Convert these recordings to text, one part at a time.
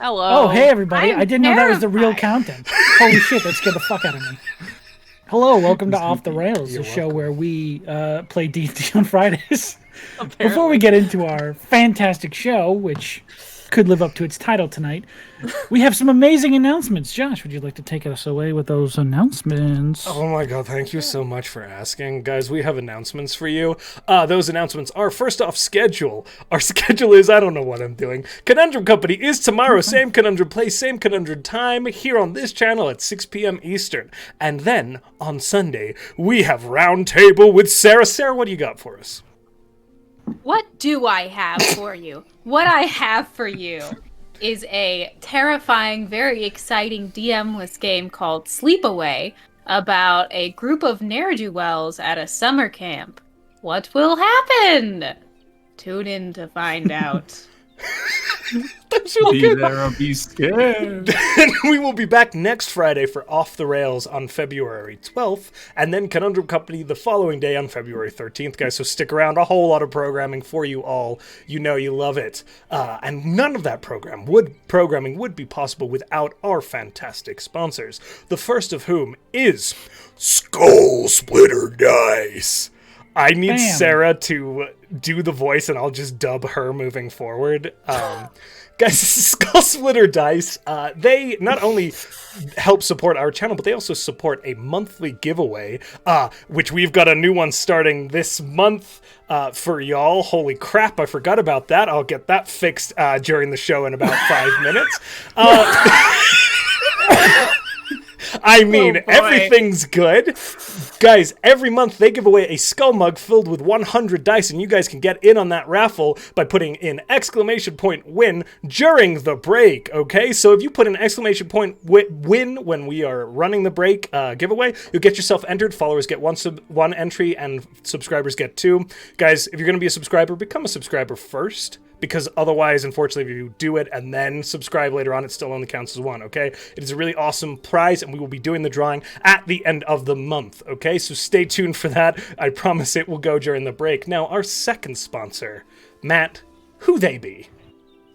Hello. Oh, hey everybody! I'm I didn't know that was the real terrified. countdown. Holy shit, that scared the fuck out of me. Hello, welcome to You're Off the Rails, the show welcome. where we play D&D on Fridays. Apparently. Before we get into our fantastic show, which could live up to its title tonight, we have some amazing announcements. Josh, would you like to take us away with those announcements? Oh my god, thank you so much for asking. Guys, we have announcements for you. Those announcements are, first off, schedule. Our schedule is, I don't know what I'm doing. Conundrum Company is tomorrow, same Conundrum place, same Conundrum time, here on this channel at 6 p.m. Eastern. And then, on Sunday, we have Roundtable with Sarah. Sarah, what do you got for us? What do I have for you? What I have for you is a terrifying, very exciting DM-less game called Sleepaway about a group of ne'er-do-wells at a summer camp. What will happen? Tune in to find out. That's really Be good. there or be scared. And we will be back next Friday for Off the Rails on February 12th, and then Conundrum Company the following day on February 13th, guys. So stick around. A whole lot of programming for you all. You know you love it. And none of that programming would be possible without our fantastic sponsors. The first of whom is Skull Splitter Dice. I need Bam. Sarah to do the voice, and I'll just dub her moving forward. Guys, Skull Splitter Dice, they not only help support our channel, but they also support a monthly giveaway, which we've got a new one starting this month for y'all. Holy crap, I forgot about that. I'll get that fixed during the show in about 5 minutes. I mean, Oh, boy. everything's good. Guys, every month they give away a skull mug filled with 100 dice, and you guys can get in on that raffle by putting in !win during the break, okay? So if you put an !win when we are running the break giveaway, you'll get yourself entered. Followers get one entry, and subscribers get 2. Guys, if you're going to be a subscriber, become a subscriber first. Because otherwise, unfortunately, if you do it and then subscribe later on, it still only counts as 1, okay? It is a really awesome prize, and we will be doing the drawing at the end of the month, okay? So stay tuned for that. I promise it will go during the break. Now, our second sponsor, Matt, who they be?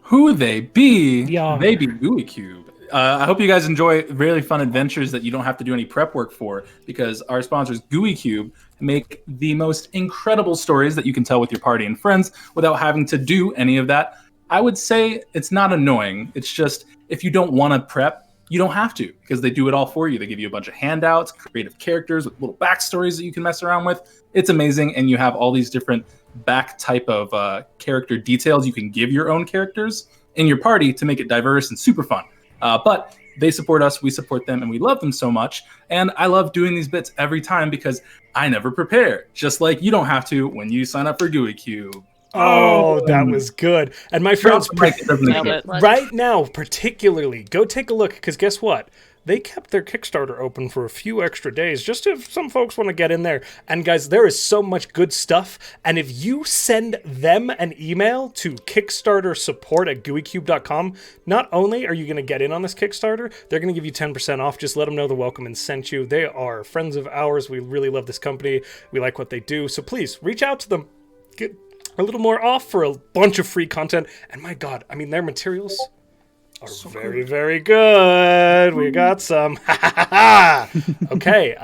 Who they be? Yeah. They be Gooey Cube. I hope you guys enjoy really fun adventures that you don't have to do any prep work for, because our sponsors, Gooey Cube, make the most incredible stories that you can tell with your party and friends without having to do any of that. I would say it's not annoying. It's just, if you don't want to prep, you don't have to, because they do it all for you. They give you a bunch of handouts, creative characters with little backstories that you can mess around with. It's amazing, and you have all these different back type of character details you can give your own characters in your party to make it diverse and super fun. But they support us, we support them, and we love them so much. And I love doing these bits every time because I never prepare, just like you don't have to when you sign up for Gooey Cube. Oh, that was good. And my friends, Mike, it doesn't Nailed exist. it. right now, particularly, go take a look, because guess what? They kept their Kickstarter open for a few extra days, just if some folks want to get in there. And guys, there is so much good stuff. And if you send them an email to kickstartersupport@gooeycube.com, not only are you going to get in on this Kickstarter, they're going to give you 10% off. Just let them know the welcome and sent you. They are friends of ours. We really love this company. We like what they do. So please, reach out to them. Get a little more off for a bunch of free content. And my God, I mean, their materials are very, very good. We got some. Okay,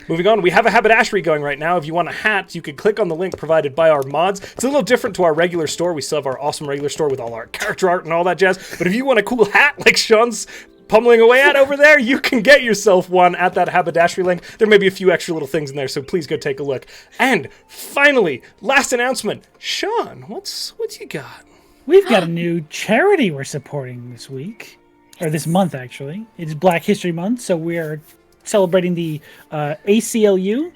moving on. We have a haberdashery going right now. If you want a hat, you can click on the link provided by our mods. It's a little different to our regular store. We still have our awesome regular store with all our character art and all that jazz. But if you want a cool hat like Sean's pummeling away at over there, you can get yourself one at that haberdashery link. There may be a few extra little things in there, so please go take a look. And finally, last announcement. Sean, what's you got? We've got a new charity we're supporting this week, or this month actually. It's Black History Month, so we're celebrating the ACLU,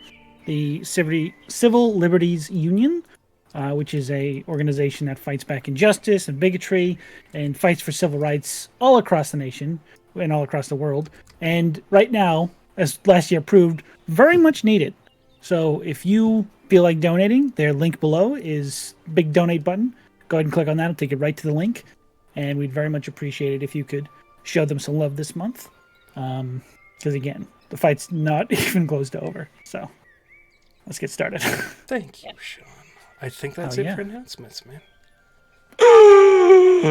the Civil Liberties Union, which is a organization that fights back injustice and bigotry and fights for civil rights all across the nation and all across the world. And right now, as last year proved, very much needed. So if you feel like donating, their link below is big donate button. Go ahead and click on that. It'll take you right to the link. And we'd very much appreciate it if you could show them some love this month. Because again, the fight's not even close to over. So let's get started. Thank you, Sean. I think that's Oh, it yeah. for announcements, man.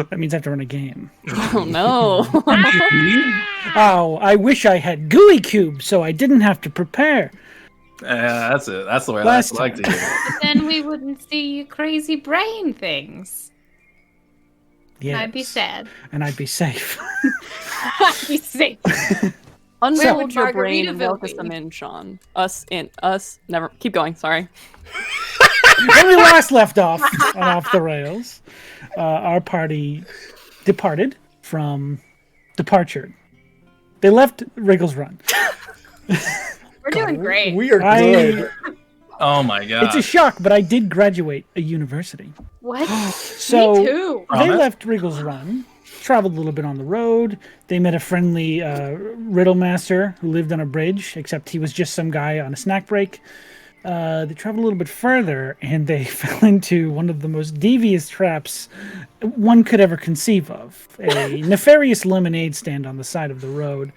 That means I have to run a game. Oh no. Oh, I wish I had gooey cubes so I didn't have to prepare. That's it. That's the way Last I like to hear it. But then we wouldn't see you crazy brain things. Yes. I'd be sad. And I'd be safe. I'd be safe. Unfold your brain Margaritaville and focus be? them in, Sean. Us. Never. Keep going. Sorry. When we last left off on Off the Rails, our party departed from departure. They left Wriggles Run. We're doing great. We are good. Oh my god. It's a shock, but I did graduate a university. What? So Me too. they Promise? left Wriggles Run, traveled a little bit on the road. They met a friendly riddle master who lived on a bridge, except he was just some guy on a snack break. They traveled a little bit further, and they fell into one of the most devious traps one could ever conceive of. A nefarious lemonade stand on the side of the road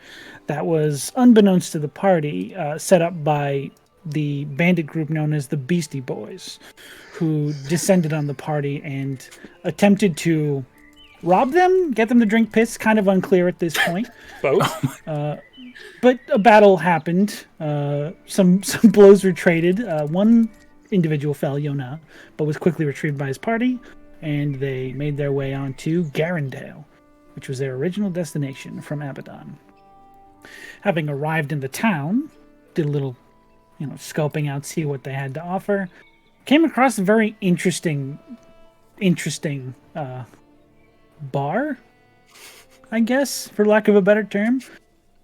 that was, unbeknownst to the party, set up by the bandit group known as the Beastie Boys, who descended on the party and attempted to rob them, get them to drink piss, kind of unclear at this point. Both? But a battle happened. Some blows were traded. One individual fell, Yona, but was quickly retrieved by his party, and they made their way on to Garendale, which was their original destination from Abaddon. Having arrived in the town, did a little, scoping out, see what they had to offer. Came across a very interesting bar, I guess, for lack of a better term.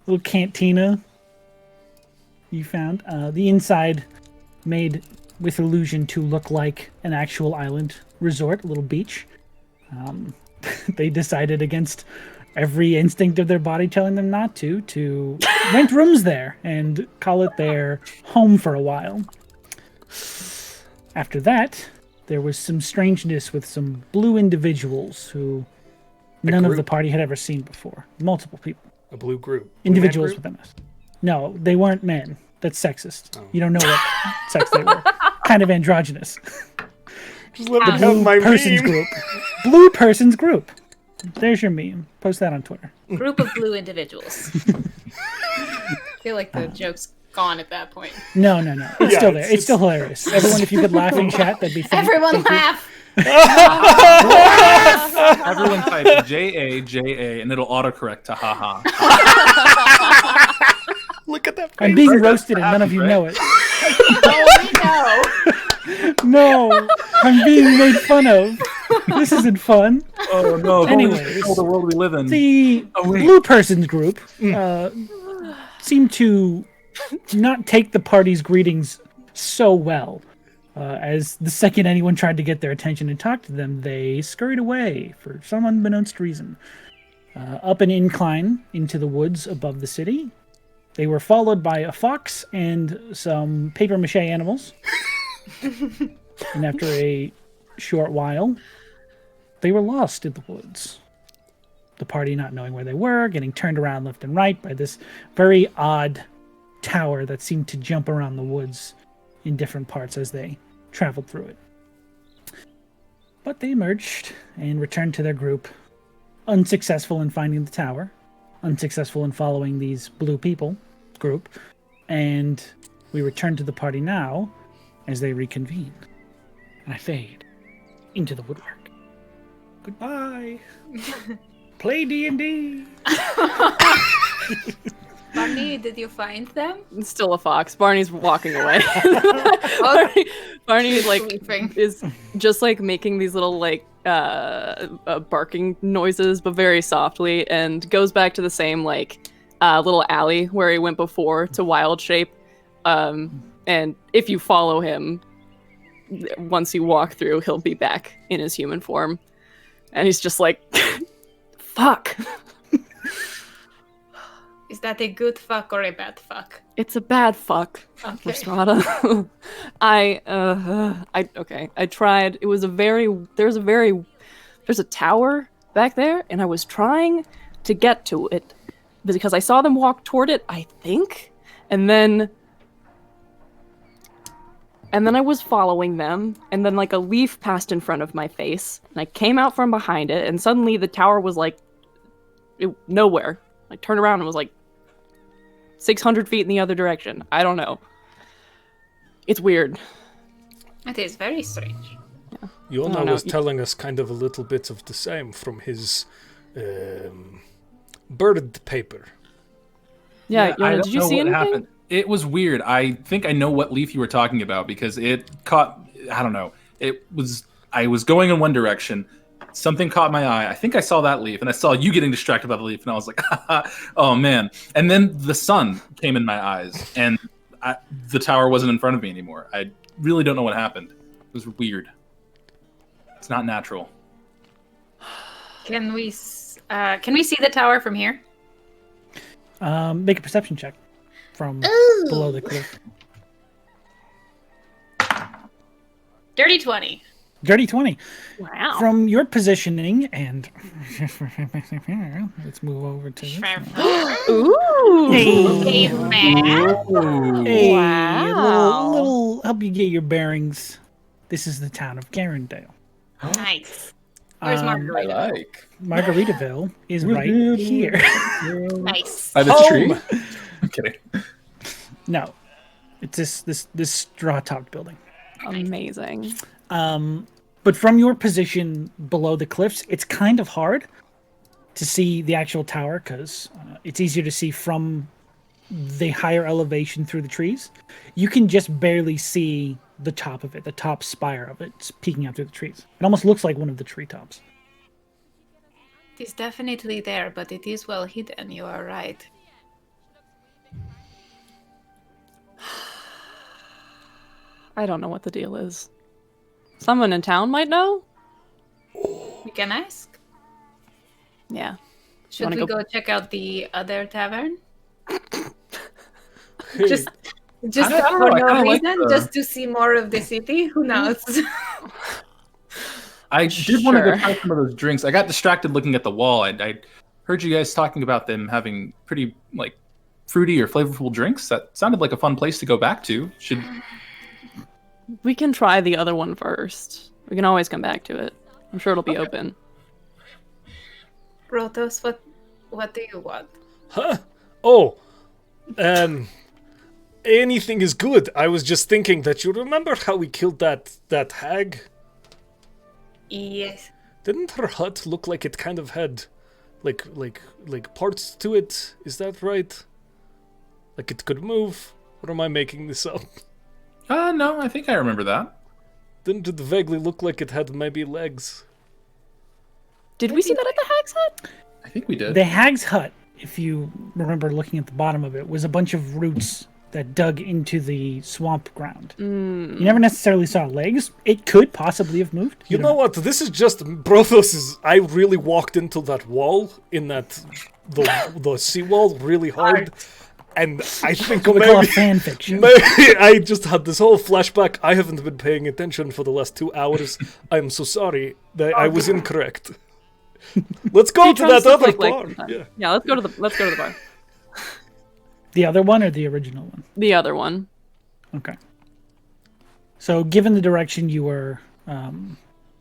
Little cantina you found. The inside made with illusion to look like an actual island resort, a little beach. They decided against every instinct of their body telling them not to rent rooms there and call it their home for a while. After that, there was some strangeness with some blue individuals who none of the group? party had ever seen before. Multiple people. A blue group. Individuals Blue man within us. No, they weren't men. That's sexist. Oh. You don't know what sex they were. Kind of androgynous. group. Just let me have my Person's meme. group. Blue person's group. There's your meme. Post that on Twitter. Group of blue individuals. I feel like the joke's gone at that point. No. It's Yeah, still there. it's- It's still hilarious. Everyone, if you could laugh in chat, that'd be fun. Everyone laugh! Everyone type JA, and it'll autocorrect to haha. Look at that face. I'm being Right, roasted and that's none of you right. know it. Oh, No, I'm being made fun of. This isn't fun. Oh no! Anyways, the world we live in. The Oh, wait. blue person's group seemed to not take the party's greetings so well. As the second anyone tried to get their attention and talk to them, they scurried away for some unbeknownst reason. Up an incline into the woods above the city. They were followed by a fox and some papier-mâché animals. And after a short while, they were lost in the woods. The party not knowing where they were, getting turned around left and right by this very odd tower that seemed to jump around the woods in different parts as they traveled through it. But they emerged and returned to their group, unsuccessful in finding the tower, unsuccessful in following these blue people group, and we return to the party now as they reconvene. And I fade into the woodwork. Goodbye. Play D&D. Barney, did you find them? It's still a fox. Barney's walking away. Oh, Barney sleeping. is just making these little barking noises, but very softly, and goes back to the same little alley where he went before to Wild Shape. And if you follow him, once you walk through, he'll be back in his human form, and he's just like, "Fuck." Is that a good fuck or a bad fuck? It's a bad fuck, Okay. Rhystrata. I tried. There's a tower back there, and I was trying to get to it because I saw them walk toward it, I think, and then And then I was following them, and then like a leaf passed in front of my face, and I came out from behind it, and suddenly the tower was like nowhere. I turned around and was like 600 feet in the other direction. I don't know. It's weird. It is very strange. Yona was telling us kind of a little bit of the same from his bird paper. Yeah, I Yona, don't did you know see what anything? happened. It was weird. I think I know what leaf you were talking about because it caught. I don't know. I was going in one direction. Something caught my eye. I think I saw that leaf, and I saw you getting distracted by the leaf, and I was like, "Oh man!" And then the sun came in my eyes, and the tower wasn't in front of me anymore. I really don't know what happened. It was weird. It's not natural. Can we see the tower from here? Make a perception check from below the cliff. Dirty 20. Dirty 20. Wow. From your positioning, and let's move over to this one. Ooh. Hey, Wow. little help you get your bearings. This is the town of Garendale. Nice. Where's I Margarita? like. Margaritaville is right here. Nice. By the tree. I'm kidding. No, it's this straw-topped building. Amazing. But from your position below the cliffs, it's kind of hard to see the actual tower because it's easier to see from the higher elevation through the trees. You can just barely see the top of it, the top spire of it, it's peeking out through the trees. It almost looks like one of the treetops. It is definitely there, but it is well hidden. You are right. I don't know what the deal is. Someone in town might know? We can ask. Yeah. Should Wanna we go- go check out the other tavern? Hey, Just I don't for know, I no kinda like reason, the- just to see more of the city? Who knows? I did want to go Sure. try some of those drinks. I got distracted looking at the wall. I heard you guys talking about them having pretty like fruity or flavorful drinks. That sounded like a fun place to go back to. We can try the other one first. We can always come back to it. I'm sure it'll be open. Brothos, what do you want? Huh? Oh, anything is good. I was just thinking that you remember how we killed that hag? Yes. Didn't her hut look like it kind of had like parts to it? Is that right? Like it could move? Or am I making this up? No, I think I remember that. Didn't it vaguely look like it had maybe legs? Did we see that at the Hag's Hut? I think we did. The hag's hut, if you remember looking at the bottom of it, was a bunch of roots that dug into the swamp ground. You never necessarily saw legs. It could possibly have moved. You know what? This is just Brothos. I really walked into that wall in that the seawall really hard, and I think We call it maybe fan fiction. maybe I just had this whole flashback. I haven't been paying attention for the last 2 hours. I'm so sorry. I was incorrect. Let's go to that other bar. Yeah. Yeah, let's go to the bar. The other one or the original one? The other one. Okay. So, given the direction you were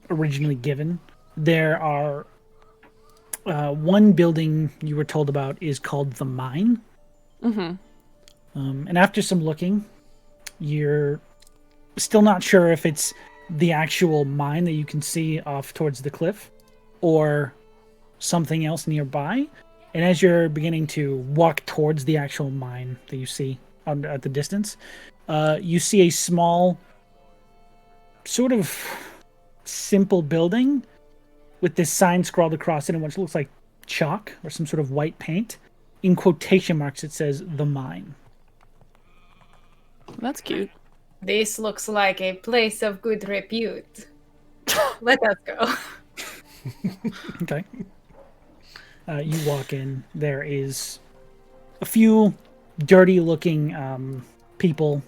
originally given, there are one building you were told about is called the Mine. Mm-hmm. And after some looking, you're still not sure if it's the actual mine that you can see off towards the cliff or something else nearby. And as you're beginning to walk towards the actual mine that you see at the distance, you see a small, sort of simple building with this sign scrawled across it in which looks like chalk or some sort of white paint. In quotation marks, it says "The Mine." That's cute. This looks like a place of good repute. Let us go. Okay. You walk in. There is a few dirty-looking people.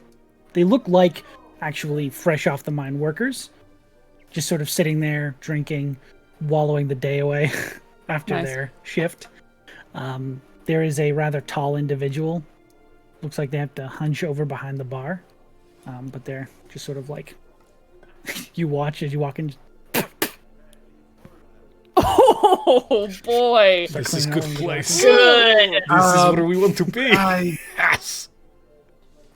They look like actually fresh off the mine workers, just sort of sitting there drinking, wallowing the day away after Nice. their shift. There is a rather tall individual. Looks like they have to hunch over behind the bar. but they're just sort of like you watch as you walk in. Oh boy! Start This is cleaning good out the place. Good. This is where we want to be. Yes.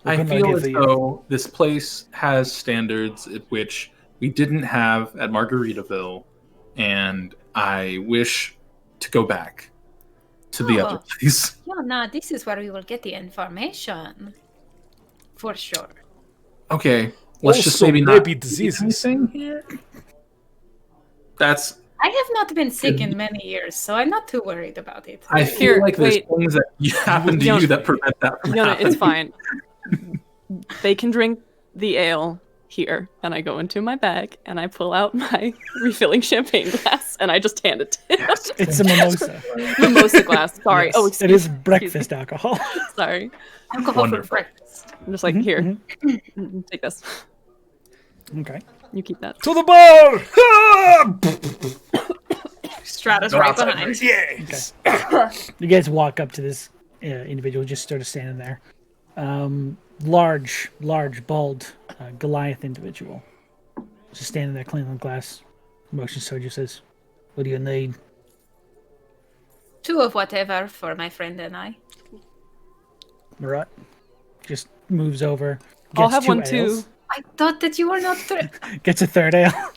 I What can I feel get as for you? though this place has standards at which we didn't have at Margaritaville, and I wish to go back to the other place. Yeah, no, this is where we will get the information. For sure. Okay, let's just Also, maybe not maybe eat diseases. anything here. That's. I have not been sick in many years, so I'm not too worried about it. I feel Here, like there's wait. things that happen to Yona- you that prevent that from No, happening. it's fine. They can drink the ale here, and I go into my bag and I pull out my refilling champagne glass and I just hand it to him. Yes. It's a mimosa. Mimosa glass. Sorry. Yes, Oh, it excuse is me. breakfast alcohol. Sorry. Alcohol Wonderful. for breakfast. I'm just like, here, take this. Okay. You keep that. To the bar! Ah! Strata's Go right outside, behind. Yes. You guys walk up to this individual just sort of standing there. Large, bald Goliath individual. Just standing there cleaning the glass. Motion soldier says, "What do you need?" 2 of whatever for my friend and I. Right. Just moves over. I'll gets have 2 one too. ales, I thought that you were not. Gets a 3rd ale.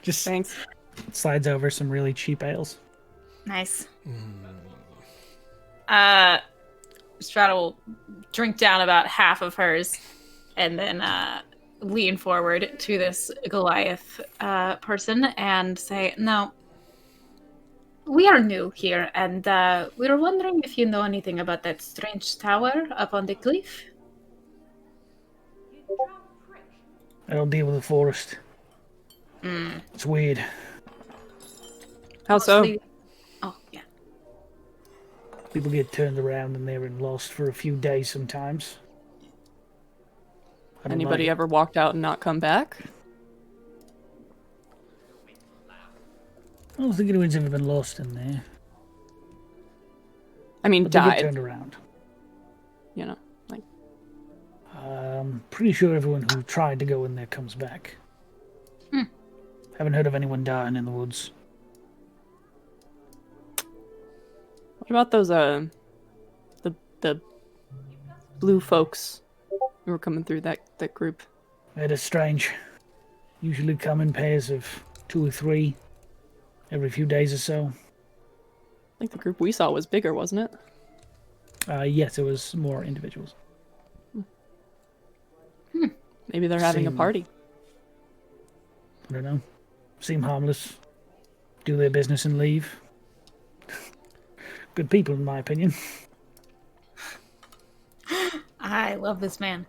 Just Thanks. slides over some really cheap ales. Nice. Strata will drink down about half of hers, and then lean forward to this Goliath person and say, "No, we are new here, and we were wondering if you know anything about that strange tower up on the cliff." I don't deal with the forest. It's weird. How so? Mostly- Oh, yeah. People get turned around and they're lost for a few days sometimes. I don't Anybody like it. ever walked out and not come back? I don't think anyone's ever been lost in there. I mean, But they get died. turned around. You know, like Pretty sure everyone who tried to go in there comes back. Haven't heard of anyone dying in the woods. what about those the blue folks who were coming through that group? That is strange. Usually come in pairs of 2 or 3 every few days or so. I think the group we saw was bigger, wasn't it? Yes, it was more individuals. Maybe they're having a Same. party. I don't know. Seem harmless. Do their business and leave. Good people, in my opinion. I love this man.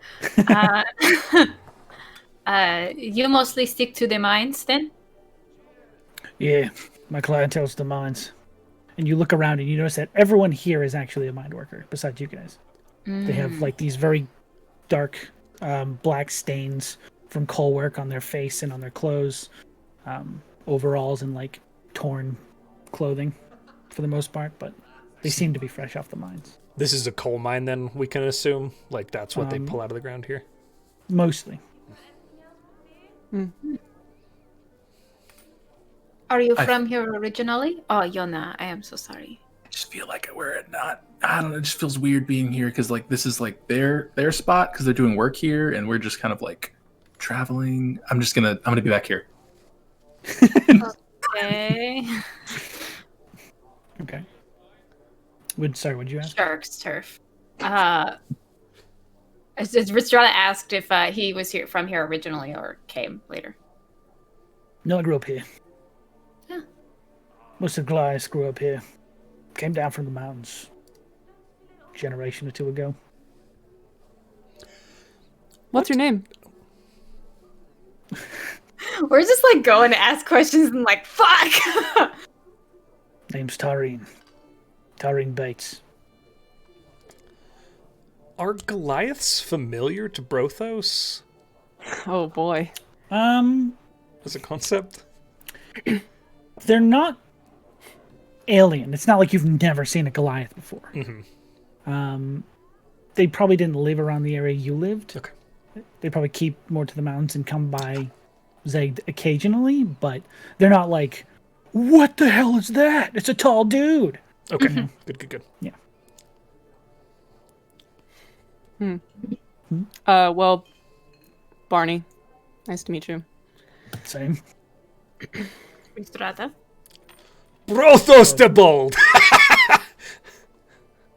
You mostly stick to the mines, then? Yeah, my clientele's the mines. And you look around and you notice that everyone here is actually a mine worker, besides you guys. They have like these very dark black stains from coal work on their face and on their clothes, overalls and like torn clothing for the most part, but they seem to be fresh off the mines. This is a coal mine, then, we can assume? Like, that's what they pull out of the ground here? Mostly. Are you from here originally? Oh, Yona, I am so sorry. I just feel like we're not. I don't know. It just feels weird being here because like this is like their spot because they're doing work here and we're just kind of like traveling. I'm gonna be back here. Okay. Okay. Sorry, what'd you ask? Shark's turf. Rhystrata asked if he was from here originally or came later. No, I grew up here. Yeah. Most of the Goliaths grew up here. Came down from the mountains a generation or 2 ago. What's your name? We're just like going to ask questions and like, fuck! Name's Tareen. Tareen Bates. Are Goliaths familiar to Brothos Oh boy. as a concept? They're not alien. It's not like you've never seen a Goliath before. They probably didn't live around the area you lived. Okay. they probably keep more to the mountains and come by Zeg occasionally, but they're not like, what the hell is that? It's a tall dude. Okay. Good. Yeah. Well, Barney, nice to meet you. Same. Rhystrata. Brothos the Bold!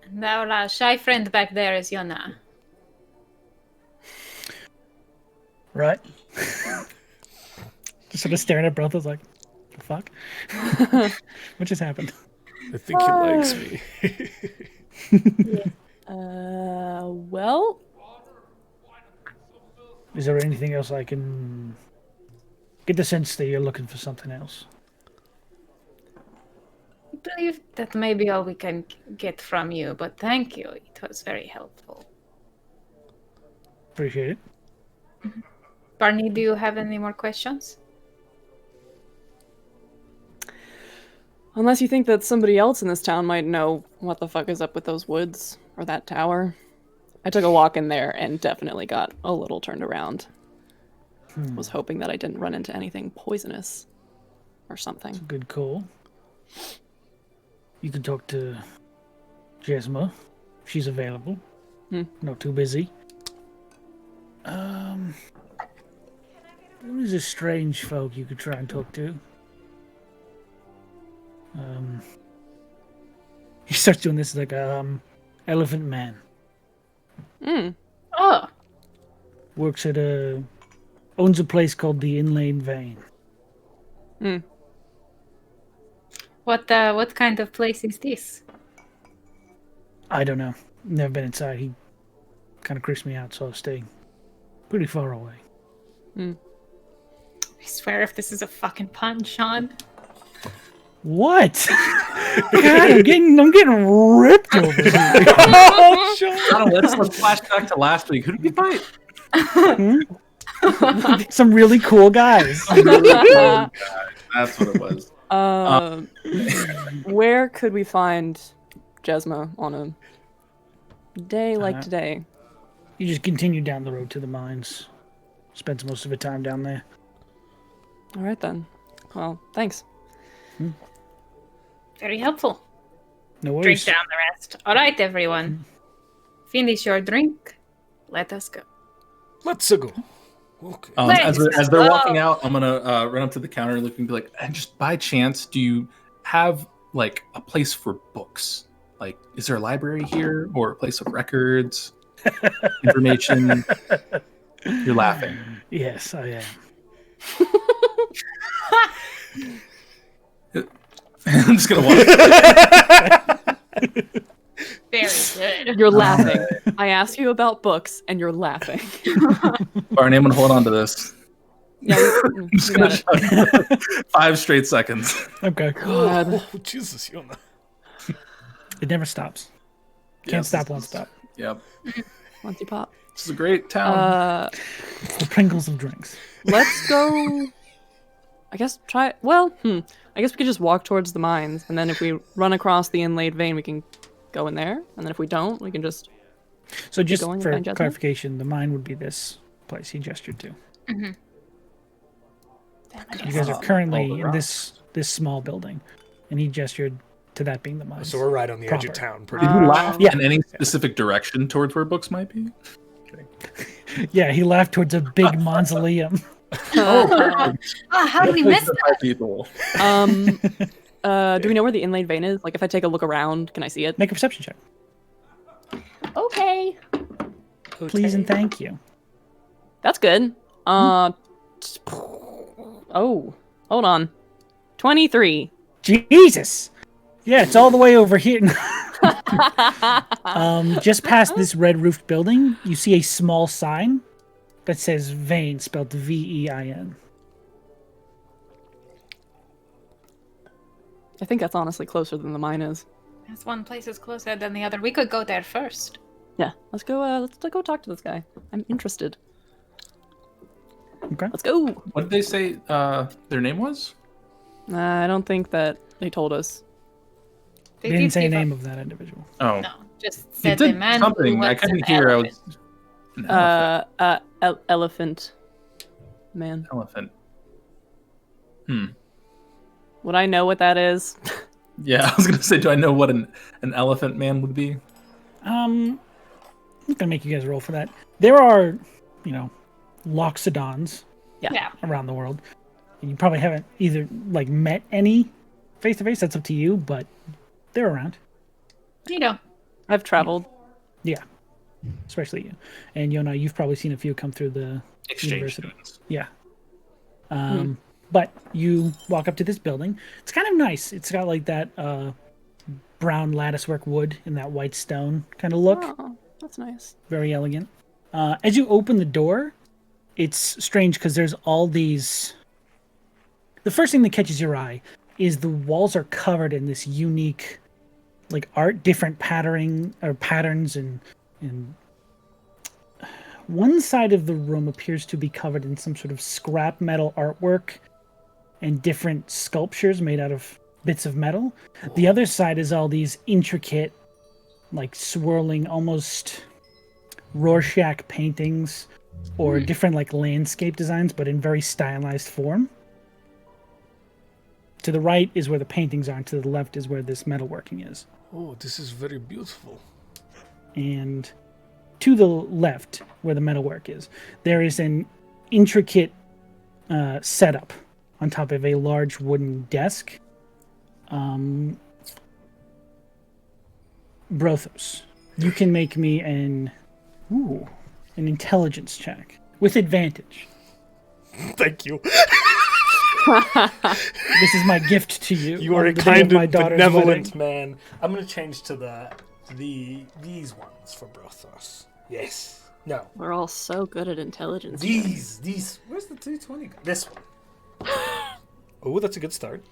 And our shy friend back there is Yona. Right. Just sort of staring at Brothos like, the fuck? What just happened? I think he likes me. Well, Is there anything else I can get the sense that you're looking for something else? I believe that may be all we can get from you, but thank you. It was very helpful. Appreciate it. Barney, do you have any more questions? unless you think that somebody else in this town might know what the fuck is up with those woods or that tower. I took a walk in there and definitely got a little turned around. Was hoping that I didn't run into anything poisonous or something. Good call. You can talk to Jesma. She's available. Not too busy. Who's a strange folk you could try and talk to? He starts doing this like Elephant Man. Oh, Works at owns a place called the Inland Vein. what kind of place is this? I don't know. Never been inside. He kind of creeps me out, so I'll stay pretty far away. I swear if this is a fucking pun, Sean. What? God, I'm getting ripped over here. Let's flash back to last week. Who did we fight? Some really cool guys. That's what it was. Where could we find Jesma on a day like today? You just continue down the road to the mines. Spends most of your time down there. All right then. Well, thanks. Very helpful. No Drink worries. down the rest. All right, everyone. Finish your drink. Let us go. Let's go. Okay. As they're walking out, I'm gonna run up to the counter and look and be like, and just by chance, do you have like a place for books? Like, is there a library here or a place of records, information? You're laughing. Yes, I am. I'm just gonna walk. Very good. You're laughing. I asked you about books, and you're laughing. Barney, I'm gonna hold on to this. Yeah, I'm just gonna shut it. 5 straight seconds. Okay. God. Oh, Jesus, Yona. It never stops. Can't Yes, stop, this won't is- stop. Yep. Once you pop. This is a great town. The Pringles of drinks. Let's go. I guess try. Well, I guess we could just walk towards the mines, and then if we run across the inlaid vein, we can go in there. And then if we don't, we can just. So just going for and find Jesma? clarification, the mine would be this place he gestured to. You guys are currently in this small building, and he gestured to that being the mine. So we're right on the edge of Proper. town. Pretty Did you much. laugh in any specific direction towards where books might be? Yeah, he laughed towards a big mausoleum. How did we miss that? People. Do we know where the inlaid vein is? Like, if I take a look around, can I see it? Make a perception check, Okay. please, and thank you. That's good. Oh, hold on. 23. Jesus. Yeah, it's all the way over here. Just past this red roofed building, you see a small sign that says Vein, spelled Vein. I think that's honestly closer than the mine is. This one place is closer than the other. We could go there first. Yeah, let's go. Let's go talk to this guy. I'm interested. Okay. Let's go. What did they say their name was? I don't think that they told us. They didn't say the give name a- of that individual. Oh, No, just he said the did man something. who I works couldn't in hear. I was elephant. Elephant man. Elephant. Would I know what that is? Yeah, I was gonna say, do I know what an elephant man would be? I'm not gonna make you guys roll for that. There are, Loxodons Yeah. around the world. And you probably haven't either met any face to face. That's up to you, but they're around. I've traveled. Yeah, especially you. And Yona, you've probably seen a few come through the Exchange university. students. Yeah. But you walk up to this building. It's kind of nice. It's got that brown latticework wood and that white stone kind of look. Oh, that's nice. Very elegant. As you open the door, it's strange because there's all these. The first thing that catches your eye is the walls are covered in this unique, art, different patterns, and one side of the room appears to be covered in some sort of scrap metal artwork and different sculptures made out of bits of metal. The other side is all these intricate, swirling, almost Rorschach paintings or different landscape designs, but in very stylized form. To the right is where the paintings are, and to the left is where this metalworking is. Oh, this is very beautiful. And to the left, where the metalwork is, there is an intricate setup on top of a large wooden desk. Brothos, you can make me an intelligence check with advantage. Thank you. This is my gift to you. You are a on the day kind of my and daughter's benevolent wedding. man. I'm gonna change to these ones for Brothos. Yes. No. We're all so good at intelligence. These. Where's the 220? This one. Oh, that's a good start.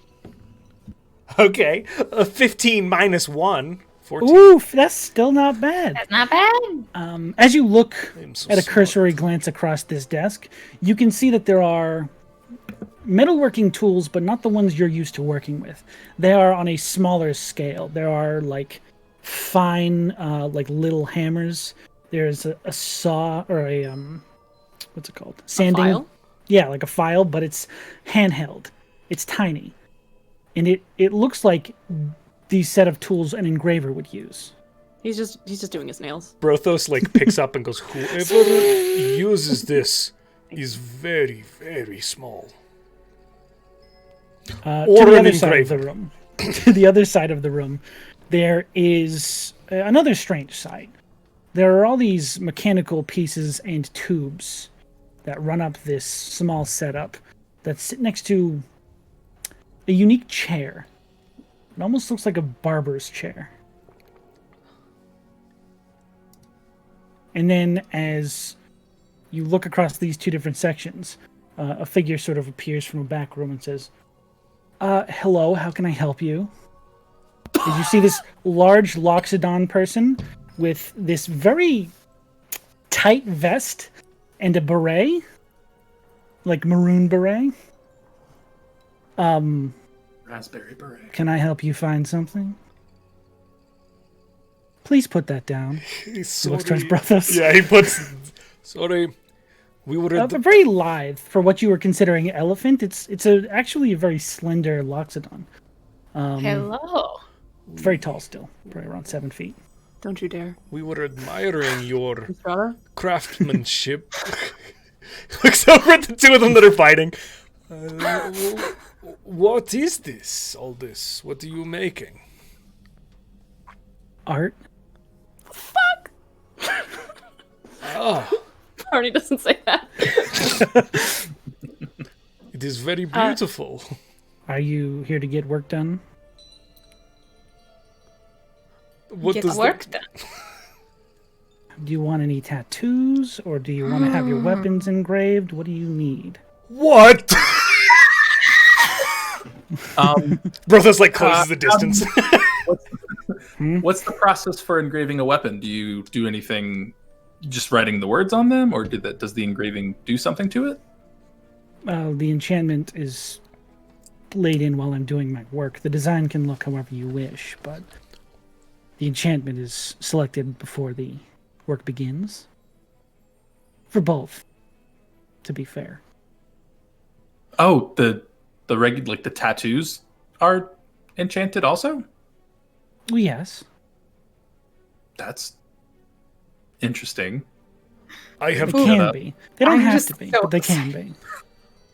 Okay, a 15 minus 1. 14. Oof, that's still not bad. That's not bad. As you look I'm so at a smart. cursory glance across this desk, you can see that there are metalworking tools, but not the ones you're used to working with. They are on a smaller scale. There are fine, little hammers. There's a saw or a what's it called? Sanding. A file? Yeah, like a file, but it's handheld. It's tiny, and it looks like the set of tools an engraver would use. He's just doing his nails. Brothos picks up and goes, whoever uses this is very, very small. To Or the an other side of the engraver. room, to the other side of the room, there is another strange sight. There are all these mechanical pieces and tubes that run up this small setup that sit next to a unique chair. It almost looks like a barber's chair. And then as you look across these two different sections, a figure sort of appears from a back room and says, hello, how can I help you? As you see this large Loxodon person with this very tight vest and a beret, maroon beret. Raspberry beret. Can I help you find something? Please put that down. He's He looks towards Brothos. Yeah, he puts. Sorry, we were at Very lithe for what you were considering elephant. It's actually a very slender Loxodon. Hello. Very tall still, probably around 7 feet. Don't you dare. we were admiring your Rhystrata? craftsmanship. Looks over at the two of them that are fighting. What is this? All this? What are you making? Art. Ah, Barney doesn't say that. it is very beautiful. Are you here to get work done? What Get does work that? done. Do you want any tattoos, or do you want to have your weapons engraved? What do you need? What? Um, Brothos closes the distance. what's the process for engraving a weapon? Do you do anything just writing the words on them, or does the engraving do something to it? The enchantment is laid in while I'm doing my work. The design can look however you wish, but the enchantment is selected before the work begins. For both, to be fair. Oh, the regular, like the tattoos are enchanted also? Well, yes. That's interesting. I have They can be. They don't I'm have just to be, so but they can be.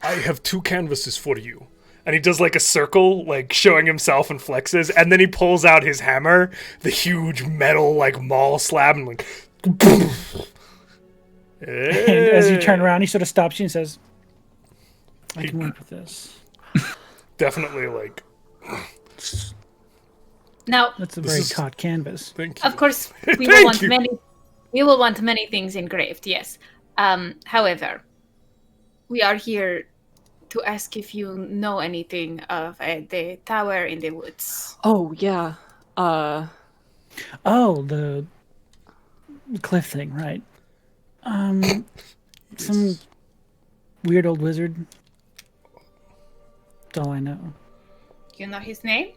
I have 2 canvases for you. And he does like a circle, like showing himself and flexes, and then he pulls out his hammer, the huge metal like maul slab, and like. And as you turn around, he sort of stops you and says, "I can work with this." Definitely like. Now, That's a very taut canvas. Thank you. of course, we will Thank want you. many. We will want many things engraved. Yes. However, we are here to ask if you know anything of the tower in the woods. Oh yeah. Oh, the cliff thing, right? Some weird old wizard. That's all I know. You know his name?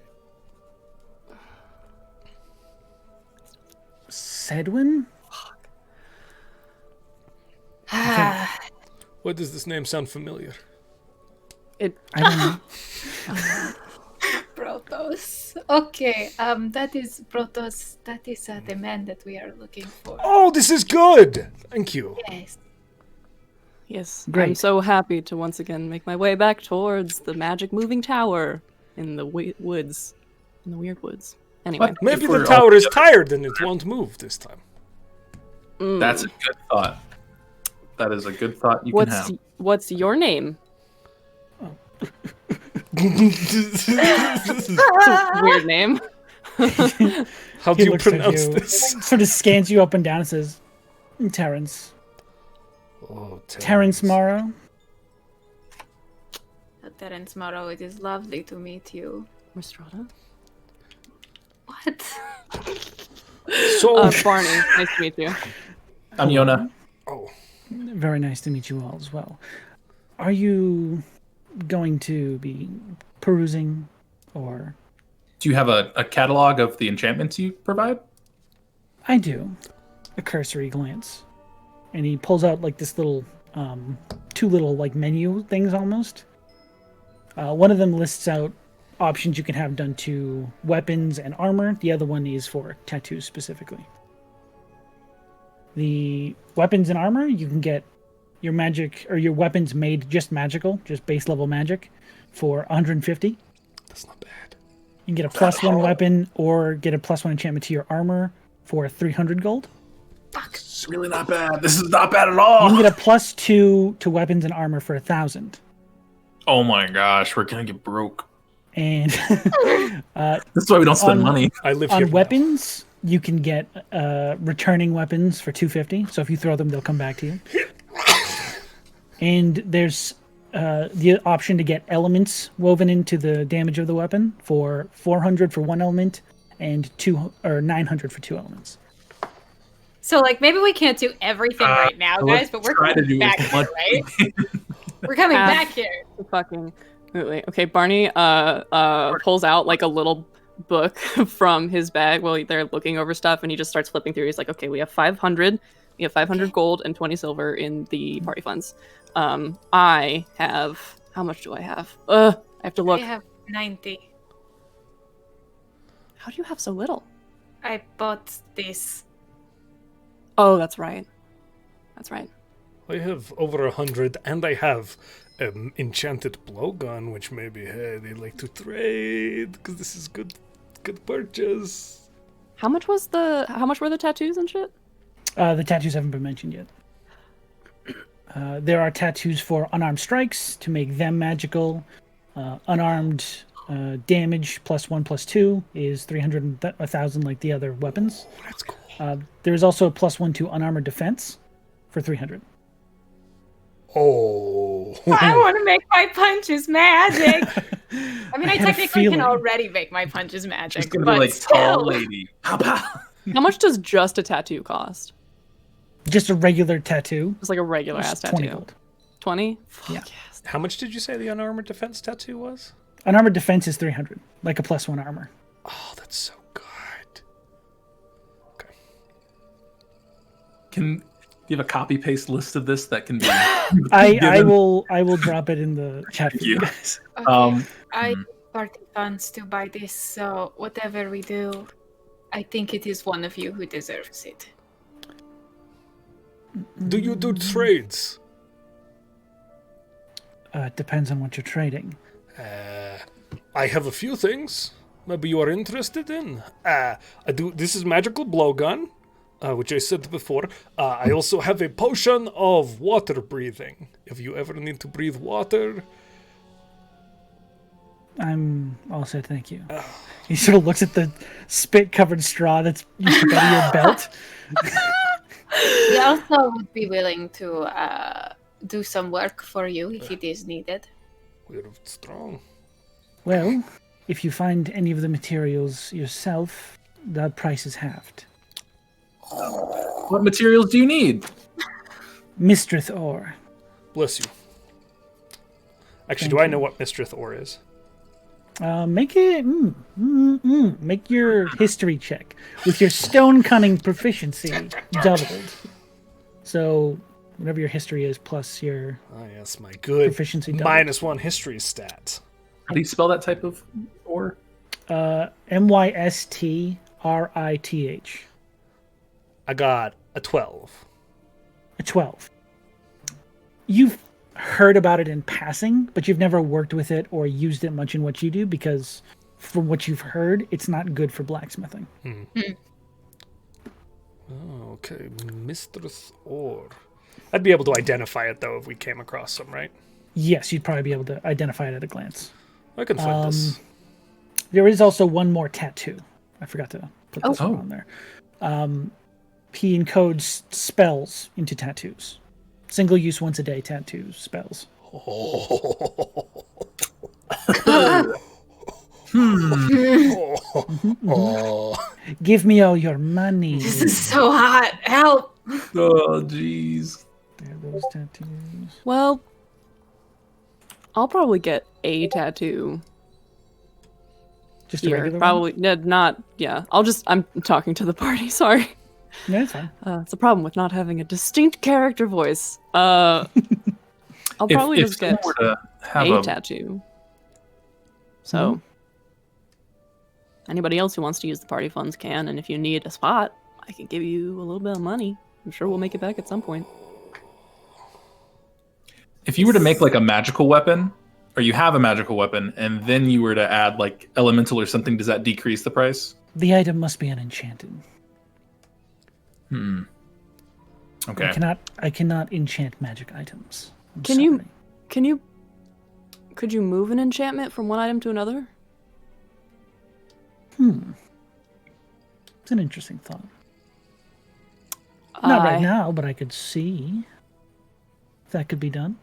Sedwin? Why does this name sound familiar? I don't know. Brothos. Okay, that is Brothos. That is the man that we are looking for. Oh, this is good! Thank you. Yes. Yes. Great. I'm so happy to once again make my way back towards the magic moving tower in the woods. In the weird woods. Anyway. What? Maybe If the we're tower all is together. tired and it won't move this time. That's a good thought. That is a good thought you can have. What's your name? How Weird name. do He you looks at pronounce you, this? sort of scans you up and down and says, Terrence. Oh, Terrence Morrow. Terence Morrow, it is lovely to meet you. Rhystrata? What? So, Barney, nice to meet you. I'm Yona. oh, Very nice to meet you all as well. Are you going to be perusing or... Do you have a catalog of the enchantments you provide? I do. A cursory glance. And he pulls out like this little, 2 little like menu things almost. One of them lists out options you can have done to weapons and armor. The other one is for tattoos specifically. The weapons and armor, you can get your magic or your weapons made just magical, just base level magic for 150. that's not bad. You can get a +1 weapon or get a +1 enchantment to your armor for 300 gold. It's really not bad. This is not bad at You all. can get a +2 to weapons and armor for 1,000. Oh my gosh, we're gonna get broke. And That's why we don't spend On- money. I live here. on weapons, you can get returning weapons for 250. So if you throw them, they'll come back to you. And there's the option to get elements woven into the damage of the weapon for 400 for 1 element and 900 for 2 elements. So, like, maybe we can't do everything right now, guys, let's but we're try to coming do as back here, much- right? We're coming Half- back here. Fucking. Wait. Okay, Barney pulls out like a little book from his bag while they're looking over stuff, and he just starts flipping through. He's like, okay, we have 500 gold and 20 silver in the party funds. I have, how much do I have? I have to look. I have 90. How do you have so little? I bought this. Oh, that's right. That's right. I have over 100, and I have enchanted blowgun, which maybe they'd like to trade because this is good purchase. How much were the tattoos and shit? The tattoos haven't been mentioned yet. There are tattoos for unarmed strikes to make them magical. Unarmed damage +1/+2 is 300 and 1,000 like the other weapons. Oh, that's cool. There's also a +1 to unarmored defense for 300. Oh. I want to make my punches magic. I mean, I had a technically feeling. can already make my punches She's magic, gonna but be like still. tall lady. Pow, pow. How much does just a tattoo cost? Just a regular tattoo. Just like a regular ass It's 20 tattoo. gold. 20? Yeah. Yes. How much did you say the unarmored defense tattoo was? Unarmored defense is 300, like a +1 armor. Oh, that's so good. Okay. Can you have a copy paste list of this that can be? I will drop it in the chat for you guys. Okay. I party funds to buy this, so whatever we do, I think it is one of you who deserves it. Do you do trades? It depends on what you're trading. I have a few things. Maybe you are interested in. I do. This is magical blowgun, which I said before. I also have a potion of water breathing. If you ever need to breathe water. I'm all set, thank you. He sort of looks at the spit-covered straw that's you took out of your belt. We also would be willing to do some work for you if it is needed. We're strong. Well, if you find any of the materials yourself, the price is halved. What materials do you need? Mistress ore. Bless you. Actually, Thank do I you. know what Mistress ore is? Make your history check with your stone cunning proficiency doubled. So whatever your history is plus your Oh yes, my good proficiency doubled. -1 history stat. How do you spell that type of ore? Mystrith. I got a 12. A 12. You've heard about it in passing, but you've never worked with it or used it much in what you do because from what you've heard, it's not good for blacksmithing. Oh, okay. Mistress ore. I'd be able to identify it, though, if we came across some, right? Yes, you'd probably be able to identify it at a glance. I can find this. There is also one more tattoo. I forgot to put this one Oh. on there. He encodes spells into tattoos. Single use once a day tattoos, spells. Give me all your money. This is so hot. Help! Oh, jeez. There are those tattoos. Well, I'll probably get a tattoo Just a here. regular Probably not. Yeah, I'm talking to the party. Sorry. one? Yeah, it's fine. It's a problem with not having a distinct character voice. I'll probably if just get someone were to have a tattoo. So, Mm-hmm. anybody else who wants to use the party funds can, and if you need a spot, I can give you a little bit of money. I'm sure we'll make it back at some point. If you were to make like a magical weapon, or you have a magical weapon, and then you were to add like elemental or something, does that decrease the price? The item must be unenchanted. Okay. I cannot enchant magic items. I'm Can you- sorry. Could you move an enchantment from one item to another? It's an interesting thought. Not I- right now, but I could see if that could be done.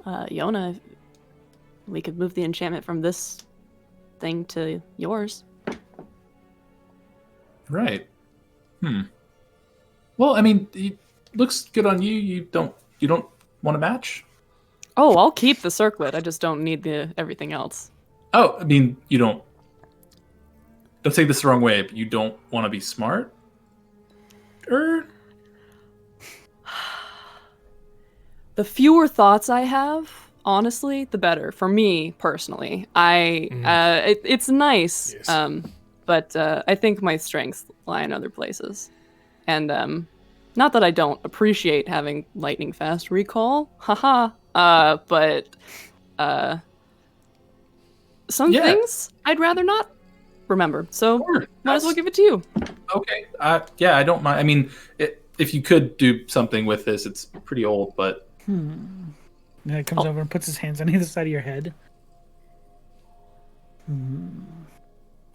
Yona, we could move the enchantment from this thing to yours. Right. Well, I mean, it looks good on you. You don't want to match? Oh, I'll keep the circlet. I just don't need the everything else. Oh, I mean, you don't take this the wrong way, but you don't want to be smart? The fewer thoughts I have, honestly, the better for me personally. It's nice, Yes. but I think my strengths lie in other places. And not that I don't appreciate having lightning fast recall, haha. But some Yeah. things I'd rather not remember. So Sure, might as well that's- give it to you. Okay. Yeah, I don't mind. I mean, if you could do something with this, it's pretty old, but Yeah, he comes over and puts his hands on either side of your head.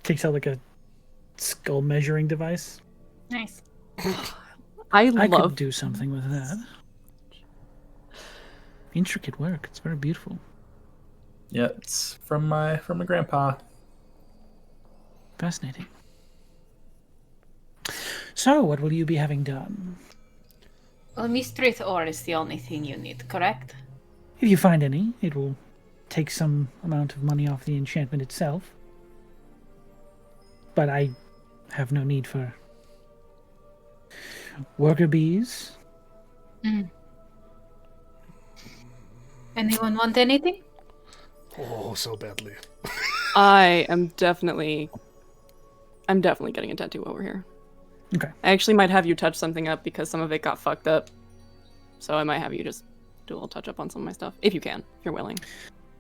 Takes out like a skull measuring device. Nice. I I love could do something with that. Intricate work. It's very beautiful. yeah, it's from my grandpa. Fascinating. So, what will you be having done? Well, Mistress ore is the only thing you need, correct? If you find any, it will take some amount of money off the enchantment itself. But I have no need for worker bees. Anyone want anything? Oh, so badly. I'm definitely getting a tattoo over here. Okay. I actually might have you touch something up because some of it got fucked up. So I might have you just do a little touch up on some of my stuff, if you can, if you're willing.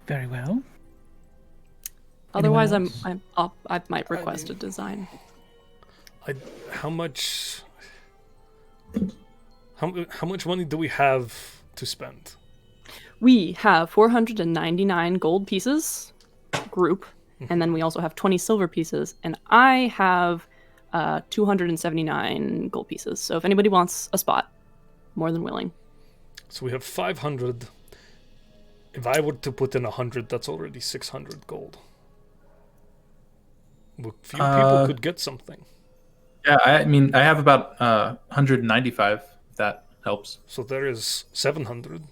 Very well. Otherwise, Anyone else? I might request a design. How much money do we have to spend? We have 499 gold pieces, group, and then we also have 20 silver pieces, and I have 279 gold pieces. So if anybody wants a spot, more than willing. So we have 500. If I were to put in 100, that's already 600 gold. A few people could get something. Yeah, I mean, I have about 195, if that helps. So there is 700.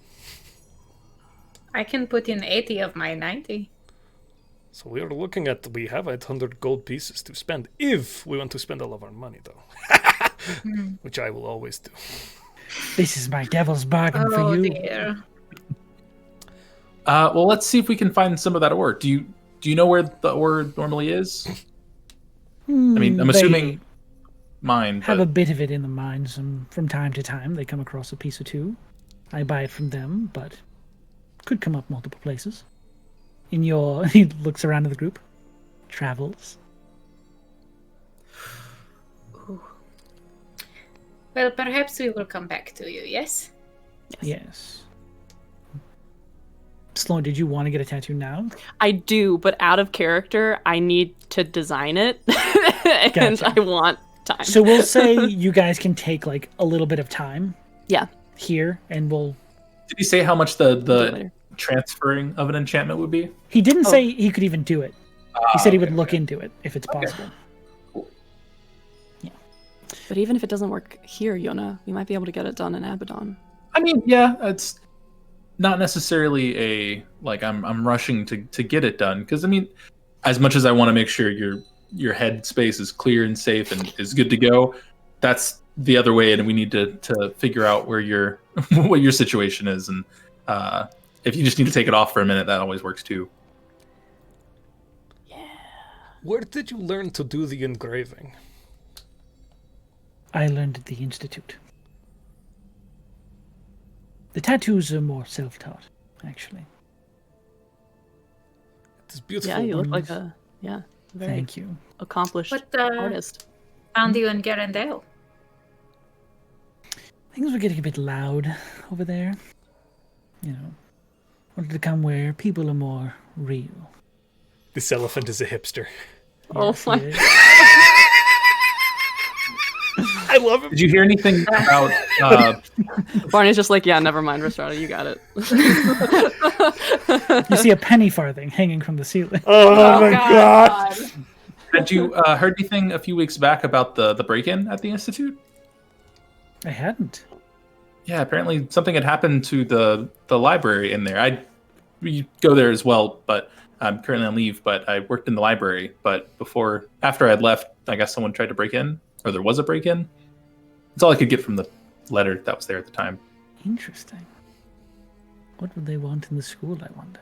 I can put in 80 of my 90. So we are looking at, we have 800 gold pieces to spend, if we want to spend all of our money, though. Which I will always do. This is my devil's bargain for you. Dear. Well, let's see if we can find some of that ore. Do you know where the ore normally is? I mean, I'm assuming mine. Have but... a bit of it in the mines, and from time to time they come across a piece or two. I buy it from them, but could come up multiple places. In your, he looks around at the group. Travels. Ooh. Well, perhaps we will come back to you, yes? Yes. Sloan, did you want to get a tattoo now? I do, but out of character, I need to design it, and Gotcha. I want time. So we'll say you guys can take like a little bit of time. Yeah. Here, and we'll. Did he say how much the later. transferring of an enchantment would be? He didn't say he could even do it. He said he would okay, look into it if it's possible. But even if it doesn't work here, Yona, we might be able to get it done in Abaddon. I mean, yeah, it's not necessarily a like I'm rushing to get it done, because I mean, as much as I want to make sure your head space is clear and safe and is good to go, that's the other way, and we need to figure out where your what your situation is, and if you just need to take it off for a minute, that always works too. Where did you learn to do the engraving? I learned at the Institute. The tattoos are more self-taught, actually. It is beautiful. Yeah, you look like a very Thank you. accomplished What artist. found you in Garendale? Things were getting a bit loud over there. You know, wanted to come where people are more real. This elephant is a hipster. Oh Yes, my- he is. I love him. Did you hear anything about? Barney's just like, yeah, never mind, Rhystrata, you got it. You see a penny farthing hanging from the ceiling. Oh my god. Had you heard anything a few weeks back about the break-in at the Institute? I hadn't. Yeah, apparently something had happened to the library in there. We go there as well, but I'm currently on leave. But I worked in the library. But after I'd left, I guess someone tried to break in, or there was a break-in. That's all I could get from the letter that was there at the time. Interesting. What would they want in the school, I wonder?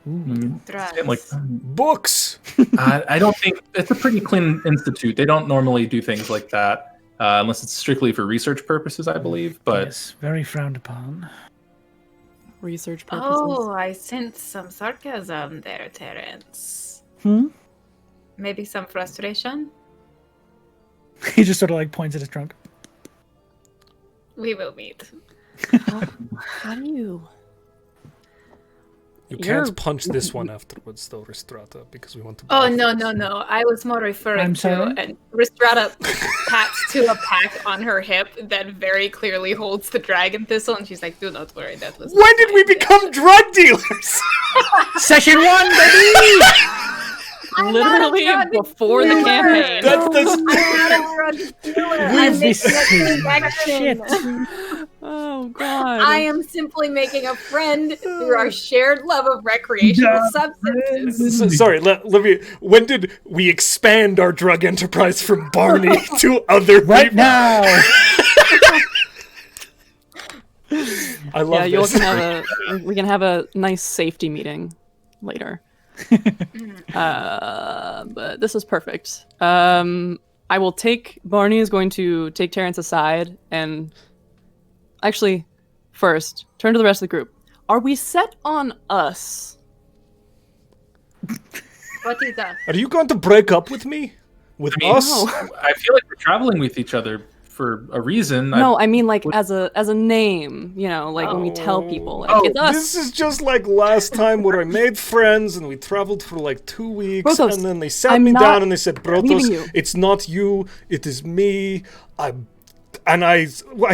Ooh. Like, Books. I don't think it's a pretty clean institute. They don't normally do things like that unless it's strictly for research purposes, I believe. But Yes, very frowned upon. Research purposes. Oh, I sense some sarcasm there, Terence. Maybe some frustration? He just sort of like points at his trunk. We will meet. How do you? You can't punch this one afterwards, though, Rhystrata, because we want to. Oh, no. I was more referring I'm to... sorry? And Rhystrata taps to a pack on her hip that very clearly holds the dragon thistle, and she's like, do not worry, that was... When did we become drug dealers? Session 1, baby! literally before the campaign. I'm not a drug dealer. I'm making a connection. Oh God. I am simply making a friend through our shared love of recreational substances. Sorry, let me. When did we expand our drug enterprise from Barney to other Right people? now. I love Yeah, this. we can have a nice safety meeting later. But this is perfect. I will take Barney is going to take Terrence aside and actually first turn to the rest of the group. Are we set on us? What is that? Are you going to break up with me? With us? No. I feel like we're traveling with each other for a reason. No, I mean like as a name, you know, like when we tell people, like it's us. This is just like last time where I made friends and we traveled for like 2 weeks, Brothos, and then they sat I'm me not down and they said, leaving Brothos, you. it's not you, it is me. I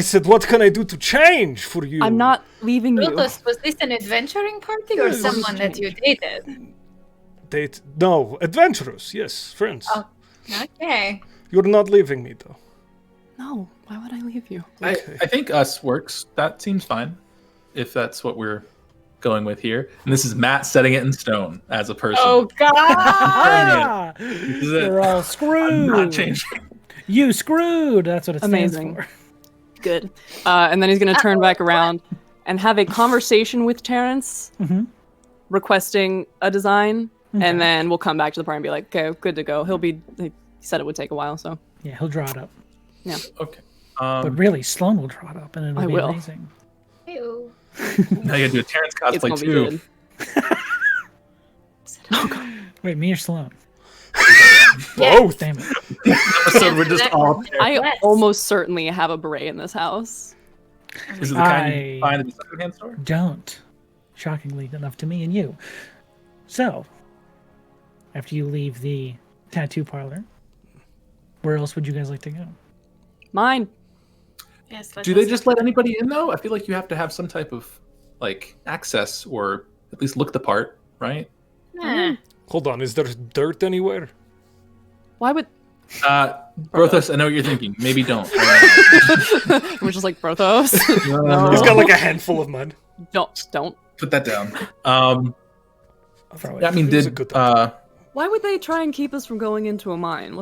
said, what can I do to change for you? I'm not leaving you. Brothos, was this an adventuring party or Yes. someone that you dated? No, adventurous, yes, friends. Oh. Okay. You're not leaving me though. No, why would I leave you? I think us works. That seems fine, if that's what we're going with here. And this is Matt setting it in stone as a person. Oh God! Ah, This is it. you're all I'm screwed. not changing. You screwed. That's what it stands Amazing. for. Good. And then he's going to turn back around and have a conversation with Terrence, requesting a design, and then we'll come back to the party and be like, okay, good to go. He said it would take a while, so. Yeah, he'll draw it up. Yeah. Okay. But really, Sloan will draw it up, and it'll I be will. amazing. Ew. Now you gotta do a Terrence It's cosplay going to too. be good. Wait, me or Sloan? Both. Damn it. Episode we're just all. I Yes. almost certainly have a beret in this house. Is it the kind you I- find at the secondhand store? Don't. Shockingly enough to me and you. So, after you leave the tattoo parlor, where else would you guys like to go? Mine. Yes, Do they just let anybody in though? I feel like you have to have some type of like access or at least look the part, right? Hold on, is there dirt anywhere? Why would... Brothos, I know what you're thinking. Maybe don't. We're just like, Brothos. He's got like a handful of mud. Don't. Put that down. Throw it. Yeah, I mean, It was a good time. Why would they try and keep us from going into a mine?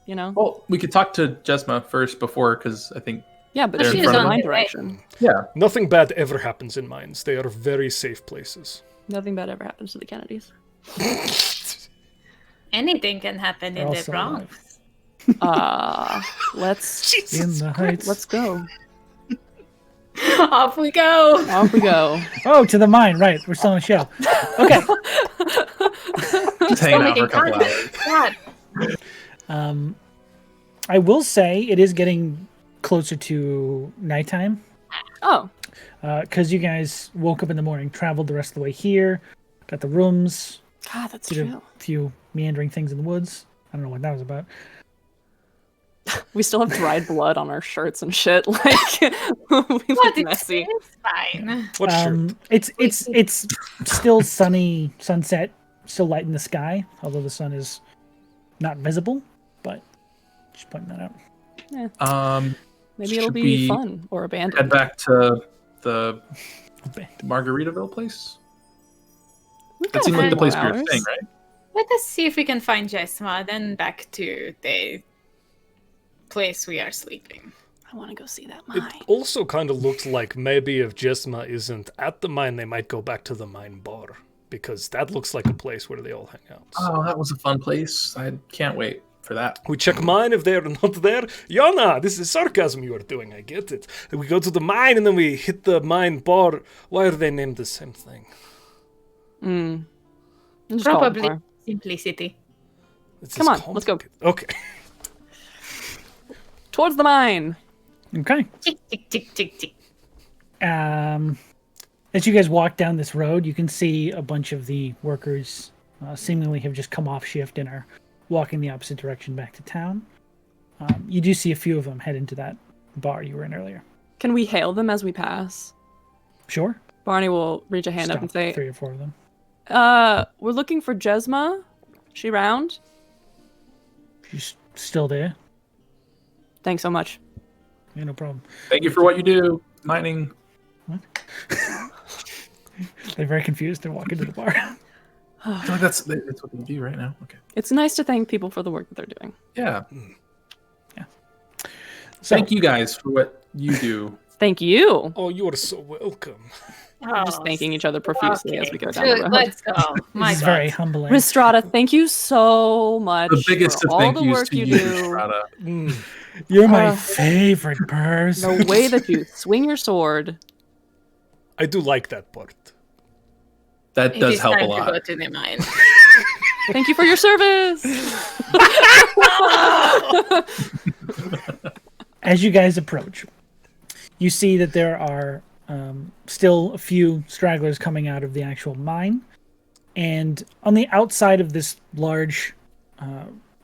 You know? Well, we could talk to Jesma first before, because I think Yeah, but They're she's in front in of mine me. direction. yeah. Nothing bad ever happens in mines. They are very safe places. Nothing bad ever happens to the Kennedys. Anything can happen They're in the also Bronx. Let's In the heights. let's go. Off we go. Off we go. Oh, to the mine. Right. We're still on a show. Okay. Just hanging out for a couple Making hours. God. I will say it is getting closer to nighttime. Oh, Because you guys woke up in the morning, traveled the rest of the way here, got the rooms, God, that's did true. a few meandering things in the woods. I don't know what that was about. We still have dried blood on our shirts and shit. Like we What? look messy. It's fine. What shirt? It's still sunny sunset, still light in the sky, although the sun is not visible, but just pointing that out. Maybe it'll Should be we fun or Head abandoned. back to the Margaritaville place. We've That got seemed a like few the place more we were hours. staying, right? Let us see if we can find Jesma, then back to the place we are sleeping. I want to go see that It mine. also kind of looks like maybe if Jesma isn't at the mine, they might go back to the mine bar. Because that looks like a place where they all hang out. Oh, that was a fun place. I can't wait for that. We check mine if they're not there. Yana, this is sarcasm you are doing, I get it. We go to the mine and then we hit the mine bar. Why are they named the same thing? Just call it Probably bar. simplicity. It's Come just on, let's go. complicated. Okay. Towards the mine. Okay. Tick, tick, tick, tick, tick. As you guys walk down this road, you can see a bunch of the workers seemingly have just come off shift and are walking the opposite direction back to town. You do see a few of them head into that bar you were in earlier. Can we hail them as we pass? Sure. Barney will reach a hand up and Stop say, 3 or 4 of them. we're looking for Jesma. She round? She's still there. Thanks so much. Yeah, no problem. Thank you for what you do, mining. They're very confused. They're walking to the bar. I feel like that's what they do right now. Okay. It's nice to thank people for the work that they're doing. Yeah. Yeah. So, Thank you guys for what you do. Thank you. Oh, you are so welcome. We're just thanking each other profusely as we go down the Good, road. let's go. My this is God. very humbling. Rhystrata, thank you so much The biggest for of all thank the yous work to you you, do. Rhystrata. You're my favorite person. The way that you swing your sword. I do like that part. That It does is help a time to lot. go to the mine. Thank you for your service. As you guys approach, you see that there are still a few stragglers coming out of the actual mine. And on the outside of this large,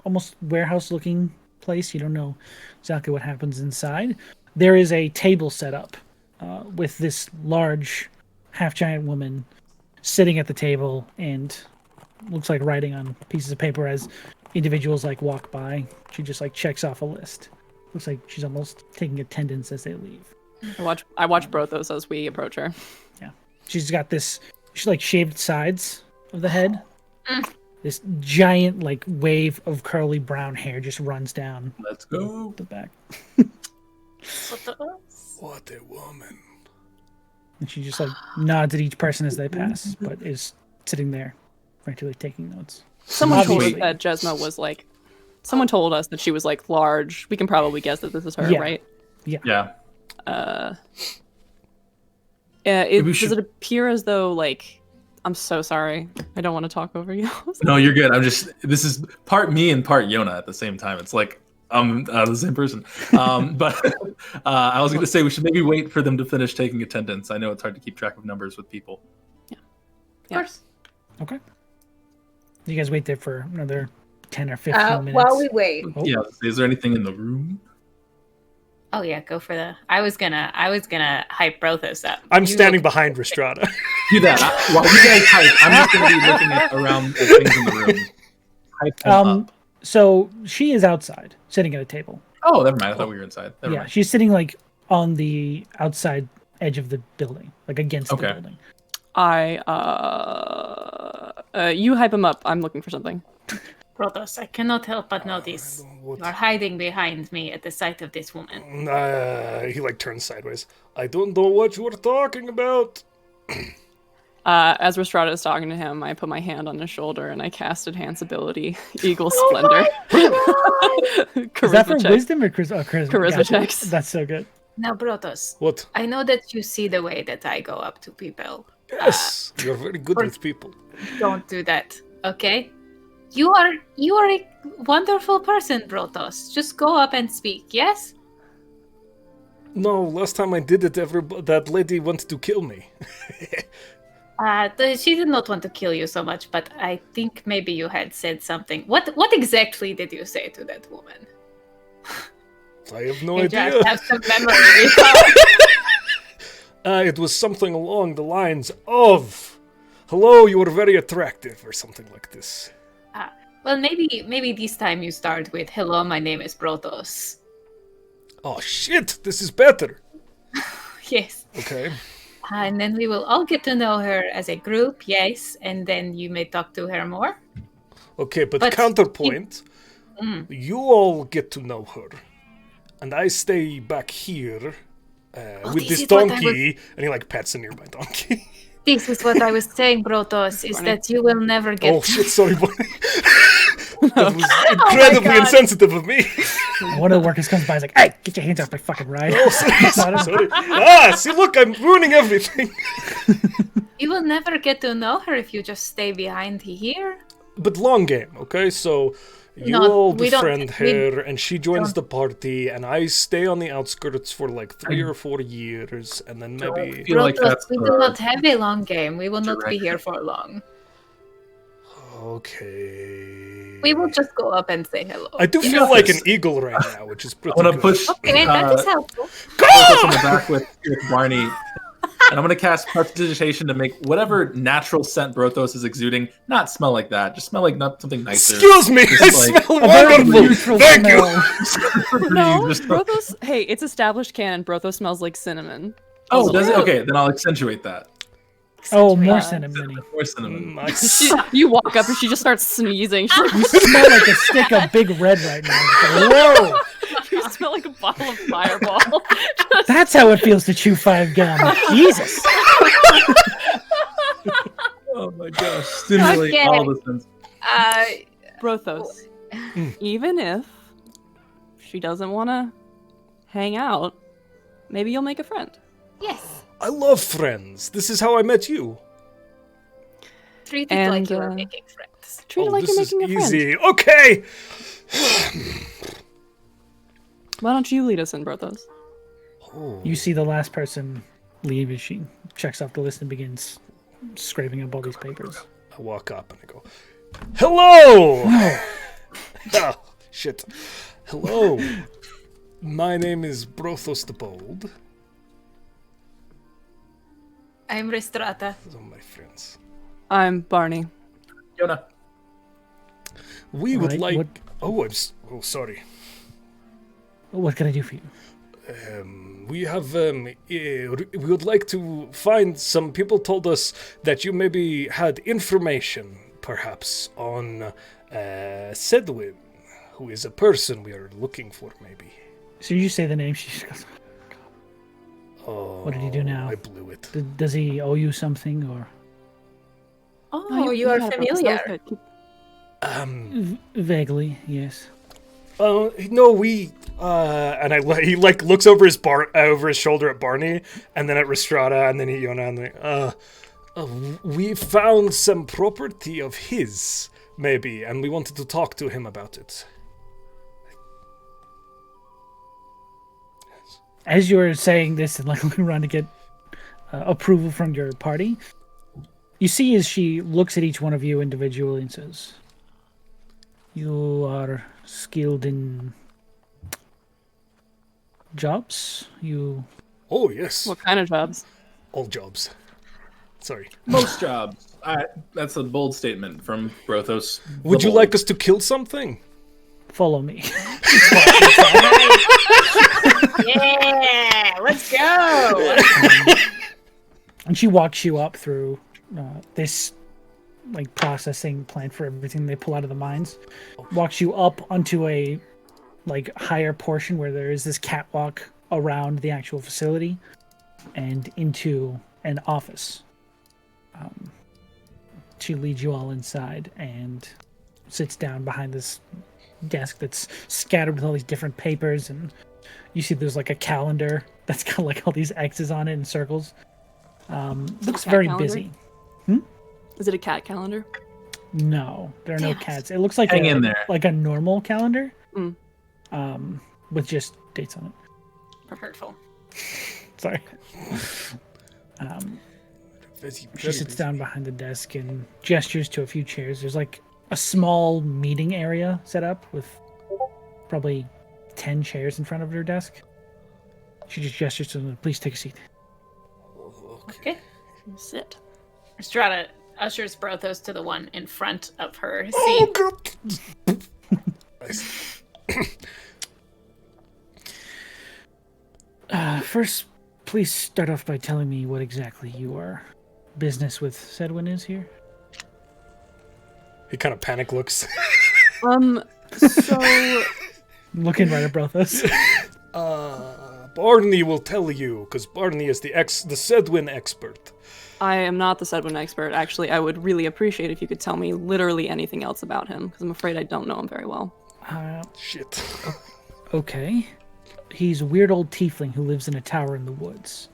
almost warehouse-looking place, you don't know exactly what happens inside, there is a table set up with this large, half-giant woman sitting at the table and looks like writing on pieces of paper as individuals like walk by. She just like checks off a list. Looks like she's almost taking attendance as they leave. I watch Brothos as we approach her. Yeah. She's got this, she's like shaved sides of the head. This giant like wave of curly brown hair just runs down Let's go. the back. What a woman. And she just like nods at each person as they pass, but is sitting there frankly taking notes. Someone told us Obviously. that Jesma was like. Someone told us that she was like large. We can probably guess that this is her, Yeah. right? Yeah. Does it appear as though like? I'm so sorry. I don't want to talk over you. No, you're good. This is part me and part Yona at the same time. It's like I'm the same person. But I was going to say we should maybe wait for them to finish taking attendance. I know it's hard to keep track of numbers with people. Yeah. Of course. Okay. You guys wait there for another 10 or 15 minutes. While we wait. Oh, Yeah. Is there anything in the room? Oh yeah, go for the. I was gonna hype Brothos up. I'm You standing go- behind Rhystrata. Do that. While you guys hype, I'm just going to be looking around at things in the room. Hype them up. So she is outside, sitting at a table. Oh, never mind. I thought we were inside. Never Yeah, mind. she's sitting like on the outside edge of the building, like against Okay. the building. You hype him up. I'm looking for something. Brothos, I cannot help but notice you are hiding behind me at the sight of this woman. He like turns sideways. I don't know what you are talking about. As Rhystrata is talking to him, I put my hand on his shoulder and I cast Enhance ability, Eagle Splendor. Is that for Charisma check. wisdom or charisma? Charisma Gotcha. checks. That's so good. Now, Brothos, What? I know that you see the way that I go up to people. Yes, you're very good with people. Don't do that, okay? You are a wonderful person, Brothos. Just go up and speak, yes? No, last time I did it, that lady wanted to kill me. She did not want to kill you so much, but I think maybe you had said something. What exactly did you say to that woman? I have no You idea. just have some memory recall. It was something along the lines of, "Hello, you are very attractive," or something like this. Well, maybe this time you start with, "Hello, my name is Brothos." Oh shit, this is better. Yes. Okay. And then we will all get to know her as a group, yes, and then you may talk to her more. Okay, but But counterpoint, you all get to know her, and I stay back here with this this is what I donkey, and he like pets a nearby donkey. This is what I was saying, Brothos, is that you will never get Oh shit, sorry, buddy. That was incredibly God. insensitive of me. One of the workers comes by and is like, "Hey, get your hands off my fucking ride." Oh, sorry, sorry. See, look, I'm ruining everything. You will never get to know her if you just stay behind here. But long game, okay? So you No, all we don't- befriend we her, and she joins don't- the party, and I stay on the outskirts for like 3 or 4 years, and then maybe... feel like Brothos, that's we the do not have a long game. We will not be direction. here for long. Okay. We will just go up and say hello. I do feel like an eagle right now, which is pretty I'm going to good. push Okay, that is helpful. Brothos on the back with Barney. And I'm going to cast Prestidigitation to make whatever natural scent Brothos is exuding not smell like that. Just smell like something nicer. Excuse me, I smell wonderful. Thank you. No, Brothos. Hey, it's established canon. Brothos smells like cinnamon. Oh, does it? Okay, then I'll accentuate that. Oh, more cinnamon. More cinnamon. You walk up and she just starts sneezing. You smell like a stick of Big Red right now. Whoa! You smell like a bottle of Fireball. That's how it feels to chew 5 gum. Jesus. Oh my gosh. Stimulate all the senses. Brothos, even if she doesn't want to hang out, maybe you'll make a friend. Yes. I love friends. This is how I met you. Treat it like you are making friends. Treat it like you're making a friend. This is easy. Okay. Why don't you lead us in, Brothos? You see the last person leave as she checks off the list and begins scraping up all these papers. I walk up and I go, "Hello!" Oh, shit. Hello. My name is Brothos the Bold. I'm Rhystrata. Those are my friends. I'm Barney. Yona. We would Right, like... what- Oh, sorry. What can I do for you? We have... we would like to find some... People told us that you maybe had information, perhaps, on Sedwin, who is a person we are looking for, maybe. So you say the name, she just goes, Oh, what did he do now? I blew it. Does he owe you something, or? Oh, you are familiar. Vaguely, yes. No, we and he like looks over his over his shoulder at Barney, and then at Rhystrata, and then at Yona, and we found some property of his, maybe, and we wanted to talk to him about it. As you're saying this and like looking around to get approval from your party, you see as she looks at each one of you individually and says, "You are skilled in jobs? You..." Oh, yes. What kind of jobs? All jobs. Sorry. Most jobs. That's a bold statement from Brothos. Would you like us to kill something? Follow me. Yeah, let's go. And she walks you up through this like processing plant for everything they pull out of the mines. Walks you up onto a like higher portion where there is this catwalk around the actual facility and into an office. She leads you all inside and sits down behind this desk that's scattered with all these different papers, and you see there's like a calendar that's got like all these X's on it in circles. Looks very calendar? busy. Is it a cat calendar? No, there are no Damn it. cats. It looks like Hang in there. like a normal calendar, Mm. with just dates on it. Hurtful. Sorry. She sits down behind the desk and gestures to a few chairs. There's like a small meeting area set up with probably 10 chairs in front of her desk. She just gestures to them, "Please take a seat." Okay. Sit. Rhystrata ushers Brothos to the one in front of her seat. Oh, God. Nice. First, please start off by telling me what exactly your business with Sedwin is here. He kind of panic looks. So Looking right at Brothos. Barney will tell you, because Barney is the Sedwin expert. I am not the Sedwin expert. Actually, I would really appreciate if you could tell me literally anything else about him, because I'm afraid I don't know him very well. Shit. Okay. He's a weird old tiefling who lives in a tower in the woods.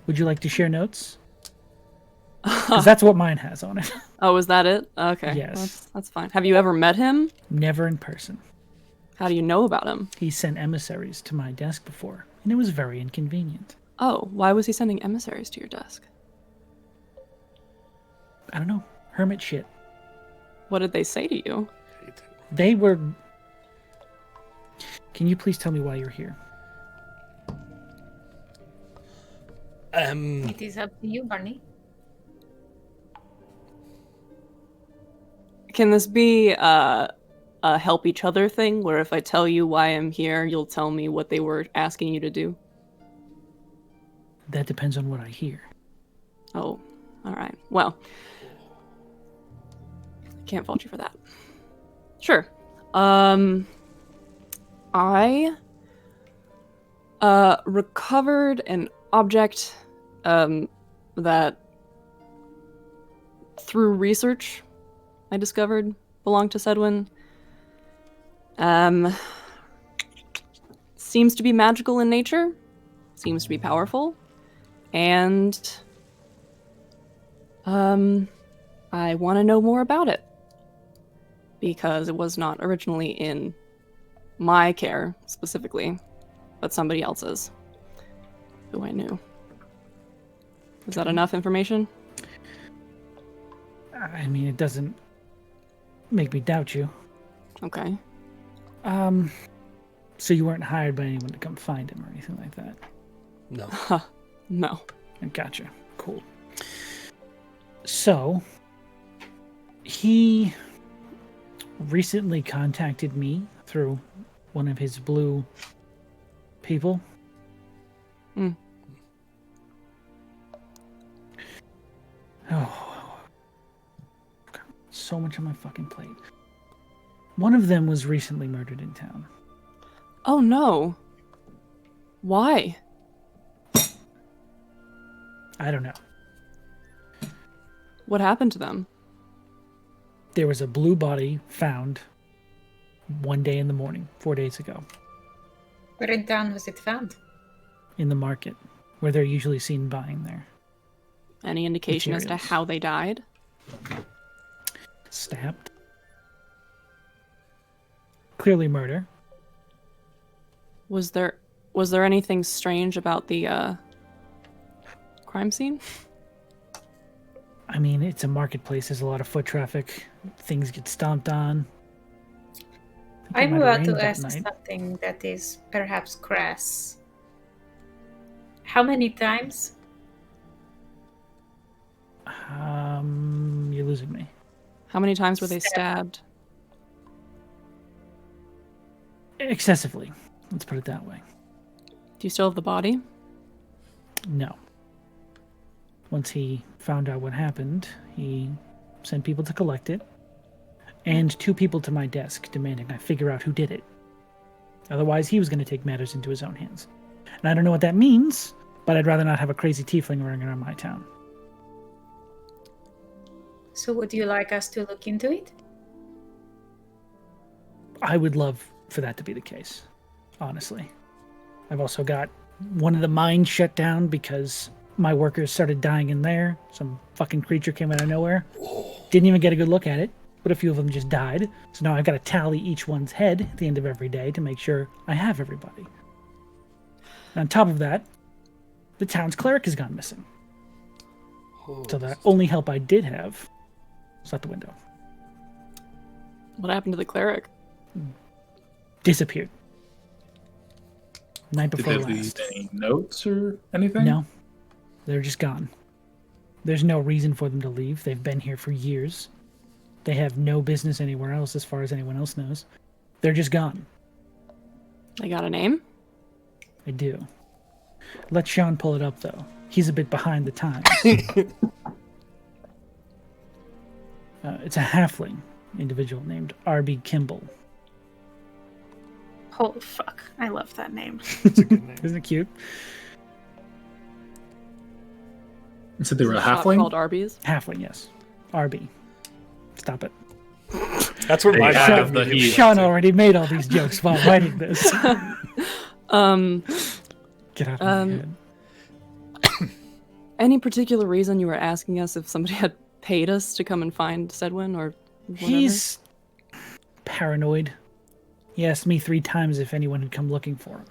Would you like to share notes? Because that's what mine has on it. Oh, is that it? Okay. Yes. That's fine. Have you ever met him? Never in person. How do you know about him? He sent emissaries to my desk before, and it was very inconvenient. Oh, why was he sending emissaries to your desk? I don't know. Hermit shit. What did they say to you? They were... Can you please tell me why you're here? It is up to you, Barney. Can this be a help each other thing, where if I tell you why I'm here, you'll tell me what they were asking you to do? That depends on what I hear. Oh, all right. Well, I can't fault you for that. Sure. I recovered an object that through research I discovered belonged to Sedwin. Seems to be magical in nature, seems to be powerful, and I want to know more about it because it was not originally in my care specifically, but somebody else's who I knew. Is that enough information? I mean, it doesn't make me doubt you. Okay. So you weren't hired by anyone to come find him or anything like that? No. No. I gotcha. Cool. So, he recently contacted me through one of his blue people. Oh, got so much on my fucking plate. One of them was recently murdered in town. Oh no. Why? I don't know. What happened to them? There was a blue body found one day in the morning, 4 days ago, Where in town was it found? in the market, where they're usually seen buying there. Any indication as to Materials. how they died? Stabbed. Clearly murder. Was there anything strange about the crime scene? I mean, it's a marketplace. There's a lot of foot traffic. Things get stomped on. I think it I'm might have about rained to that ask night. something that is perhaps crass. How many times? You're losing me. How many times were they stabbed? Excessively. Let's put it that way. Do you still have the body? No. Once he found out what happened, he sent people to collect it, and 2 people to my desk demanding I figure out who did it. Otherwise, he was going to take matters into his own hands. And I don't know what that means, but I'd rather not have a crazy tiefling running around my town. So would you like us to look into it? I would love for that to be the case, honestly. I've also got one of the mines shut down because my workers started dying in there. Some fucking creature came out of nowhere. Didn't even get a good look at it, but a few of them just died. So now I've got to tally each one's head at the end of every day to make sure I have everybody. And on top of that, the town's cleric has gone missing. So the only help I did have was out the window. What happened to the cleric? Disappeared. Night Did before they leave last. any notes or anything? No. They're just gone. There's no reason for them to leave. They've been here for years. They have no business anywhere else as far as anyone else knows. They're just gone. They got a name? I do. Let Sean pull it up, though. He's a bit behind the times. It's a halfling individual named R.B. Kimball. Holy fuck. I love that name. That's a good name. Isn't it cute? You said they were a Shop halfling? called Arby's. Halfling, yes. R.B. Stop it. That's where They my have mind the immediately heat. went Sean to. already made all these jokes while writing this. Um, Get out of my Um, head. any particular reason you were asking us if somebody had paid us to come and find Sedwin or whatever? He's paranoid. He asked me 3 times if anyone had come looking for him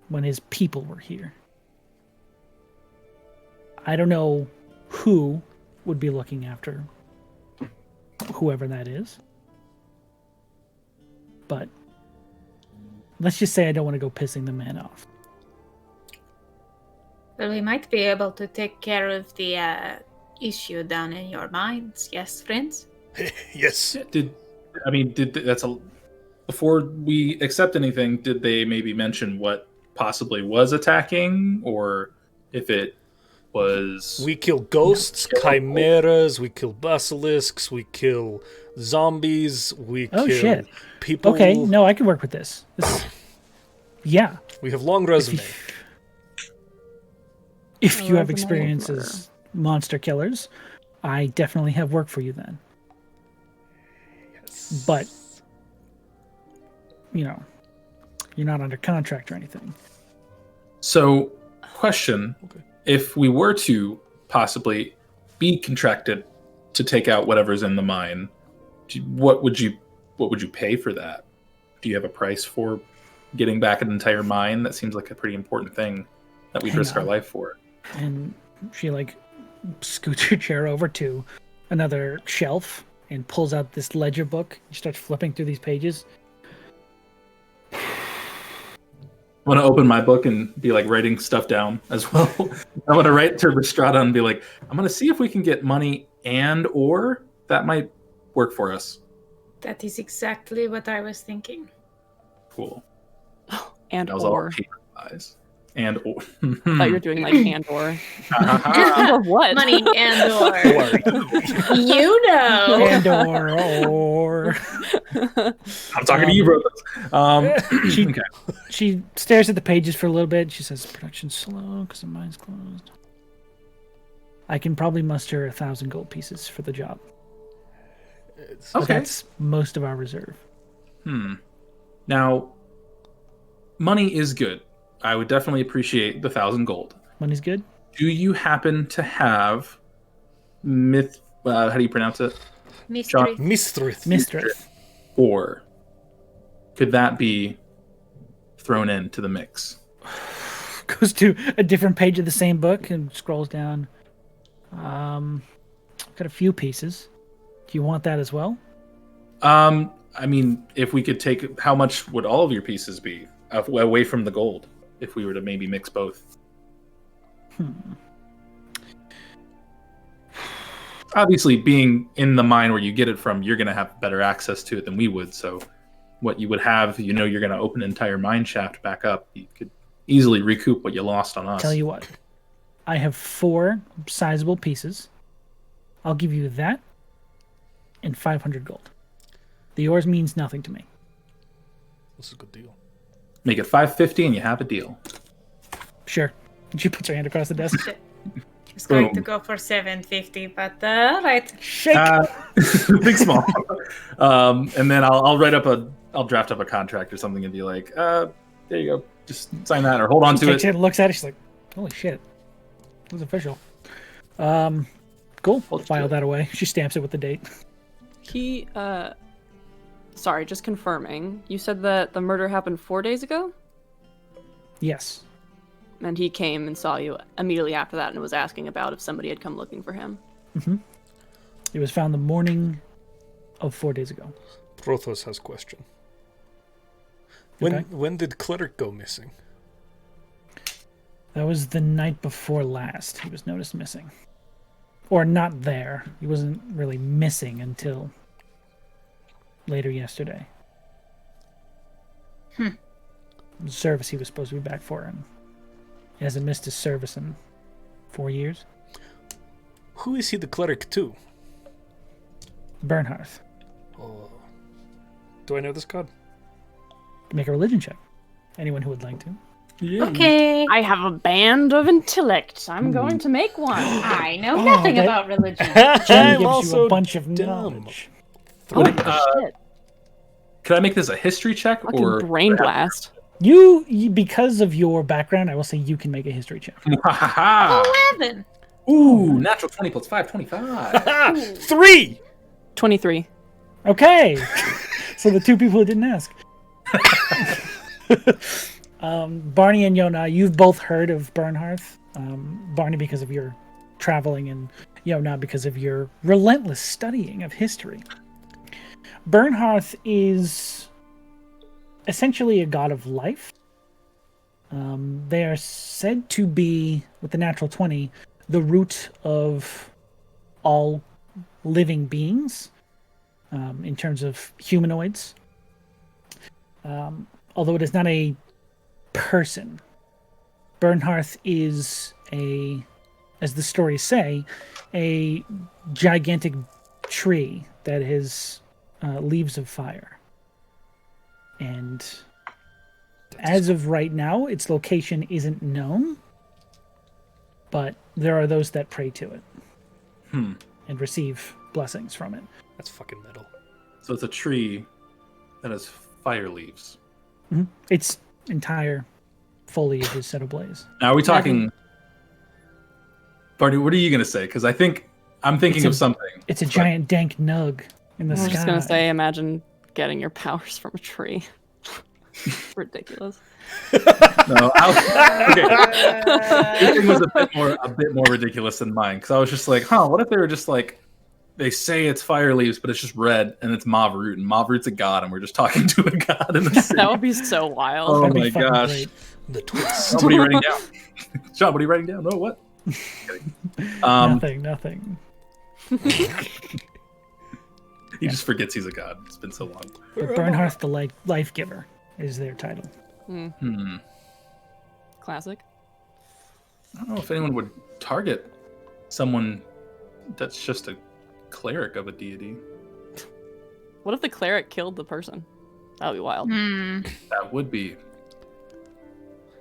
when his people were here. I don't know who would be looking after whoever that is. But let's just say I don't want to go pissing the man off. Well, we might be able to take care of the issue down in your minds. Yes, friends? Yes. Before we accept anything, did they maybe mention what possibly was attacking, or if it was... We kill ghosts, chimeras, we kill basilisks, we kill zombies, we kill shit. people. Okay, no, I can work with this. Yeah. We have long resume. If you have resume experience of as monster killers, I definitely have work for you then. Yes. But, you're not under contract or anything. So, question. Okay. If we were to possibly be contracted to take out whatever's in the mine, what would you pay for that? Do you have a price for getting back an entire mine? That seems like a pretty important thing that we'd risk our life for. And she scoots her chair over to another shelf and pulls out this ledger book. She starts flipping through these pages. I want to open my book and be writing stuff down as well. I want to write to Rhystrata and be I'm going to see if we can get money or that might work for us. That is exactly what I was thinking. Cool. And That was or. all paper size. And or. I thought you were doing and or. And or what? Money and or. You know. And or. I'm talking to you, Brothos. She stares at the pages for a little bit. She says, "Production's slow because the mine's closed. I can probably muster 1,000 gold pieces for the job. Okay. That's most of our reserve." Now, money is good. I would definitely appreciate the 1,000 gold. Money's good? Do you happen to have how do you pronounce it? Mistress. Or could that be thrown into the mix? Goes to a different page of the same book and scrolls down. Got a few pieces. Do you want that as well? If we could take, how much would all of your pieces be away from the gold if we were to maybe mix both? Obviously, being in the mine where you get it from, you're going to have better access to it than we would. So what you would have, you're going to open an entire mine shaft back up. You could easily recoup what you lost on us. Tell you what. I have 4 sizable pieces. I'll give you that and 500 gold. The yours means nothing to me. This is a good deal. Make it 550 and you have a deal. Sure. And she puts her hand across the desk. I was going to go for 750, but right. Shake. Big small. And then I'll draft up a contract or something and be there you go. Just sign that or hold on to it. Takes it and looks at it. She's like, holy shit. It was official. Cool. File that away. She stamps it with the date. Sorry, just confirming. You said that the murder happened 4 days ago? Yes. And he came and saw you immediately after that and was asking about if somebody had come looking for him. Mm-hmm. It was found the morning of 4 days ago. Brothos has a question. Okay. When did Cleric go missing? That was the night before last. He was noticed missing. Or not there. He wasn't really missing until later yesterday. Service he was supposed to be back for, and he hasn't missed his service in 4 years. Who is he the cleric to? Bernhardt. Oh. Do I know this god? Make a religion check. Anyone who would like to. Yeah. Okay. I have a band of intellect. I'm going to make one. I know nothing that- about religion. Jen I'm gives also you a bunch of dumb. knowledge. Shit. Could I make this a history check Fucking or brain blast. You, because of your background, I will say you can make a history check. 11. Ooh, natural 20 plus 5, 25. 3! 23. Okay. So the 2 people who didn't ask. Barney and Yona, you've both heard of Bernhardt. Barney because of your traveling, and Yona because of your relentless studying of history. Bernhardt is essentially a god of life. They are said to be, with the natural 20, the root of all living beings in terms of humanoids. Although it is not a person. Bernhearth is as the stories say, a gigantic tree that has leaves of fire. And as of right now, its location isn't known, but there are those that pray to it and receive blessings from it. That's fucking metal. So it's a tree that has fire leaves. Mm-hmm. Its entire foliage is set ablaze. Now, are we talking... Barney, what are you going to say? Because I'm thinking of something. It's a giant dank nug in the sky. I was just going to say, imagine getting your powers from a tree. Ridiculous. No, okay. Your thing was a bit more ridiculous than mine, because I was just like, what if they were just like, they say it's fire leaves, but it's just red, and it's mauve root, and mauve root's a god, and we're just talking to a god in the city. That would be so wild. Oh That'd my be fucking gosh. great. The twist. John, what are you writing down? John, what are you writing down? No, what? Nothing. He just forgets he's a god. It's been so long. But Bernhearth the Life Giver is their title. Classic. I don't know if anyone would target someone that's just a cleric of a deity. What if the cleric killed the person? That would be wild. That would be.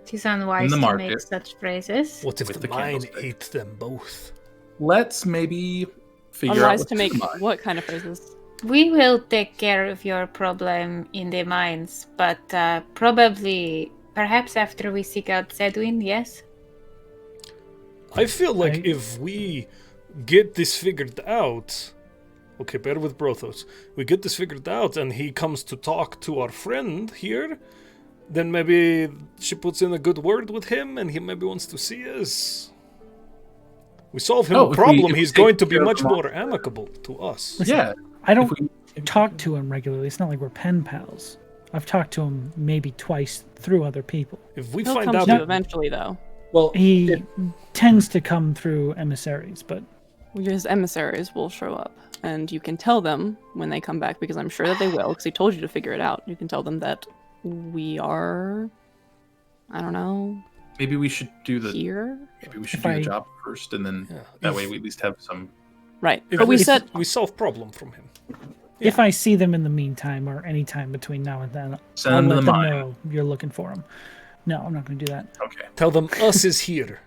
It is unwise to market. make such phrases. What if With the the mine candlestick. ate them both? Let's maybe figure Unwise out to make mine. what kind of phrases? We will take care of your problem in the mines, but perhaps after we seek out Zedwin, yes? I feel like Right. if we get this figured out... Okay, bear with Brothos. We get this figured out and he comes to talk to our friend here, then maybe she puts in a good word with him and he maybe wants to see us. We solve him a if problem, we he's take going to be care of much them more amicable to us. Yeah. I don't If we- talk to him regularly. It's not like we're pen pals. I've talked to him maybe twice through other people. If we He'll find come out to you that eventually, though. Well, He tends to come through emissaries, but His emissaries will show up, and you can tell them when they come back, because I'm sure that they will, because he told you to figure it out. You can tell them that we are, I don't know, maybe we should do the here? maybe we should If do I- the job first, and then Yeah. that way we at least have some. Right. if But we said, we solve problem from him. if I see them in the meantime or any time between now and then, Send I'll them to let the them mine. know you're looking for them. No, I'm not going to do that. Okay. Tell them us is here.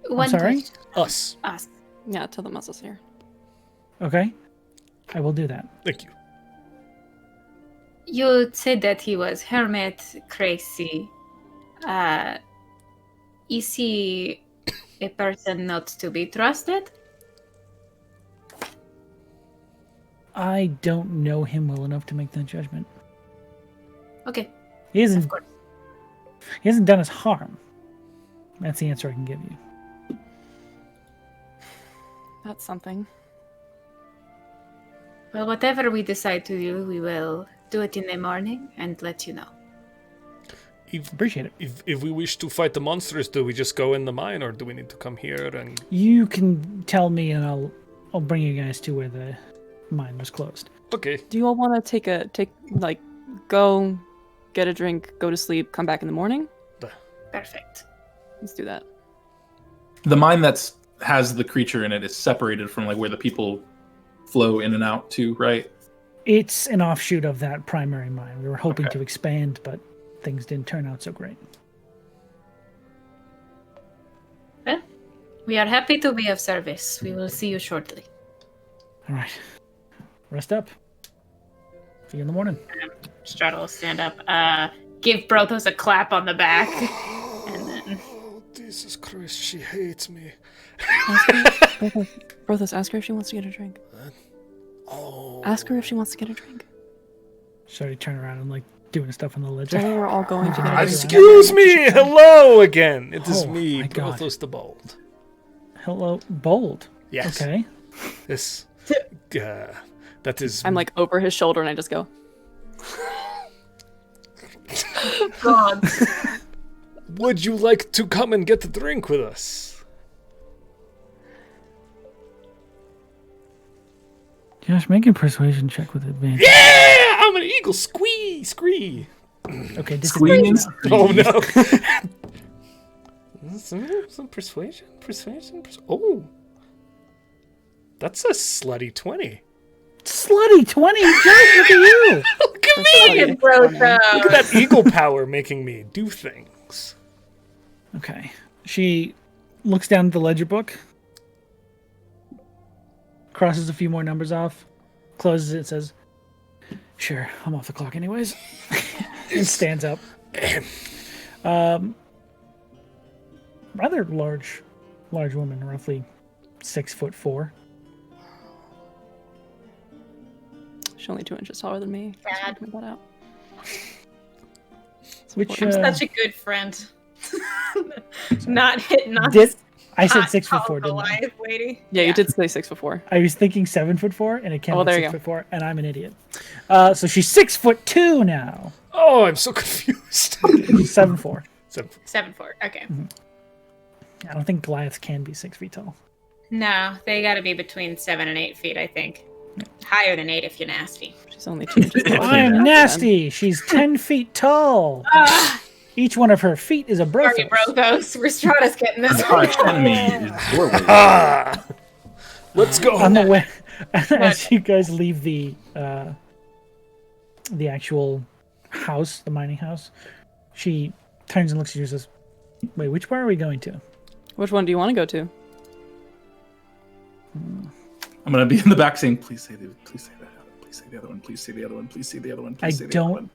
One sorry? question. Us. Us. yeah, tell them us is here. Okay? I will do that. Thank you. You said that he was hermit, crazy. Is he a person not to be trusted? I don't know him well enough to make that judgment. Okay, He of hasn't course. done us harm. That's the answer I can give you. That's something. Well, whatever we decide to do, we will do it in the morning and let you know. Appreciate it. If we wish to fight the monsters, do we just go in the mine or do we need to come here and... You can tell me and I'll bring you guys to where the mine was closed. Okay. Do you all want to go, get a drink, go to sleep, come back in the morning? Perfect. Let's do that. The mine that's has the creature in it is separated from like where the people flow in and out to, right? It's an offshoot of that primary mine. We were hoping Okay. to expand, but things didn't turn out so great. Well, we are happy to be of service. We will see you shortly. All right. Rest up. See you in the morning. Strata will stand up, give Brothos a clap on the back, and then... Oh, Jesus Christ, she hates me. Brothos, ask her if she wants to get a drink. Oh. Ask her if she wants to get a drink. Sorry, turn around and doing stuff on the ledger. Tell her we're all going to get a drink. Excuse me! Hello again! It is Oh, me, my God. Brothos the Bold. Hello, bold. Yes. Okay. This. that is. I'm over his shoulder and I just go, God. Would you like to come and get a drink with us? Josh, make a persuason check with advantage. Yeah! I'm an eagle. Scree. Okay, Squeeze. Oh, no. Some persuasion? Oh. That's a slutty 20. Slutty 20. Josh, look at you. Look at me! Fucking Brothos. Look at that eagle power making me do things. Okay. She looks down at the ledger book, crosses a few more numbers off, closes it, says, "Sure, I'm off the clock anyways," and stands up. Rather large woman, roughly 6'4". She's only 2 inches taller than me. Bad. That out. Which I'm such a good friend. Not did I said hot 6'4", didn't I? Goliath lady. Yeah, you did say 6'4". I was thinking 7'4", and it came out there you 6'4", and I'm an idiot. So she's 6'2" now. Oh, I'm so confused. 7'4". 7'4". Okay. I don't think Goliaths can be 6 feet tall. No, they got to be between 7 and 8 feet, I think. Higher than 8 if you're nasty. She's only 2 inches taller. I'm nasty. She's 10 feet tall. Each one of her feet is a Brothos. Sorry, Brothos. Rhystrata's getting this The one. arch enemy is your way. Let's go. On the way, as you guys leave the actual house, the mining house, she turns and looks at you and says, "Wait, which bar are we going to?" Which one do you want to go to? I'm gonna be in the back saying, please say that, please say the other one, please say the other one, please say the other one, I please say the other don't one.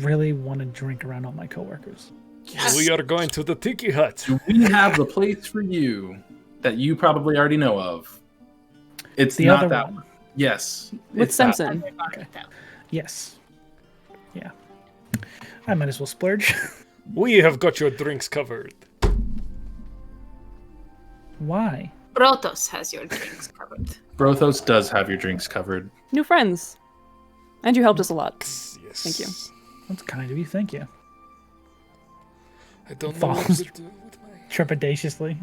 really want to drink around all my coworkers. Yes. We are going to the tiki hut. Do we have the place for you that you probably already know of? It's The not other that one. one. Yes. With it's that Simpson. Yes. Yeah. I might as well splurge. We have got your drinks covered. Why? Brothos has your drinks covered. Brothos does have your drinks covered. New friends. And you helped us a lot. Yes. Thank you. That's kind of you. Thank you. I don't know what Falls. to do with my... Trepidatiously.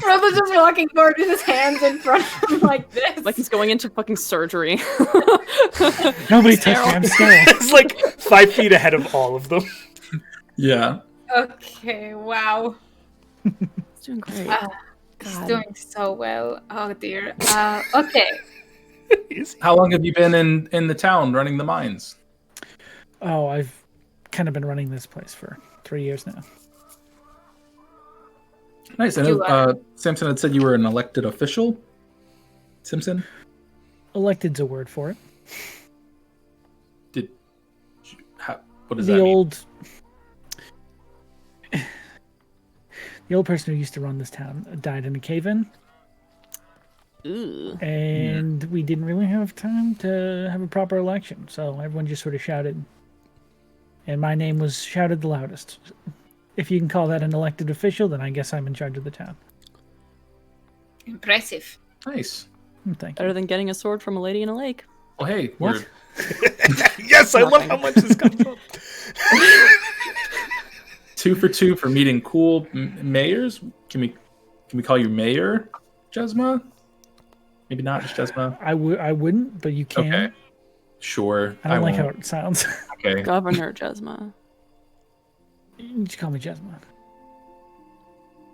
Brothos just walking forward with his hands in front of him like this. Like he's going into fucking surgery. Nobody touch me. I'm sterile. It's like 5 feet ahead of all of them. Yeah. Okay, wow. He's doing great. He's God. doing so well. Oh dear. Okay. How long have you been in the town running the mines? Oh, I've kind of been running this place for 3 years now. Nice. I know Simpson had said you were an elected official. Simpson? Elected's a word for it. What does The that mean? old person who used to run this town died in a cave-in, Ooh. and we didn't really have time to have a proper election, so everyone just sort of shouted, and my name was shouted the loudest. If you can call that an elected official, then I guess I'm in charge of the town. Impressive. Nice. Thank you. Better than getting a sword from a lady in a lake. Well, hey, What? Yes, I love how much this comes up. 2 for 2 for meeting cool mayors. Can we call you Mayor Jesma? Maybe not just Jesma. I wouldn't, but you can. Okay. Sure. I don't like how won't. it sounds. Okay. Governor Jesma. You just call me Jesma.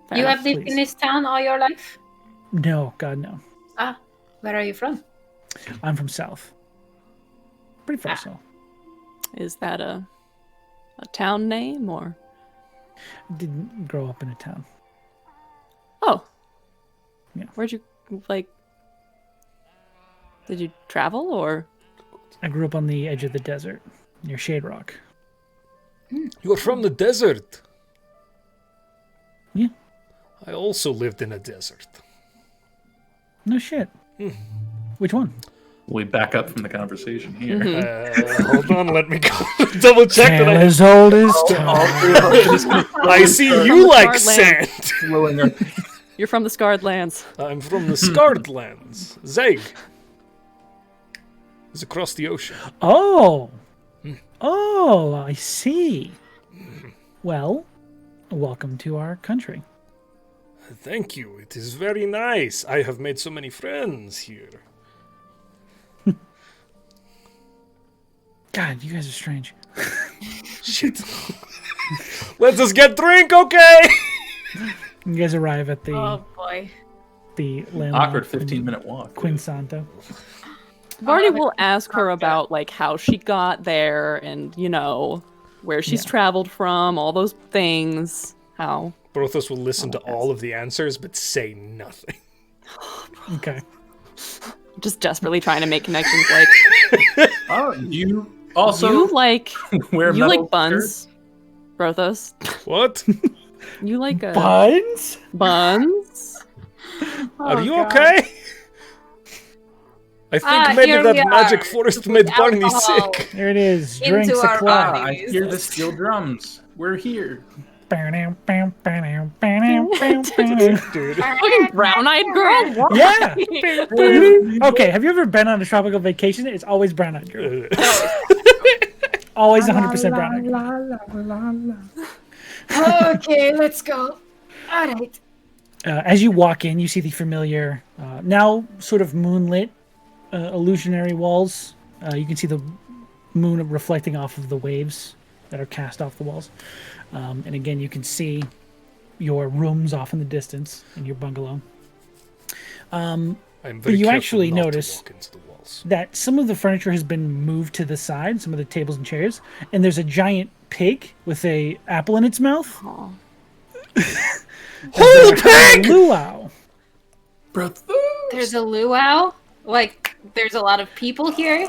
Fair You enough. have lived please. in this town all your life? No, God, no. Where are you from? I'm from South. Pretty far south. Is that a town name or? Didn't grow up in a town. Oh. Yeah. Where'd you Did you travel or? I grew up on the edge of the desert, near Shade Rock. You're from the desert. Yeah. I also lived in a desert. No shit. Which one? We back up from the conversation here. Hold on, let me go double check that Tale I... as old as All time. three of us are just gonna I see From you the like scarred sand. throwing our- You're from the Scarred Lands. I'm from the Scarred Lands. Zeg. It's across the ocean. Oh, Oh, I see. Well, welcome to our country. Thank you. It is very nice. I have made so many friends here. God, you guys are strange. Shit. Let us get drink, okay? You guys arrive at Oh boy. the landlocked Awkward 15-minute walk. Quinsanto. Barney will ask her about like how she got there and where she's traveled from, all those things. How Brothos will listen to all of the answers, but say nothing. Okay. just desperately trying to make connections. Like Oh, you also you like wear you metal like buns, Brothos. What? You like Buns? buns? Are you okay? I think maybe here that we magic are, forest to made put Barney alcohol. sick. There it is. Into Drinks our o'clock. I bodies. hear the steel drums. We're here. Dude. Fucking brown-eyed girl. What? Yeah. Okay, have you ever been on a tropical vacation? It's always brown-eyed girl. Always 100% brown-eyed girl. Okay, let's go. All right. As you walk in, you see the familiar, now sort of moonlit, illusionary walls. You can see the moon reflecting off of the waves that are cast off the walls. And again, you can see your rooms off in the distance in your bungalow. I'm But very you careful actually not to notice walk into the walls. that some of the furniture has been moved to the side, some of the tables and chairs, and there's a giant pig with a apple in its mouth. Aw. Whole pig! Luau. There's a luau. Like, there's a lot of people here.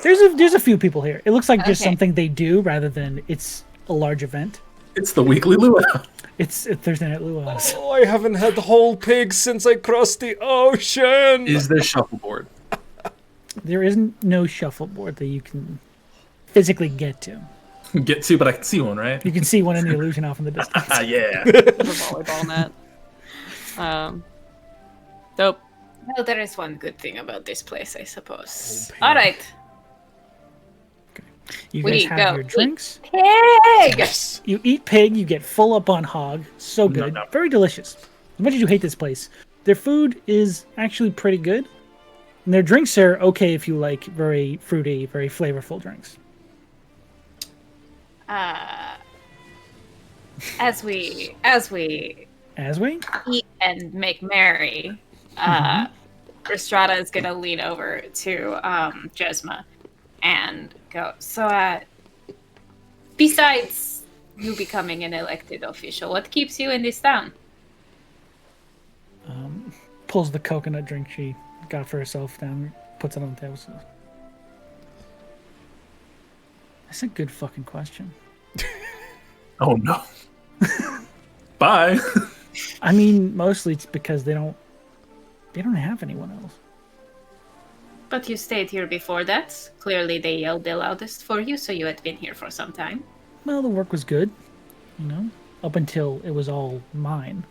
There's a few people here. It looks like just Okay. something they do rather than it's a large event. It's the weekly luau. It's Thursday night luau's. Oh, I haven't had whole pigs since I crossed the ocean. Is there shuffleboard? There isn't no shuffleboard that you can physically get to. Get to, but I can see one, right? You can see one in the illusion off in the distance. Ah, yeah. The volleyball net. Dope. Well, there is one good thing about this place, I suppose. pig. All right. You We guys have go your eat. drinks. Pig! Yes. You eat pig, you get full up on hog. So good. no. Very delicious. As much as you hate this place, their food is actually pretty good. And their drinks are okay if you like very fruity, very flavorful drinks. As we As we? eat and make merry, Rhystrata is gonna lean over to Jesma and go. So, besides you becoming an elected official, what keeps you in this town? Pulls the coconut drink she got for herself down, puts it on the table. That's a good fucking question. Oh, no. Bye. I mean, mostly it's because they don't have anyone else. But you stayed here before that. Clearly, they yelled the loudest for you, so you had been here for some time. Well, the work was good, up until it was all mine.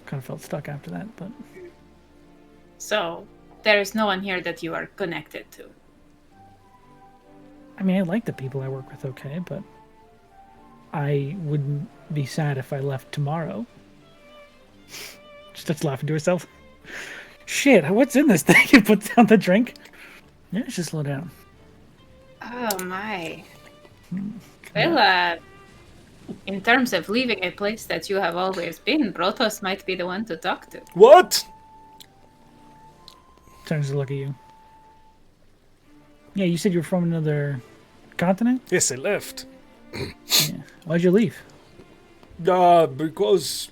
Kind of felt stuck after that, but So there is no one here that you are connected to. I mean, I like the people I work with, okay, but I wouldn't be sad if I left tomorrow. She starts laughing to herself. Shit, what's in this thing? You put down the drink. Yeah, just slow down. Oh my. Well, in terms of leaving a place that you have always been, Brothos might be the one to talk to. What? Turns to look at you. Yeah, you said you were from another continent? Yes, I left. Yeah. Why'd you leave? Because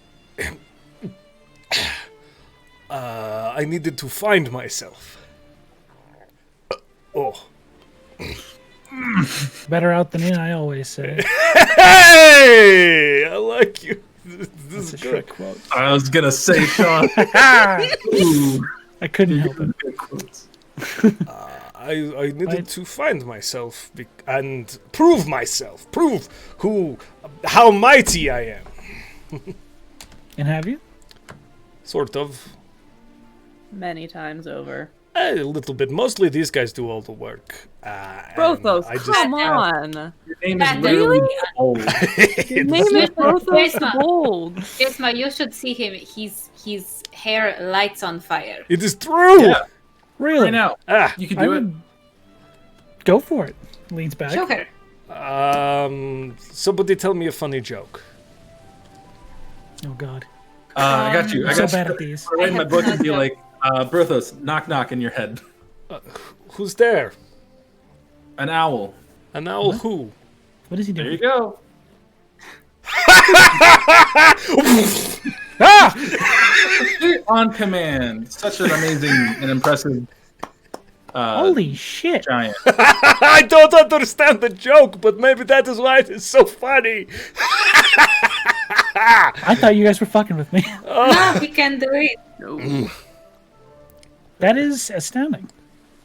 I needed to find myself. Oh. Better out than in, I always say. Hey! I like you. This That's is a good. Shrek quote. I was going to say, Sean. Ooh, I couldn't help it. good quotes. I needed to find myself and prove myself. Prove how mighty I am. And have you? Sort of. Many times over. A little bit. Mostly these guys do all the work. Brothos, I just- come on. Your name is That- literally Old. Your name is Brothos the Bold. Isma, you should see him. His hair lights on fire. It is true! Yeah. Really? Right now. Ah, You can I do it. would go for it. Leans back. Show her. somebody tell me a funny joke. Oh God. I got you. I I'm so got bad you. at these. I'll write in my have book no and be joke. like, Brothos, knock knock in your head. Who's there? An owl. An owl who? What is he There doing? you go. On command. Such an amazing and impressive Holy shit! giant. I don't understand the joke, but maybe that is why it is so funny. I thought you guys were fucking with me. No, he can do it. No. That is astounding.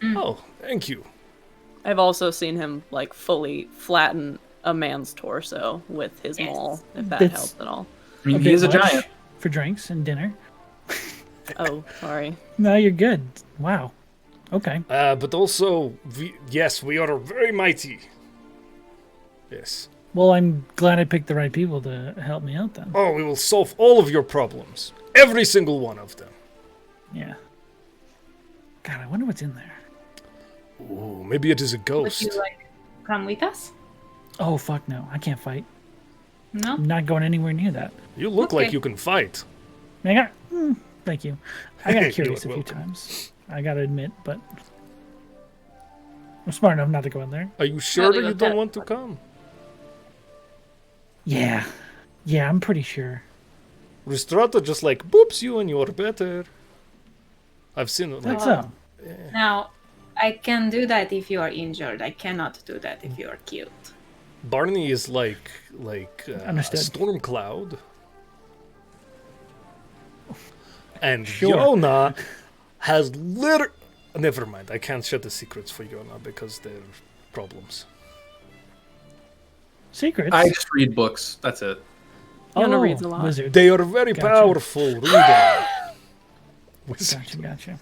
Oh, thank you. I've also seen him like fully flatten a man's torso with his Yes. maul, if that That's- helps at all. I mean, A he bit is a much giant. for drinks and dinner. Oh, sorry. No, you're good. Wow. Okay. But also, yes, we are very mighty. Yes. Well, I'm glad I picked the right people to help me out then. Oh, we will solve all of your problems. Every single one of them. Yeah. God, I wonder what's in there. Ooh, maybe it is a Would ghost. you like come with us? Oh, fuck no. I can't fight. No. I'm not going anywhere near that. You look like Okay. you can fight. I got. Thank you. I got curious a You're few welcome. times. I gotta admit, but I'm smart enough not to go in there. Are you sure Really that you with don't that. want to come? Yeah. Yeah, I'm pretty sure. Rhystrata just like boops you and you're better. I've seen it like That's so. Now, I can do that if you are injured. I cannot do that if you are cute. Barney is like a Understood. storm cloud. And Sure. Yona has never mind, I can't share the secrets for Yona because they're problems. Secrets. I just read books. That's it. Yona reads a lot. Wizard. They are very Gotcha. powerful reader. Gotcha.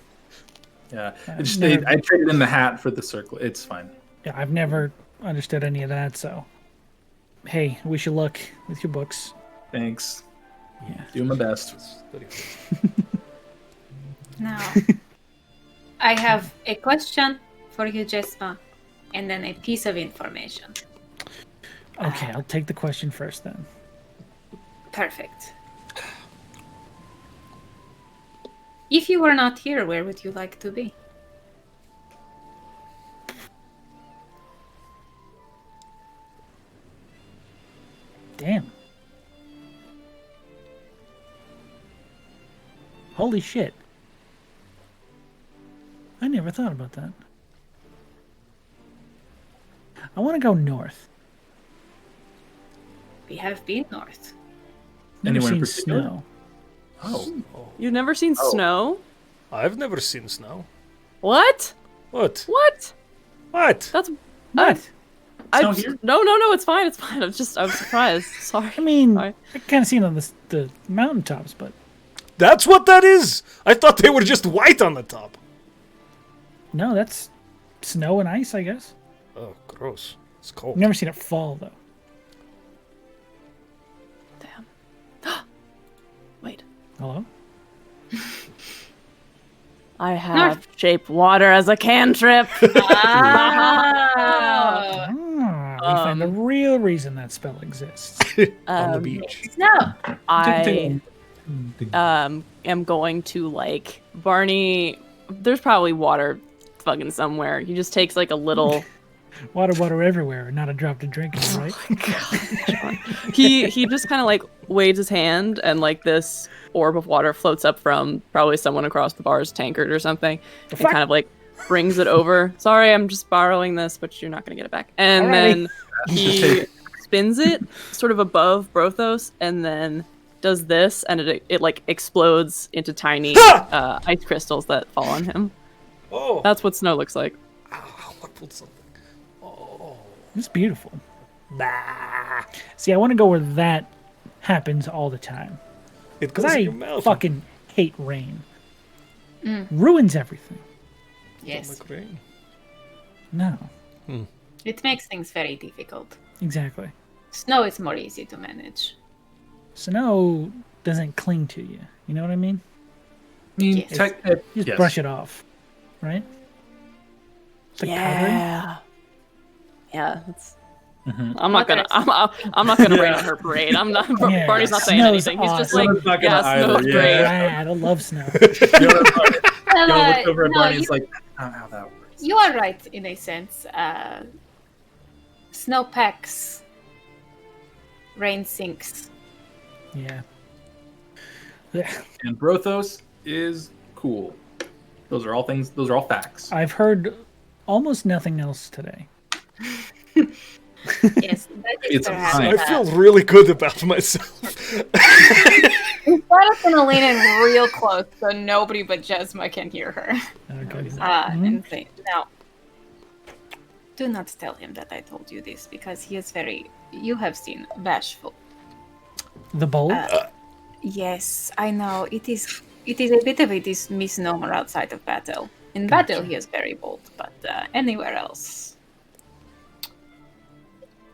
Yeah. I've It's just, never- I traded in the hat for the circle. It's fine. Yeah, I've never understood any of that, so. Hey, wish you luck with your books. Thanks. Yeah. Doing my best. Very good. Now, I have a question for you, Jesma, and then a piece of information. Okay, I'll take the question first then. Perfect. If you were not here, where would you like to be? Damn. Holy shit. I never thought about that. I want to go north. We have been north. Never Anywhere in seen particular? snow. Oh. You've never seen snow? I've never seen snow. What? What? What? What? That's What? I here? no, it's fine. It's fine. I'm surprised. Sorry. I mean, Sorry. I kind of seen it on the mountaintops, but That's what that is? I thought they were just white on the top. no, that's snow and ice, I guess. Oh, gross. It's cold. I've never seen it fall though. Damn. Wait. Hello? I have shaped water as a cantrip. Ah! We find the real reason that spell exists. On the beach. No. I am going to like Barney. There's probably water fucking somewhere. He just takes like a little. Water everywhere, not a drop to drink, right? He just kind of like waves his hand and like this orb of water floats up from probably someone across the bar's tankard or something, and fuck? kind of like brings it over. Sorry, I'm just borrowing this, but you're not gonna get it back. And Alrighty. then he spins it sort of above Brothos, and then does this, and it like explodes into tiny ice crystals that fall on him. Oh, That's what snow looks like. what pulled something? It's beautiful. Bah. See, I want to go where that happens all the time. It Because goes in I your mouth. fucking hate rain. Ruins everything. Yes. Don't like rain. No, It makes things very difficult. exactly. Snow is more easy to manage. Snow doesn't cling to you. You know what I mean? I mean, Yes. You just yes. brush it off, right? It's like powdering. Yeah. It's, Mhm. I'm not gonna. I'm not gonna rain on her parade. I'm not. Yeah. Barney's not saying Snow's anything. He's just awesome. like, Snow's not yeah, gonna snow's either, yeah. great. Rad. I love snow. Fiona looks over at No, Barney. you- It's like, how that works. You are right in a sense. Snow packs, rain sinks. Yeah. Yeah. And Brothos is cool. Those are all things. Those are all facts. I've heard almost nothing else today. Yes, that is It's perhaps. fine. I feel really good about myself. Instead gonna lean in real close so nobody but Jesma can hear her. Okay. And say, now, do not tell him that I told you this because he is very. You have seen bashful. The bowl? Yes, I know. It is a bit of a misnomer outside of battle. In battle, he is very bold, but anywhere else,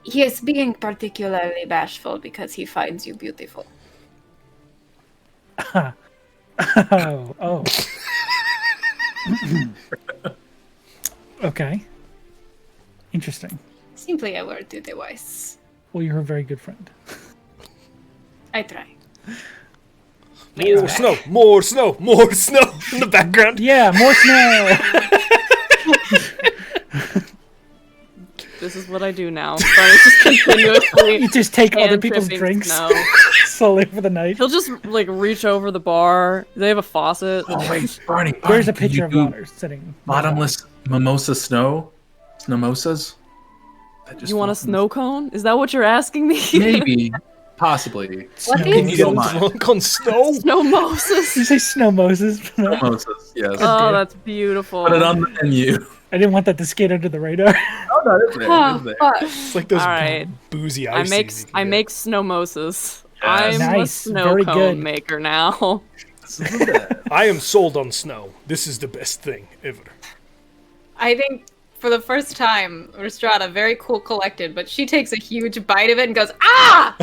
he is being particularly bashful because he finds you beautiful. Oh. Okay. Interesting. Simply a word to the wise. Well, you're a very good friend. I try. More snow, more snow, more snow in the background. Yeah, more snow. This is what I do now. Barney's just continuously. You just take other hand people's tripping drinks snow. slowly for the night. He'll just like reach over the bar. They have a faucet. Oh wait, Barney. There's a can pitcher you of do water sitting. Bottomless mimosa snow. Snowmosas. That just You want a falls- snow cone? Is that what you're asking me? Maybe, possibly. What Snow- is- Can you get Don't mind. drunk on snow? Snow Moses. Did you say snow Moses? Mimosas, yes. Oh, that's beautiful. Put it on the menu. I didn't want that to skate under the radar. Oh no, it's there. Oh, It's there. fuck. It's like those All right. boozy I ices. make you can I get. make snow Moses. Yes. I'm Nice, a snow very cone good. maker now. This is the best. I am sold on snow. This is the best thing ever. I think for the first time, Rhystrata, very cool collected, but she takes a huge bite of it and goes, ah!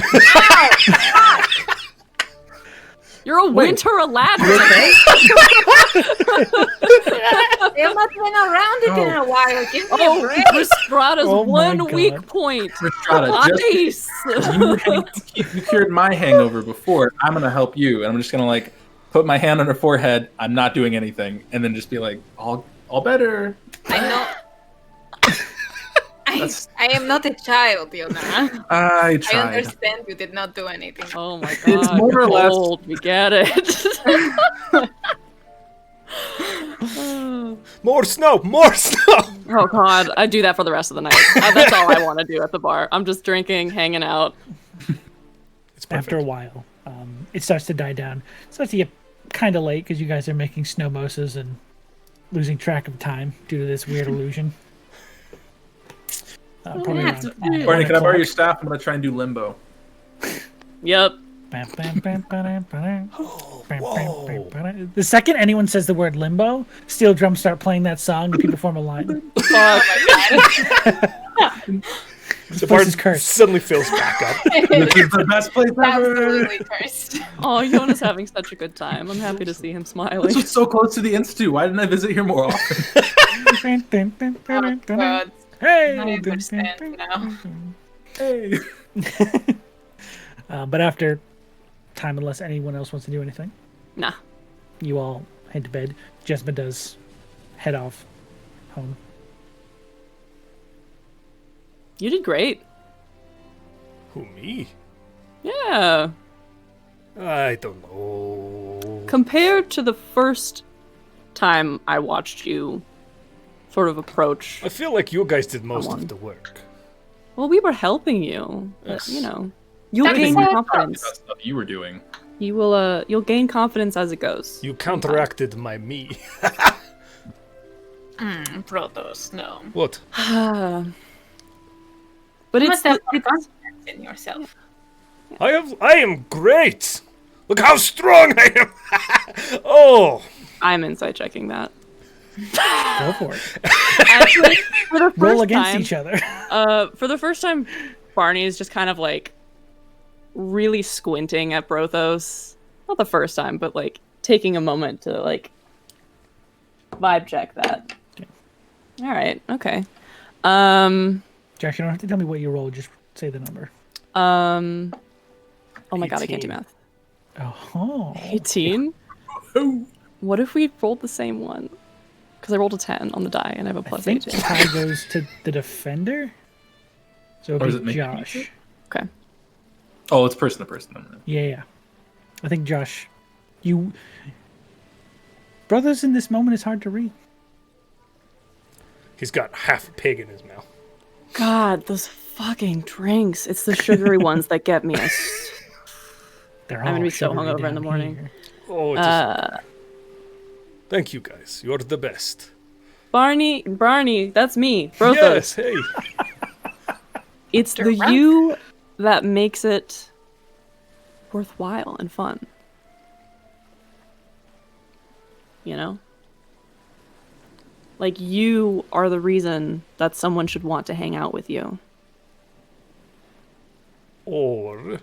You're a winter Aladdin. They have not been around it in a while. Give me a Oh, break. Rhystrata's Oh my one weak God. point. Rhystrata, just Nice. you cured my hangover before. I'm gonna help you, and I'm just gonna like put my hand on her forehead. I'm not doing anything, and then just be like, all better. I know. I am not a child, Yona. I I tried. understand you did not do anything. Oh my god. It's more you're or less- old. We get it. More snow, more snow. Oh god, I do that for the rest of the night. That's all I want to do at the bar. I'm just drinking, hanging out. It's After a while, it starts to die down. It starts to get kind of late because you guys are making snow moses and losing track of time due to this weird illusion. Probably yeah, around it's one Barney, can I borrow o'clock. your staff? I'm gonna try and do limbo. Yep. The second anyone says the word limbo, steel drums start playing that song and people form a line. Fuck. The place bar is cursed. suddenly fills back up. This is the best place ever. Absolutely cursed. Oh, Yona's having such a good time. I'm happy to see him smiling. This was so close to the Institute. Why didn't I visit here more often? Oh, God. Hey! I understand now. Hey. But after time, unless anyone else wants to do anything, Nah. you all head to bed. Jesma does head off home. You did great. Who, me? Yeah. I don't know. Compared to the first time I watched you sort of approach. I feel like you guys did most Come on. of the work. Well, we were helping you. But, Yes. you know. You'll That gain is so confidence. That's stuff you were doing. You'll gain confidence as it goes. You counteracted my me. Brothos, no. What? But You it's must have more it's confidence in yourself. I am great. Look how strong I am. Oh, I'm insight checking that. Go for it. Actually, for the first Roll against time, each other. For the first time, Barney is just kind of like really squinting at Brothos. Not the first time, but like taking a moment to like vibe check that. Okay. All right. Okay. Josh, you don't have to tell me what you rolled. Just say the number. Oh my god, I can't do 18. math. Oh. 18? What if we rolled the same one? Because I rolled a 10 on the die and I have a I plus think 18. tie goes to the defender. So Or is it'd it be me? Josh. Okay. Oh, it's person to person. Yeah. I think Josh, Brothos in this moment is hard to read. He's got half a pig in his mouth. God, those fucking drinks. It's the sugary ones that get me. They're I'm gonna all be so sugary hungover in the down morning. here. Oh, thank you guys. You're the best. Barney, that's me. Brothos. Yes, hey. It's the Drunk. you that makes it worthwhile and fun. You know? Like, you are the reason that someone should want to hang out with you. Or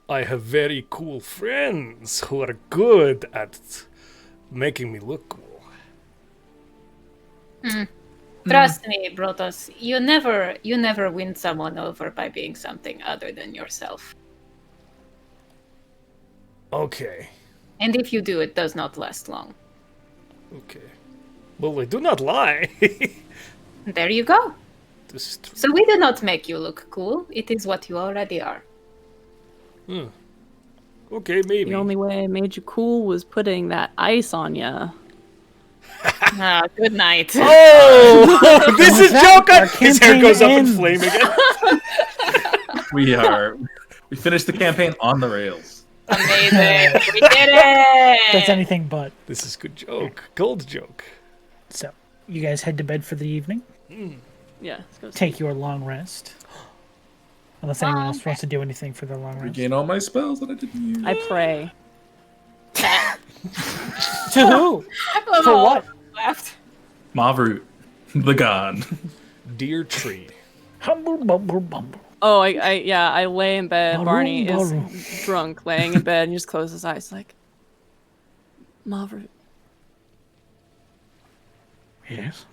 I have very cool friends who are good at making me look cool. Trust me, Brothos. You never win someone over by being something other than yourself. Okay. And if you do, it does not last long. Okay. Well, I do not lie. There you go. This is true. So we do not make you look cool. It is what you already are. Okay, maybe. The only way I made you cool was putting that ice on ya. Good night. Oh! This is That, Joker! our His hair campaign goes up in ends. flame again. We finished the campaign on the rails. Amazing. We did it. That's anything but. This is good joke. Gold joke. So, you guys head to bed for the evening. Yeah, let's go. Take your long rest. Unless anyone else wants to do anything for their long rest. Regain all my spells that I didn't use. I pray. To who? For what? Left. Mavroot, the god. Dear tree. Humble bumble bumble. Oh, I lay in bed. Maroon, Barney maroon. is drunk, laying in bed, and he just closes his eyes like, Maverick. Yes.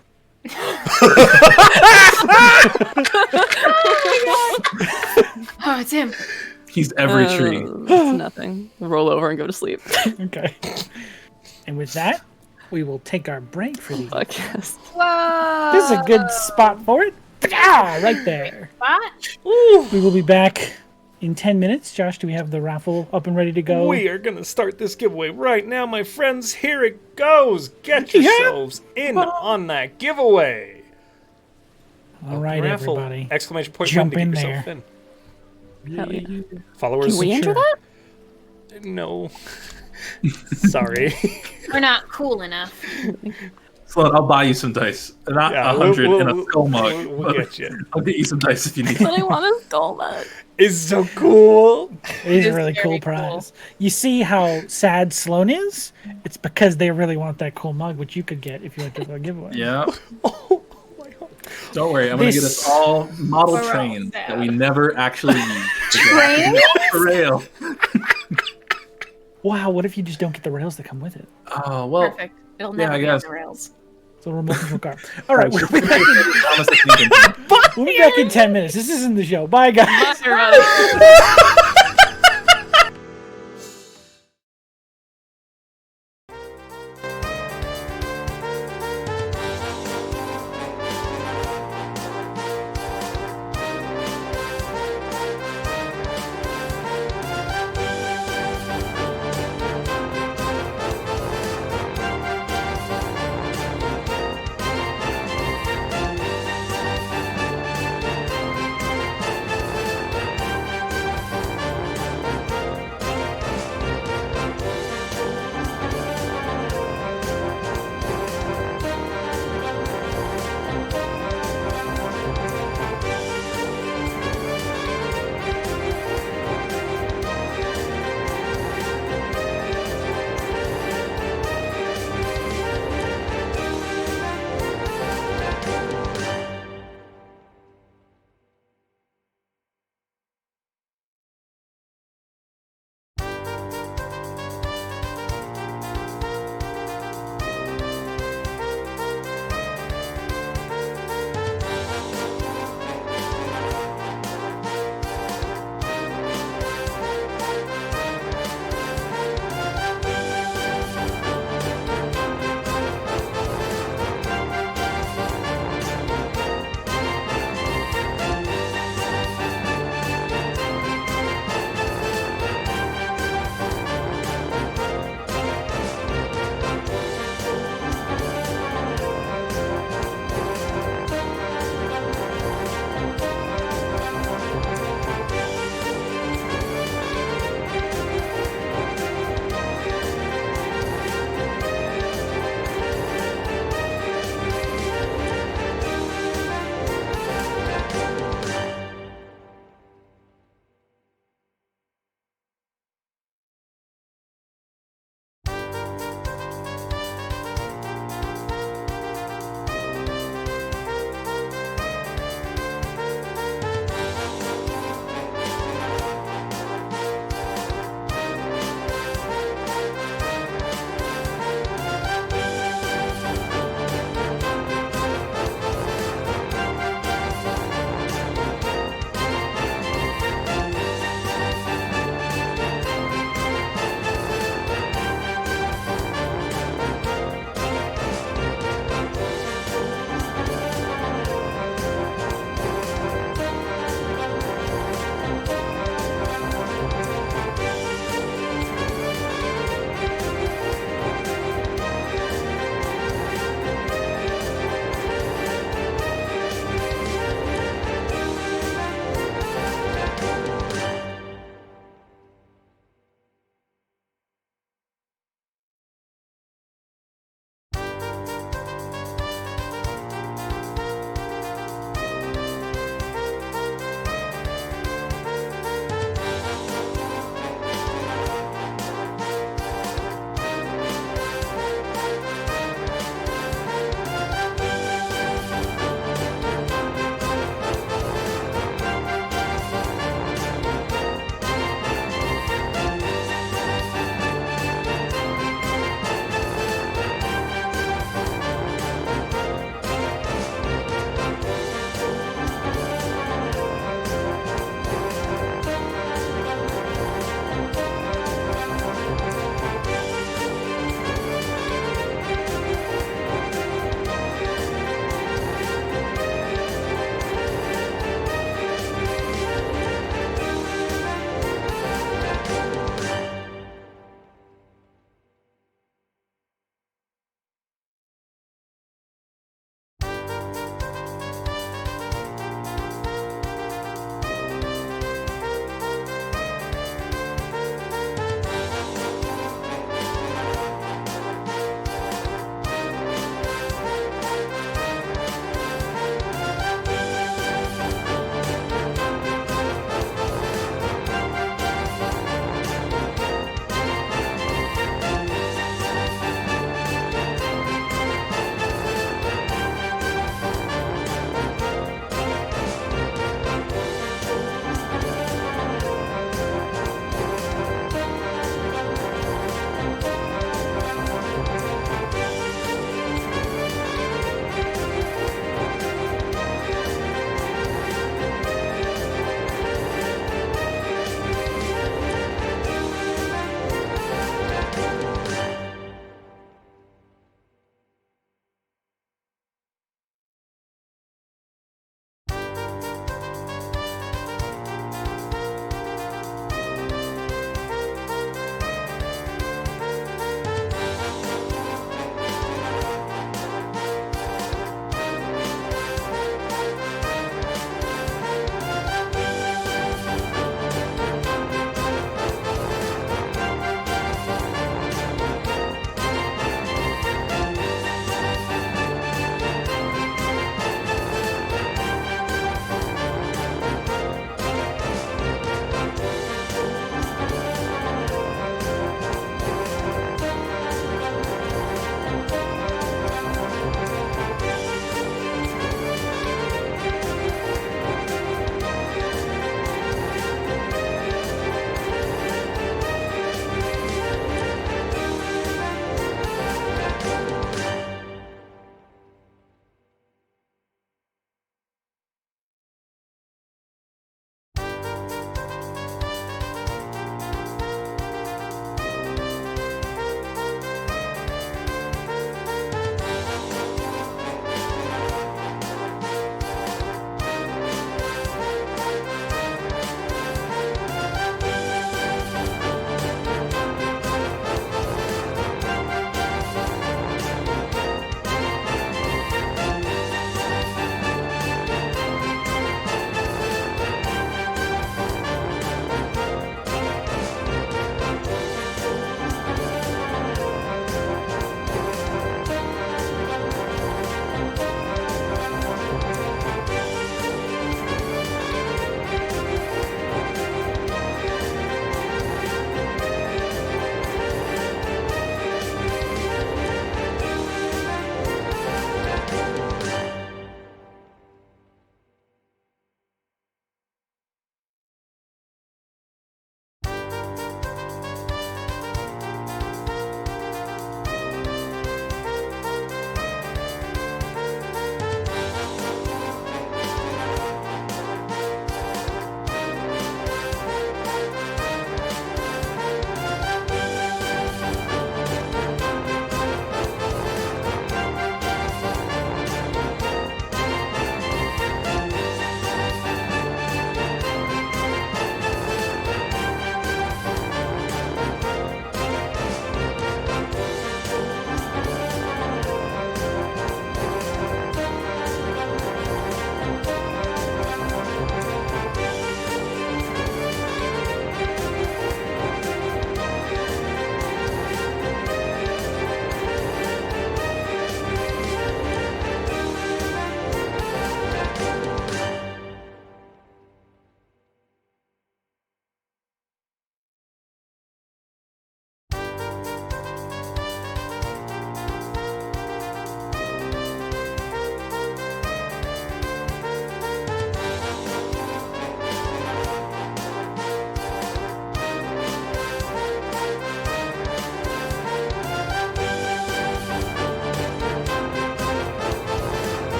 Oh, it's him. He's every tree. It's nothing. We'll roll over and go to sleep. Okay. And with that, we will take our break for the evening. Fuck yes. Whoa. This is a good spot for it. Ah, right there. What? We will be back in 10 minutes. Josh, do we have the raffle up and ready to go? We are gonna start this giveaway right now, my friends. Here it goes. Get Yeah. yourselves in on that giveaway. All right, Raffle, everybody. Exclamation point. Jump when to in get yourself there. in. Hell yeah. Followers. Can we enter Sure. that? No. Sorry. We're not cool enough. Sloan, I'll buy you some dice. Not Yeah, 100 we'll- in a we'll- skull mug. we'll get you. I'll get you some dice if you need. But I want a skull mug. It's so cool. It is a It's really very cool cool. prize. You see how sad Sloan is? It's because they really want that cool mug, which you could get if you went to the giveaway. Yeah. Oh my god. Don't worry, I'm gonna get This- us all model We're all trains sad. that we never actually use. Trains? For rail. Wow, what if you just don't get the rails that come with it? Oh well. Perfect. It'll yeah, never I be on guess. the rails. It's a remote control car. All right, we'll be, Thomas the Kingdom. we'll be back in 10 minutes. This isn't the show. Bye, guys. Bye, everybody.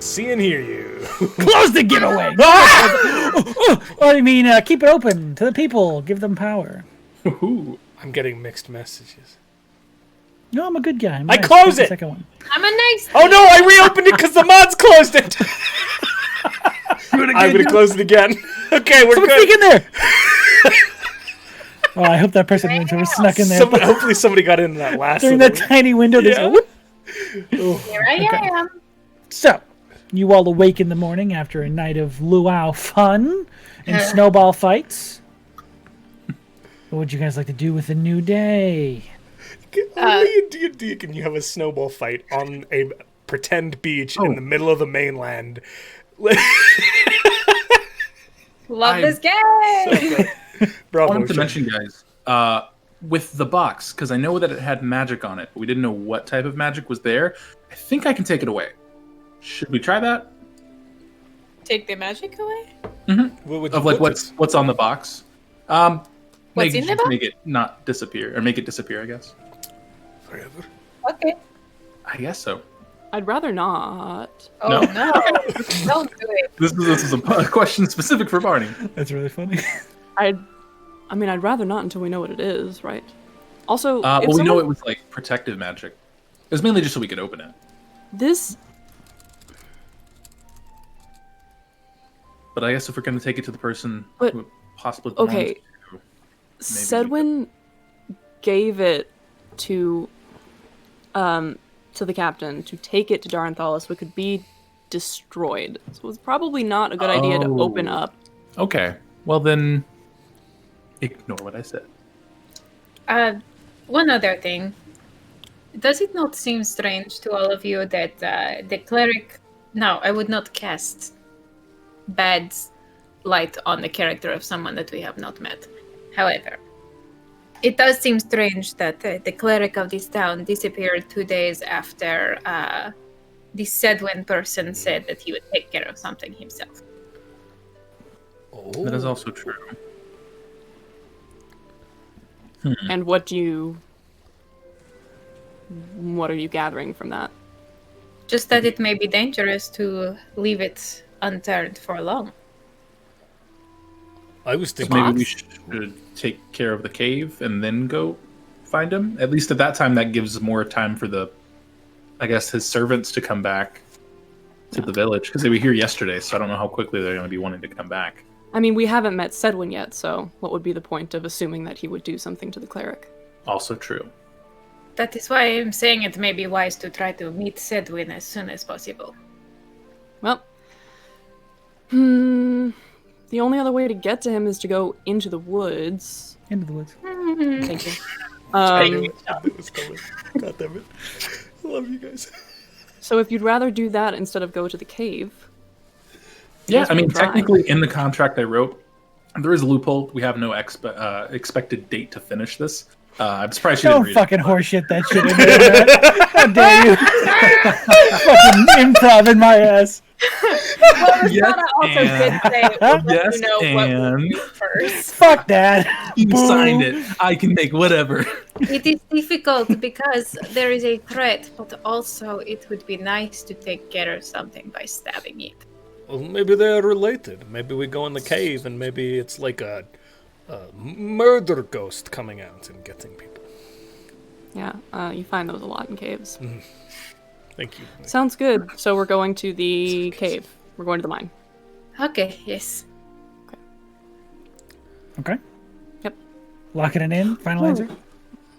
See and hear you. Close the giveaway. I mean, keep it open to the people. Give them power. Ooh. I'm getting mixed messages. No, I'm a good guy. I close it. Second one. I'm a nice. Oh no, I reopened it because the mods closed it. I'm gonna close it again. Okay, we're Someone good. sneak in there. Oh, I hope that person snuck in there. Hopefully somebody got into that last During little- that tiny window, there's a whoop. Here I am. So, you all awake in the morning after a night of luau fun and snowball fights. What would you guys like to do with a new day? Only in D&D can you have a snowball fight on a pretend beach in the middle of the mainland. Love this game. I Bravo. wanted to mention, guys, with the box, because I know that it had magic on it, but we didn't know what type of magic was there. I think I can take it away. Should we try that? Take the magic away. What would Of you like put this? what's on the box? What's in the box? Make it not disappear, or make it disappear, I guess. Forever. Okay. I guess so. I'd rather not. Oh No. no! Don't do it. This is a question specific for Barney. That's really funny. I'd rather not until we know what it is, right? Also, if Well, we know someone- it was like protective magic. It was mainly just so we could open it. this. But I guess if we're going to take it to the person But- who possibly okay. belongs to, Sedwin gave it to the captain to take it to Darnthalis, so it could be destroyed. So it was probably not a good idea to open up. Okay. Well then, ignore what I said. One other thing. Does it not seem strange to all of you that the cleric... No, I would not cast bad light on the character of someone that we have not met. However, it does seem strange that the cleric of this town disappeared 2 days after the Sedwin person said that he would take care of something himself. That is also true. And what are you gathering from that? Just that it may be dangerous to leave it unturned for long. I was So thinking. maybe we should take care of the cave and then go find him. At least at that time, that gives more time for his servants to come back to the village, because they were here yesterday. So I don't know how quickly they're going to be wanting to come back. I mean, we haven't met Sedwin yet, so what would be the point of assuming that he would do something to the cleric? Also true. That is why I'm saying it may be wise to try to meet Sedwin as soon as possible. Well, the only other way to get to him is to go into the woods. Into the woods. Thank you. It was coming. God damn it. I love you guys. So if you'd rather do that instead of go to the cave... Yeah, guess I mean, we'll try. technically, in the contract I wrote, there is a loophole. We have no expected date to finish this. I'm surprised she didn't Don't read fucking horseshit that shit in there, man. How dare you? Fucking improv in my ass. Well, Yes, also and- did say it will let Yes, you know what we'll and- do first. Fuck that. You Boo. signed it. I can make whatever. It is difficult because there is a threat, but also it would be nice to take care of something by stabbing it. Well, maybe they're related. Maybe we go in the cave and maybe it's like a murder ghost coming out and getting people. Yeah, you find those a lot in caves. Thank you. Sounds good. So we're going to the cave. We're going to the mine. Okay, yes. Okay. Yep. Locking it in. Finalizer.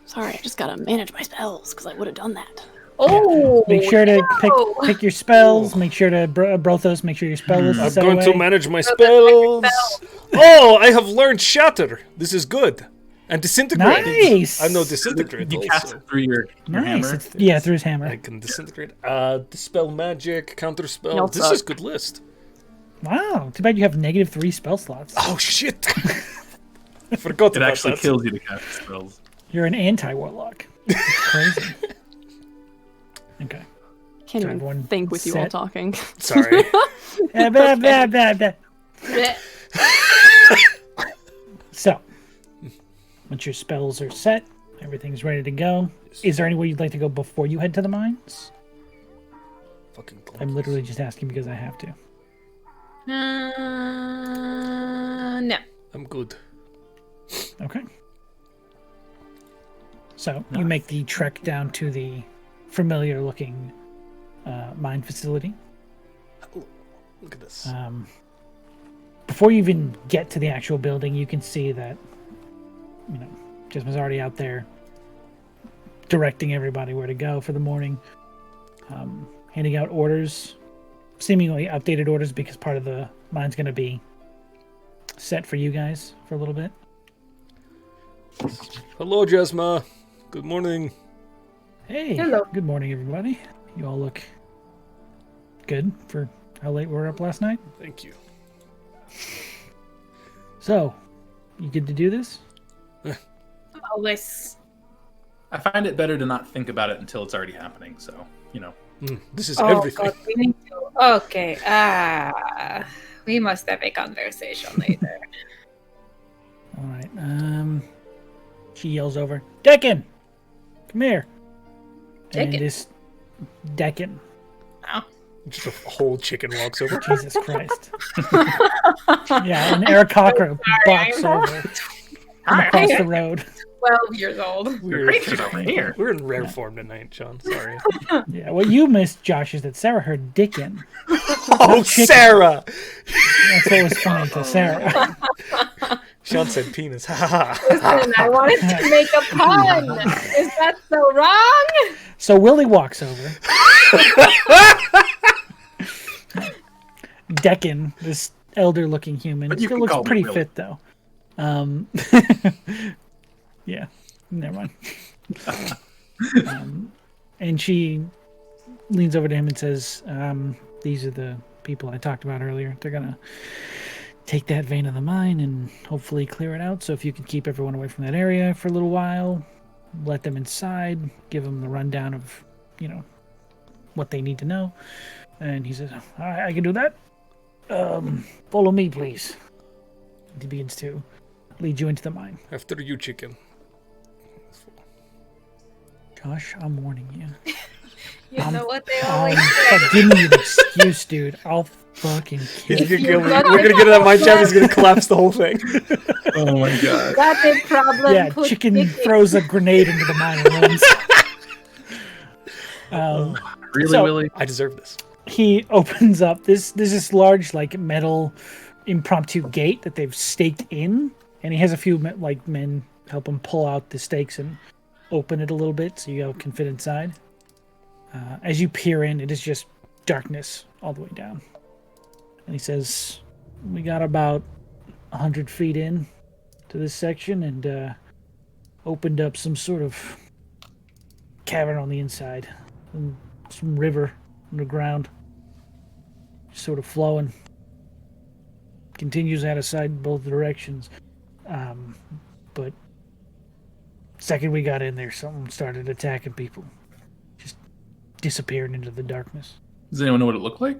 Sorry, I just gotta manage my spells, because I would have done that. Oh, Make sure to no. pick your spells. Make sure to Brothos. Make sure your spell list I'm is set going to away. manage my Spell. spells. Oh, I have learned Shatter. This is good. And Disintegrate. Nice. I know Disintegrate You also. cast it through your Nice. hammer. Yeah, through his hammer. I can Disintegrate. Dispel Magic, Counterspell. Y'all This is suck. good list. Wow. Too bad you have -3 spell slots. Oh, shit. I forgot It about actually that. kills you to cast spells. You're an anti-warlock. Crazy. Okay. Can't So even everyone think with you all set. talking. Sorry. Blah, blah, blah, blah, blah. Blech. So, once your spells are set, everything's ready to go. Is there any way you'd like to go before you head to the mines? Fucking I'm literally just asking because I have to. No. I'm good. Okay. So you make the trek down to the familiar-looking mine facility. Look at this. Before you even get to the actual building, you can see that, Jesma's already out there directing everybody where to go for the morning, handing out orders, seemingly updated orders because part of the mine's going to be set for you guys for a little bit. Hello, Jesma. Good morning. Hey. Hello. Good morning, everybody. You all look good for how late we were up last night. Thank you. So, you good to do this? Always. I find it better to not think about it until it's already happening. So, This is everything. God, we need to. Okay. We must have a conversation later. All right. She yells over, Deccan, come here. And Deccan? this Deccan, Oh. Just a whole chicken walks over. Jesus Christ. Yeah, and Aarakocra walks over from across the road. 12 years old. Creatures over here. We're in rare form tonight, Sean. Sorry. Yeah, what you missed, Josh, is that Sarah heard Dickin. Oh, Sarah! That's what was funny to Sarah. Sean said penis. Ha ha. Listen, I wanted to make a pun. Is that so wrong? So Willie walks over. Deccan, this elder-looking human, But you still can looks call me pretty Willie. fit though. Yeah, never mind. And she leans over to him and says, "These are the people I talked about earlier. They're gonna take that vein of the mine and hopefully clear it out. So if you can keep everyone away from that area for a little while, let them inside, give them the rundown of, what they need to know." And he says, "All right, I can do that. Follow me, please." And he begins to lead you into the mine. After you, chicken. Josh, I'm warning you. You know what they I'll always say. give me an excuse, dude. I'll fucking kill He's you. gonna kill me. We're gonna get to that mine chat. He's gonna collapse the whole thing. Oh my god. Got a problem. Yeah, put chicken chicken. throws a grenade into the mine and runs. Really, So- Willie? I deserve this. He opens up there's this large metal impromptu gate that they've staked in, and he has a few men help him pull out the stakes and open it a little bit so you can fit inside. As you peer in, it is just darkness all the way down. And he says, "We got about 100 feet in to this section and opened up some sort of cavern on the inside, and some river underground, sort of flowing. Continues out of sight in both directions. But second we got in there, something started attacking people. Just disappeared into the darkness. Does anyone know what it looked like?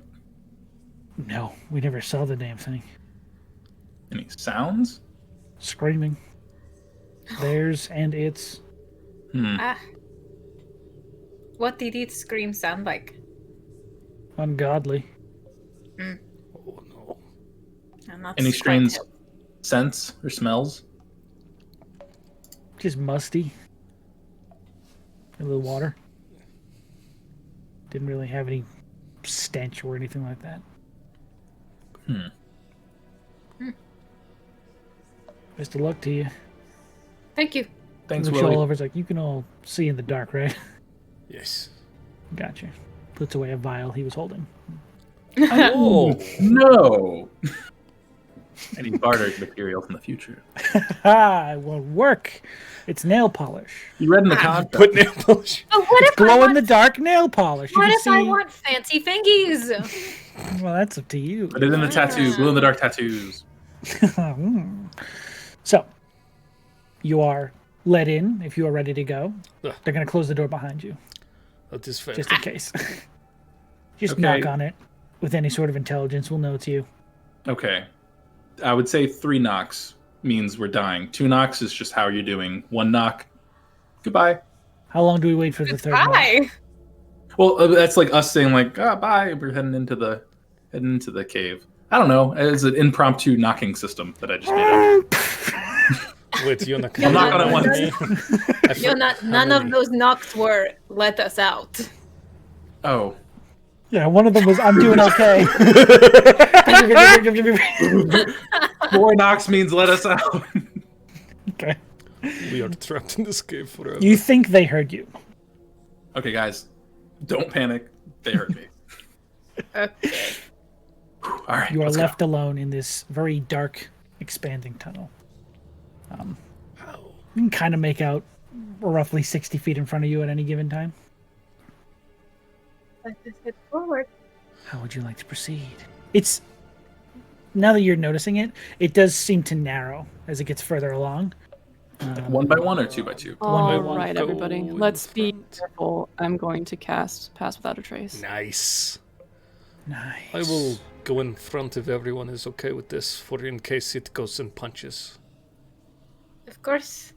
No, we never saw the damn thing. Any sounds? Screaming. Theirs and its. What did it scream sound like? Ungodly. Oh no. I'm not Any quite strange help- scents or smells? Just musty. A little water. Didn't really have any stench or anything like that. Best of luck to you. Thank you. Thanks, Looks you all Willie. over. It's like, you can all see in the dark, right? Yes. Gotcha. Puts away a vial he was holding. Oh. No! I need bartered material from the future. Ha! It won't work. It's nail polish. You read in the contract. Put nail polish. But what if I Glow in want, the dark nail polish. You what can if I see. want fancy fingies? Well, that's up to you. Put it in the tattoo. Glow in the dark tattoos. So, you are let in if you are ready to go. Ugh. They're going to close the door behind you, That is fair. just in case. Just Okay. knock on it with any sort of intelligence. We'll know it's you. Okay. I would say 3 knocks means we're dying. 2 knocks is just how you're doing. 1 knock, goodbye. How long do we wait for the third knock? Hi. Well, that's like us saying like, bye. We're heading into the cave. I don't know. It's an impromptu knocking system that I just made up. Wait, you're not I'll knock on it once. You're not. None of those knocks were "let us out." Oh. Yeah, one of them was "I'm doing okay." 4 knocks means let us out. Okay. We are trapped in this cave forever. You think they heard you? Okay, guys, don't panic. They heard me. Okay. All right. You are let's left go. alone in this very dark, expanding tunnel. You can kind of make out roughly 60 feet in front of you at any given time. Let's just head forward. How would you like to proceed? It's now that you're noticing it, it does seem to narrow as it gets further along. 1 by 1 or 2 by 2? All one, right, go everybody. in Let's be front. careful. I'm going to cast Pass Without a Trace. Nice. Nice. I will go in front if everyone is okay with this, for in case it goes in punches. Of course.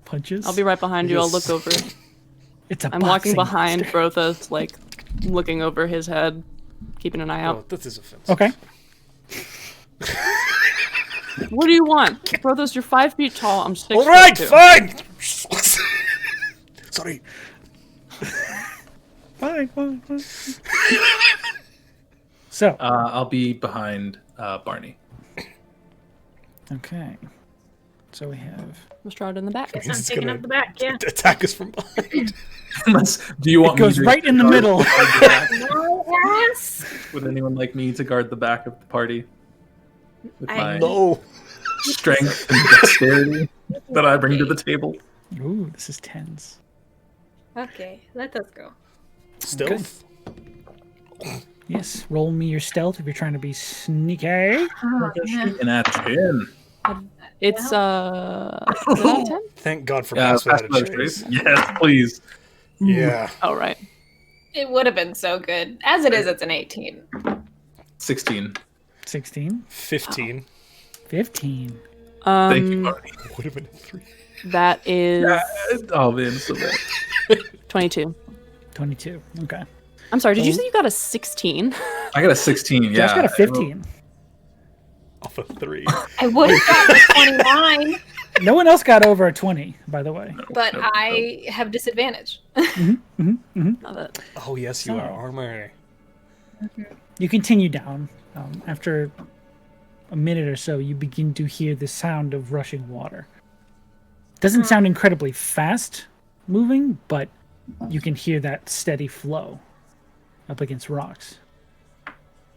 Punches. I'll be right behind you. I'll look Yes. over. It's a I'm walking boxing behind monster. Brothos, like looking over his head, keeping an eye Oh, out. that is offensive. Okay. What do you want? Brothos, you're 5 feet tall. I'm 6 All foot right, 2. fine. Sorry. Fine. So, I'll be behind Barney. okay. So we have. Rhystrata in the back. Guess I'm It's taking gonna- up the back. Yeah. Attack us from behind. Do you want It goes me to right in the guard middle. the back? My ass. Would anyone like me to guard the back of the party with my No. strength and dexterity that I bring to the table? Ooh, this is tense. Okay, let us go. Stealth. Yes, roll me your stealth if you're trying to be sneaky. And at 10. It's is it out of 10? Thank God for Yeah, pass without a pass trace. Yes, please. Yeah. Oh right. It would have been so good. As it is, it's an 18. 16. 16, 15. 15. Thank you, Barney. Would have been a 3. That is Oh man, so bad. 22. 22. Okay. I'm sorry. Did you say you got a 16? I got a 16. Yeah. Josh got a 15. Off a 3. I would have gotten a 29, No one else got over a 20, by the way. but I have disadvantage. Not that. Oh, yes, you So- are armor. You continue down. After a minute or so, you begin to hear the sound of rushing water. Doesn't sound incredibly fast moving, but you can hear that steady flow up against rocks.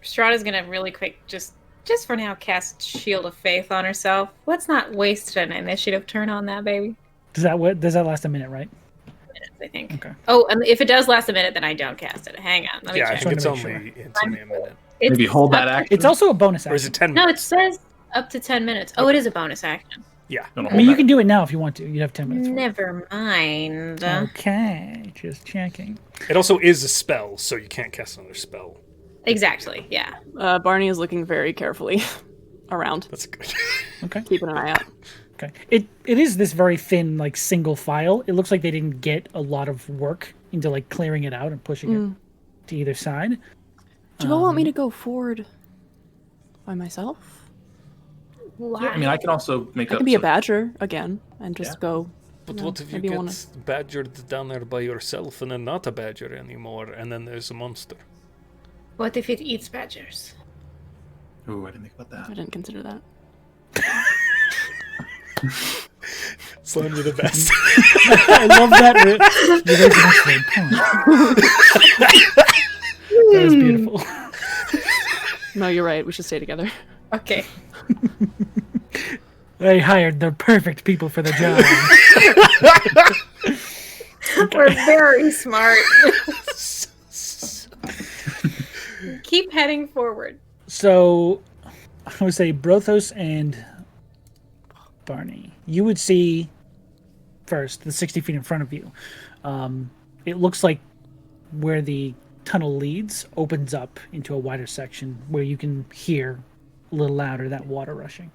Strata's gonna really quick, just for now, cast Shield of Faith on herself. Let's not waste an initiative turn on that, baby. Does that last a minute, right? I think. Okay. Oh, and if it does last a minute, then I don't cast it. Hang on, let me Yeah, I check. think it's Just wanna only, make it's only a minute. It's Maybe hold that up to- action. It's also a bonus Or is action. it 10 No, it minutes? says up to 10 minutes. Oh, it is a bonus action. Yeah. Gonna I hold mean, you that. can do it now if you want to. You have 10 minutes. For it. Never mind. Okay, just checking. It also is a spell, so you can't cast another spell. Exactly. Yeah. Barney is looking very carefully around, That's good. Okay. keeping an eye out. Okay. It is this very thin, like, single file. It looks like they didn't get a lot of work into, like, clearing it out and pushing it to either side. Do you all want me to go forward by myself? I mean, I can also make I up. can be a some- badger again and just go. But No, what if you maybe I get wanna- badgered down there by yourself and then not a badger anymore, and then there's a monster? What if it eats badgers? Ooh, I didn't think about I that. didn't consider that. Slime, you're the best. I love that. You raise an excellent point. That is beautiful. No, you're right. We should stay together. Okay. They hired the perfect people for the job. We're very smart. Keep heading forward. So, I would say Brothos and Barney. You would see first the 60 feet in front of you. It looks like where the tunnel leads opens up into a wider section where you can hear a little louder that water rushing.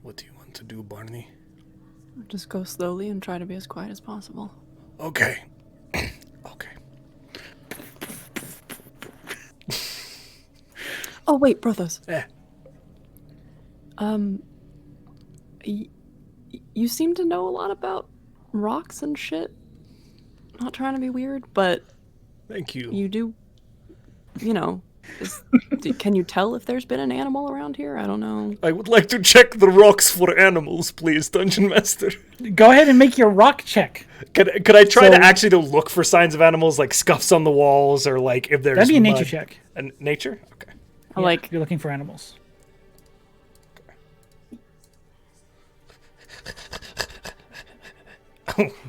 What do you want to do, Barney? Just go slowly and try to be as quiet as possible. Okay. Okay. wait, Brothos. Eh. You seem to know a lot about rocks and shit. Not trying to be weird, but Thank you. you do, you know, can you tell if there's been an animal around here? I don't know. I would like to check the rocks for animals, please, Dungeon Master. Go ahead and make your rock check. Could I try So- to actually to look for signs of animals, like scuffs on the walls, or like if there's That'd be a mud? nature check. Nature? Okay. I like, You're looking for animals.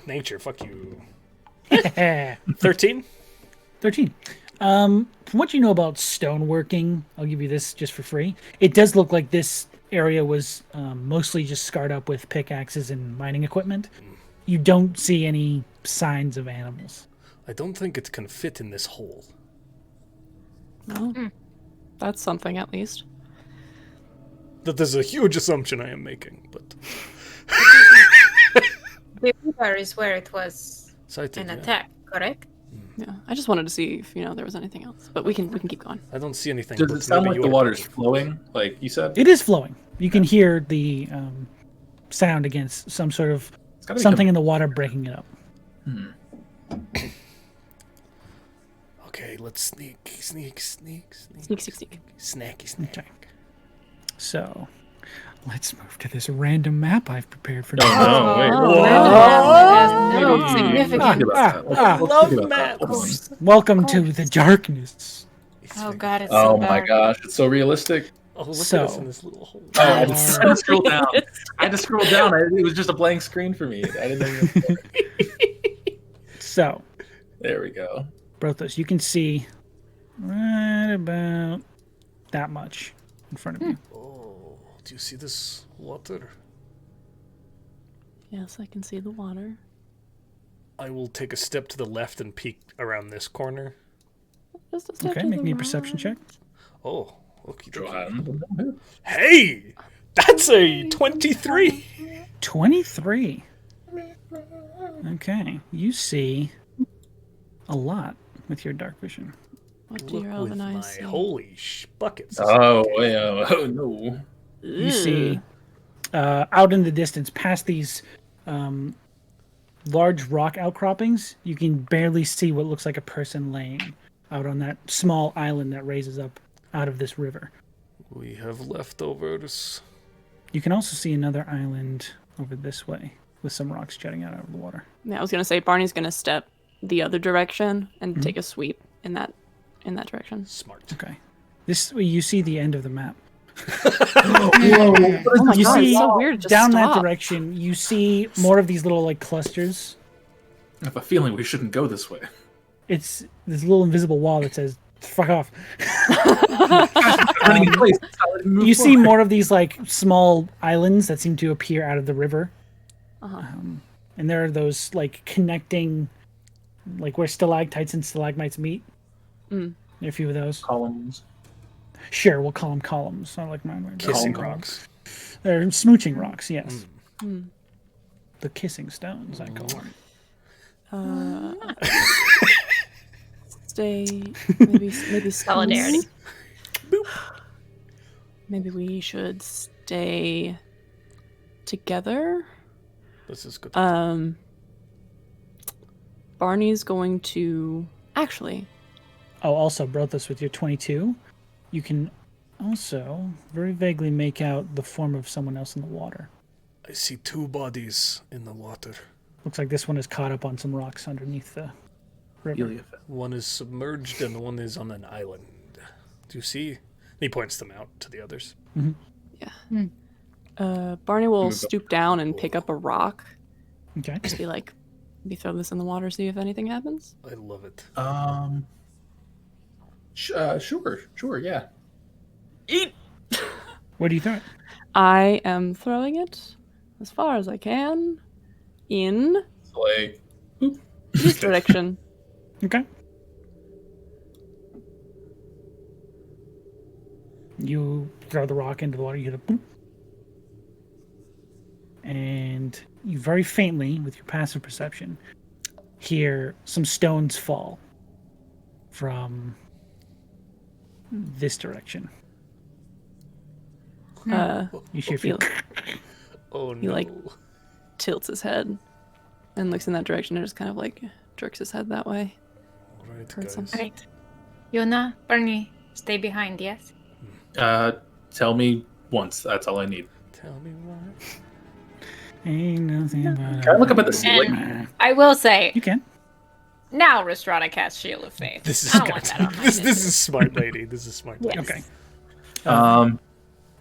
Nature, fuck you. 13. 13? From what you know about stoneworking, I'll give you this just for free. It does look like this area was mostly just scarred up with pickaxes and mining equipment. You don't see any signs of animals. I don't think it can fit in this hole. well, that's something at least. That is a huge assumption I am making, but The river is where it was cited, an yeah. attack, correct? Yeah, I just wanted to see if there was anything else, but we can keep going. I don't see anything. Does but it sound maybe like the you're water's picking. flowing, like you said? It is flowing. You can hear the sound against some sort of It's gotta be something in the water breaking it up. Okay, let's sneak. Sneak, sneak, sneak. Snacky. Okay. So, let's move to this random map I've prepared for Oh, now. no, wait. No Maybe- significant. Let's love think about that. Hold on. maps. Welcome to the darkness. Oh god, it's Oh so my dark. gosh, it's so realistic. Oh, look So- at us in this little hole. Oh, I had to scroll down. I had to scroll down. It was just a blank screen for me. I didn't even. So, There we go. Brothos, you can see right about that much in front of you. Oh, do you see this water? Yes, I can see the water. I will take a step to the left and peek around this corner. Just a step Okay, to make the me a right. perception check. Oh, okay. Johan. Hey, that's a 23. 23. Okay, you see a lot with your dark vision. What do Look your with elven my eyes see? holy buckets. Oh, yeah. Oh, no. You see out in the distance, past these large rock outcroppings, you can barely see what looks like a person laying out on that small island that raises up out of this river. We have leftovers. You can also see another island over this way with some rocks jutting out of the water. Yeah, I was gonna say Barney's gonna step the other direction and Mm-hmm. take a sweep in that direction. Smart. Okay. This you see the end of the map. Oh my You god, see it's so weird. It just down that stopped. direction, you see more of these little like clusters. I have a feeling we shouldn't go this way. It's this little invisible wall that says "fuck off." Running in place. That's how I move You see forward. more of these like small islands that seem to appear out of the river. Uh-huh. And there are those like connecting, like where stalactites and stalagmites meet. Mm. There are a few of those. columns. Sure, we'll call them columns. I like mine. Kissing Column. rocks. They're smooching rocks. Yes. Mm. The kissing stones, I call them. Stay. Maybe Solidarity. Maybe we should stay together. This is good. Barney's going to actually. Oh, also, Brothos, with your 22, you can also very vaguely make out the form of someone else in the water. I see two bodies in the water. Looks like this one is caught up on some rocks underneath the river. Heliophyll. One is submerged and one is on an island. Do you see? He points them out to the others. Barney will Move up. stoop down and pick up a rock. Okay. Just be like, maybe throw this in the water, see if anything happens. I love it. Sure, yeah. Where do you throw it? I am throwing it as far as I can in It's like, this direction. Okay. You throw the rock into the water, you hit a boom. And you very faintly, with your passive perception, hear some stones fall from this direction. You should he, feel. Oh no. he like tilts his head and looks in that direction and just kind of like jerks his head that way. All right, Heard guys. something. Right. Yona, Barney, stay behind, yes? Tell me once. That's all I need. Tell me why. Ain't nothing but. Can I look up at the ceiling? And I will say, You can. now Rhystrata casts Shield of Faith. This is I don't want that on my this is smart, lady. This is smart. Yes. Lady. Okay. I'm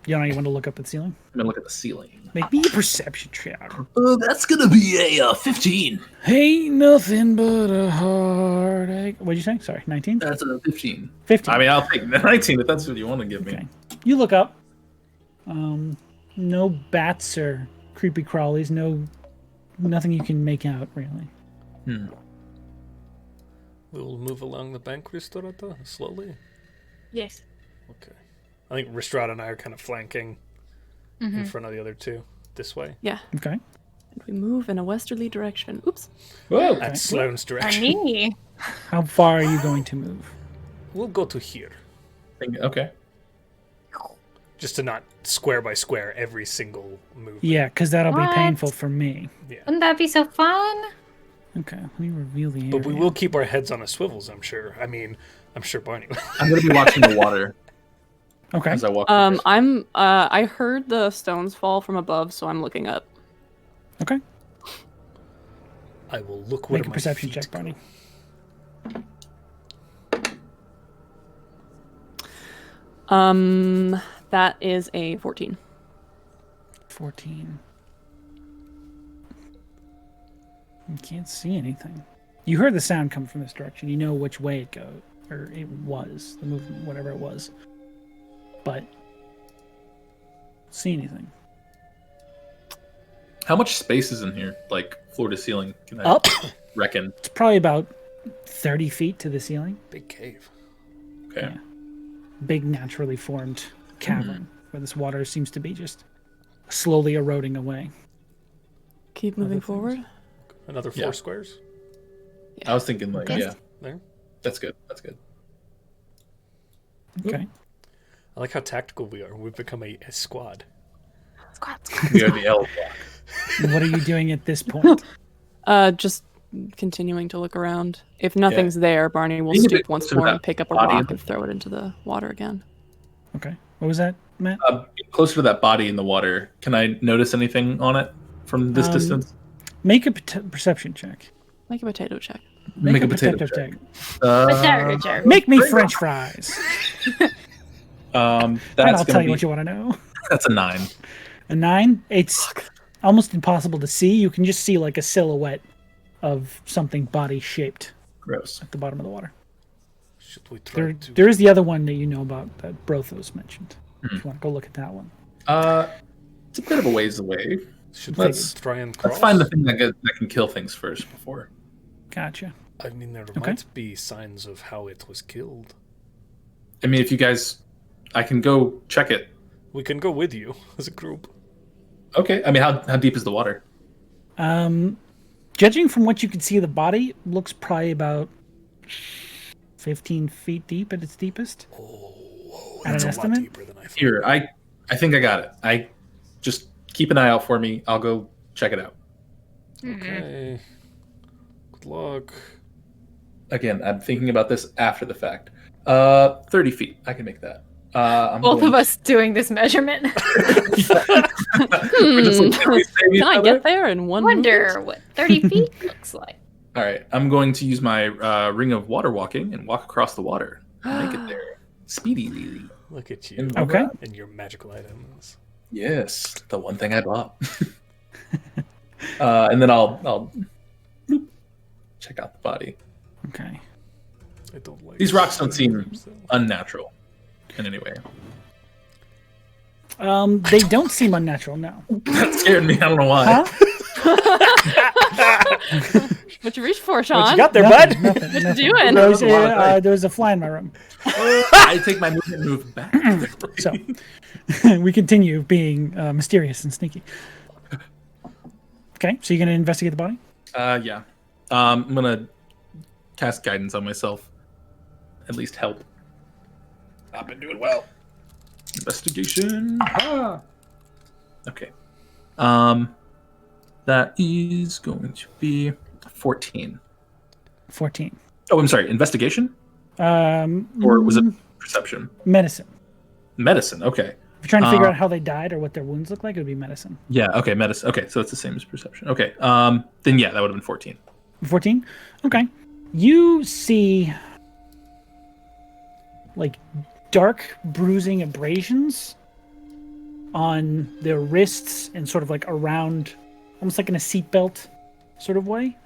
Yana, you want to look up at the ceiling? gonna look at the ceiling. Make me a perception check. That's gonna be a 15. Ain't nothing but a heartache. What'd you say? Sorry, 19? That's a 15. 15. I mean, I'll take 19 if that's what you want to give me. Okay. You look up. No bats or creepy crawlies. Nothing you can make out, really. We'll move along the bank, Rhystrata, slowly. Yes. Okay. I think Rhystrata and I are kind of flanking in front of the other two. This way. Yeah. Okay. And we move in a westerly direction. Oops. Whoa. At Sloane's direction. Barney. How far are you going to move? We'll go to here. Okay. Just to not square by square every single move. Yeah, because that'll be What? painful for me. Wouldn't that be so fun? Okay, let me reveal the area. But we will keep our heads on the swivels, I'm sure. I mean, I'm sure Barney will. I'm gonna be watching the water Okay. as I walk. through. I heard the stones fall from above, so I'm looking up. Okay. I will look where Make a my perception feet check, Barney. That is a 14. 14. You can't see anything. You heard the sound come from this direction. You know which way it goes, or it was the movement, whatever it was. But see anything? How much space is in here? Like floor to ceiling? Can I Up. reckon? It's probably about 30 feet to the ceiling. Big cave. Okay. Yeah. Big naturally formed cavern where this water seems to be just slowly eroding away. Keep moving things? forward. Another 4 squares? I was thinking like, Yes. yeah, There. that's good. That's good. Okay. I like how tactical we are. We've become a squad. Squat. We are the L block. And what are you doing at this point? Just continuing to look around. If nothing's there, Barney will Being a stoop bit once closer to more and that pick up a body. rock and throw it into the water again. Okay. What was that, Matt? Closer to that body in the water. Can I notice anything on it from this distance? Make a perception check. Make a potato check. Make a potato perceptive check. Make me French fries. And That's I'll tell you what you want to know. That's a 9. A 9. It's almost impossible to see. You can just see like a silhouette of something body shaped Gross. at the bottom of the water. Should we try There is the other one that you know about that Brothos mentioned. If you want to go look at that one. It's a bit of a ways away. Should Let's we try and cross? Let's find the thing that can kill things first before. Gotcha. I mean, there Okay. might be signs of how it was killed. I mean, if you guys, I can go check it. We can go with you as a group. Okay. I mean, how deep is the water? Judging from what you can see of the body, looks probably about 15 feet deep at its deepest. Oh, At that's an a lot estimate? deeper than I thought. Here, I think I got it. I just keep an eye out for me. I'll go check it out. Okay. Good luck. Again, I'm thinking about this after the fact. 30 feet. I can make that. Both of us doing this measurement. We're just like, can we save each Can I other? get there in one Wonder movement? what 30 feet looks like. All right, I'm going to use my ring of water walking and walk across the water. Make it there. Speedy. Look at you. And- Okay. And your magical items. Yes, the one thing I bought. And then I'll bloop, check out the body. Okay. I don't like These rocks don't seem themselves. unnatural in any way. They don't seem unnatural, no. That scared me. I don't know why. Huh? What you reach for, Sean? What you got there, Nothing, bud? nothing, What nothing. you doing? There was a fly in my room. I take my movement and move back. So we continue being mysterious and sneaky. Okay, so you're going to investigate the body? Yeah. I'm gonna cast guidance on myself. At least help. I've been doing well. Investigation. Ah. Okay. That is going to be 14. 14. Oh, I'm sorry. Investigation? Or was it perception? Medicine. Medicine. Okay. If you're trying to figure out how they died or what their wounds look like, it would be medicine. Yeah. Okay. Medicine. Okay. So it's the same as perception. Okay. Then yeah, that would have been 14. 14? Okay. You see like dark bruising abrasions on their wrists and sort of like around, almost like in a seatbelt sort of way.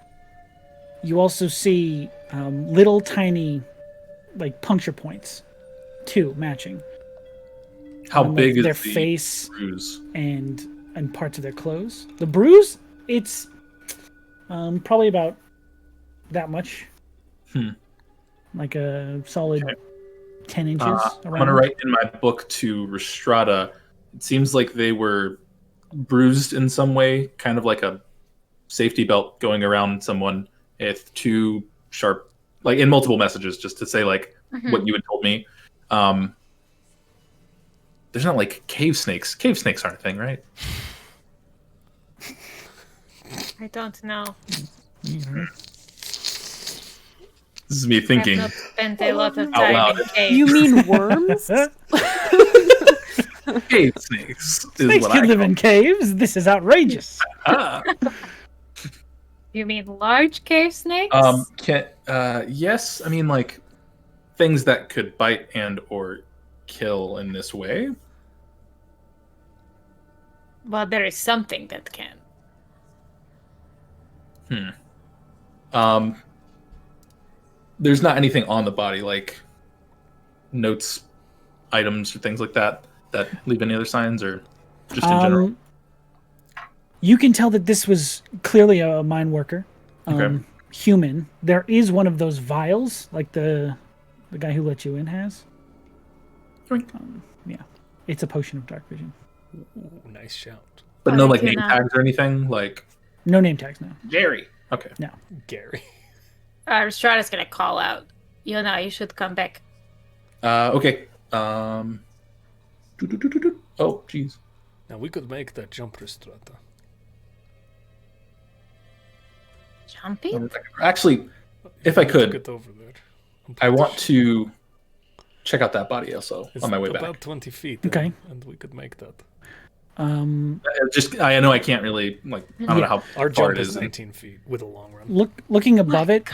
You also see little tiny like puncture points, too, matching. How big is their the face bruise? and parts of their clothes? The bruise, it's probably about that much. Like a solid 10 inches I'm around. going to write in my book to Rhystrata. It seems like they were bruised in some way, kind of like a safety belt going around someone with two sharp, like in multiple messages, just to say like what you had told me. There's not like cave snakes. Cave snakes aren't a thing, right? I don't know. This is me thinking. I've not spent a lot of Out time loud. in caves. You mean worms? Cave snakes is Snakes what can I live call in caves. This is outrageous. You mean large cave snakes? Yes, I mean like things that could bite and or kill in this way. Well, there is something that can. There's not anything on the body like notes, items, or things like that leave any other signs, or just in general. You can tell that this was clearly a mine worker, Okay. human. There is one of those vials, like the guy who let you in has. Yeah, it's a potion of dark vision. Ooh, nice shout. But I no like like you name now. tags or anything like No name tags now. Jerry. Okay. No. Gary. Rhystrata's gonna call out. You should come back. Okay. Oh, jeez. Now we could make that jump, Rhystrata. Jumping? Actually, if I could, Get over there. I want to check out that body also It's on my way about back. 20 feet. Okay. And we could make that. Just I know I can't really like I don't know how Our far jump it is is. 19 feet with a long run. Looking above it,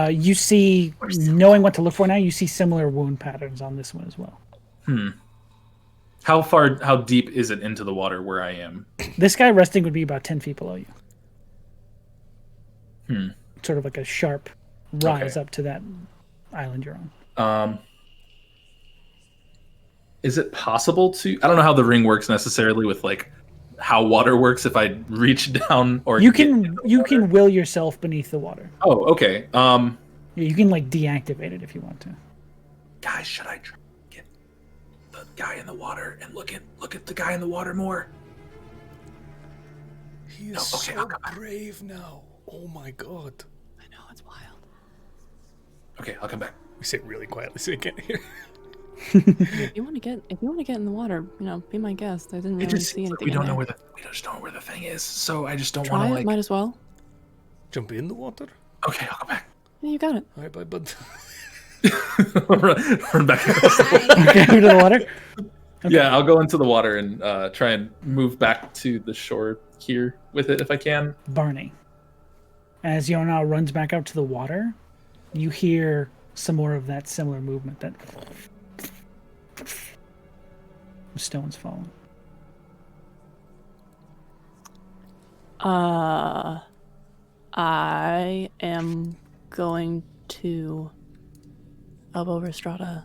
you see, knowing what to look for now, you see similar wound patterns on this one as well. How deep is it into the water where I am? This guy resting would be about 10 feet below you. Hmm. Sort of like a sharp rise Okay. up to that island you're on. Is it possible to? I don't know how the ring works necessarily with like how water works. If I reach down or You get can in the you water. can will yourself beneath the water. Oh, okay. You can like deactivate it if you want to. Guys, should I try to get the guy in the water and look at the guy in the water more? He is No, okay, I'll so come back. brave now. Oh my god. I know, it's wild. Okay, I'll come back. We say it really quietly so you can't hear. If you want to get in the water, be my guest. I didn't really see anything. We don't know in where there. we just don't know where the thing is. So I just don't Try want to it. like. Might as well. Jump in the water? Okay, I'll come back. Yeah, you got it. Alright, bye, bud. Run back. Okay, to the water. Yeah, I'll go into the water and try and move back to the shore here with it if I can. Barney. As Yona runs back out to the water, you hear some more of that similar movement, that stones falling. I am going to elbow Rhystrata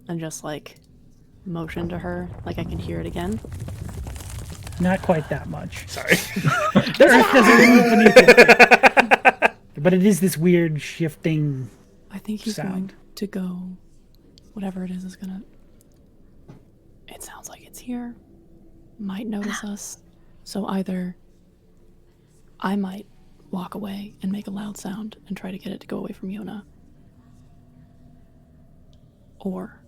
and just like motion to her, like I can hear it again. Not quite that much. Sorry. The earth doesn't move beneath it. But it is this weird shifting. I think he's going Sound. to go. Whatever it is gonna. It sounds like it's here. Might notice us. So either I might walk away and make a loud sound and try to get it to go away from Yona. Or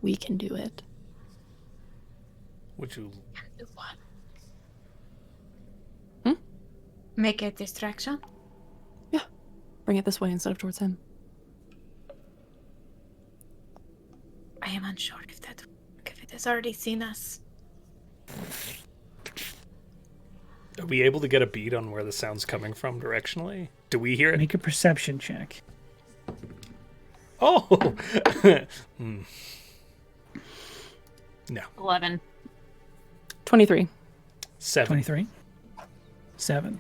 we can do it Would you? Make a distraction? Yeah. Bring it this way instead of towards him. I am unsure if it has already seen us. Are we able to get a beat on where the sound's coming from directionally? Do we hear it? Make a perception check. Oh! No. 11. 23. 7. 23. 7.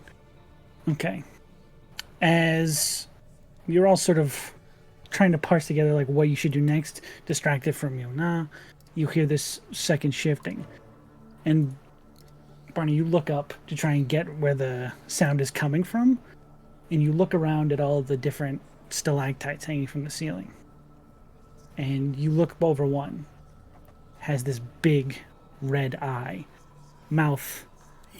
Okay. As you're all sort of trying to parse together like what you should do next, distracted from Yona, you hear this second shifting. And Barney, you look up to try and get where the sound is coming from, and you look around at all the different stalactites hanging from the ceiling. And you look over one. Has this big red eye, mouth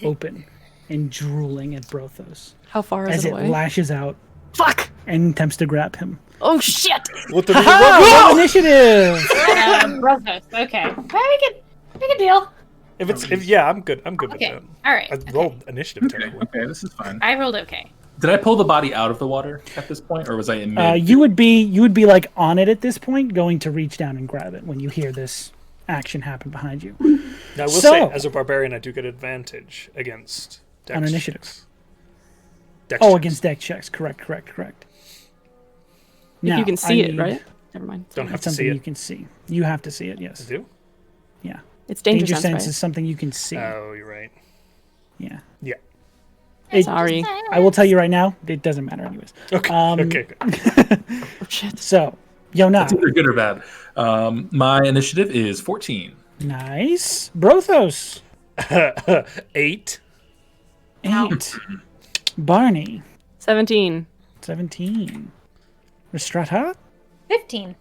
open, and drooling at Brothos. How far is As it it away? lashes out Fuck! and attempts to grab him. Oh shit! What the Roll initiative! Brothos. Okay. We can deal. Yeah, I'm good. I'm good Okay. with that. All right. I rolled initiative terribly. Okay, this is fine. I rolled okay. Did I pull the body out of the water at this point, or was I in mid? You would be like on it at this point, going to reach down and grab it when you hear this action happen behind you. Now, I will say, as a barbarian, I do get advantage against dex on initiative. checks. Against dex checks. Correct. If Now, you can see I it, need- right? Never mind. Don't have It's to something see you it. can see. You have to see it, yes. I do? Yeah. It's danger, Danger sense right? is something you can see. Oh, you're right. Yeah. Yeah. Sorry. I will tell you right now, it doesn't matter anyways. Okay. Okay. Good. Oh shit. So, Yona. It's either good or bad. My initiative is 14. Nice. Brothos. 8. 8. Barney. 17. 17. Rhystrata. 15.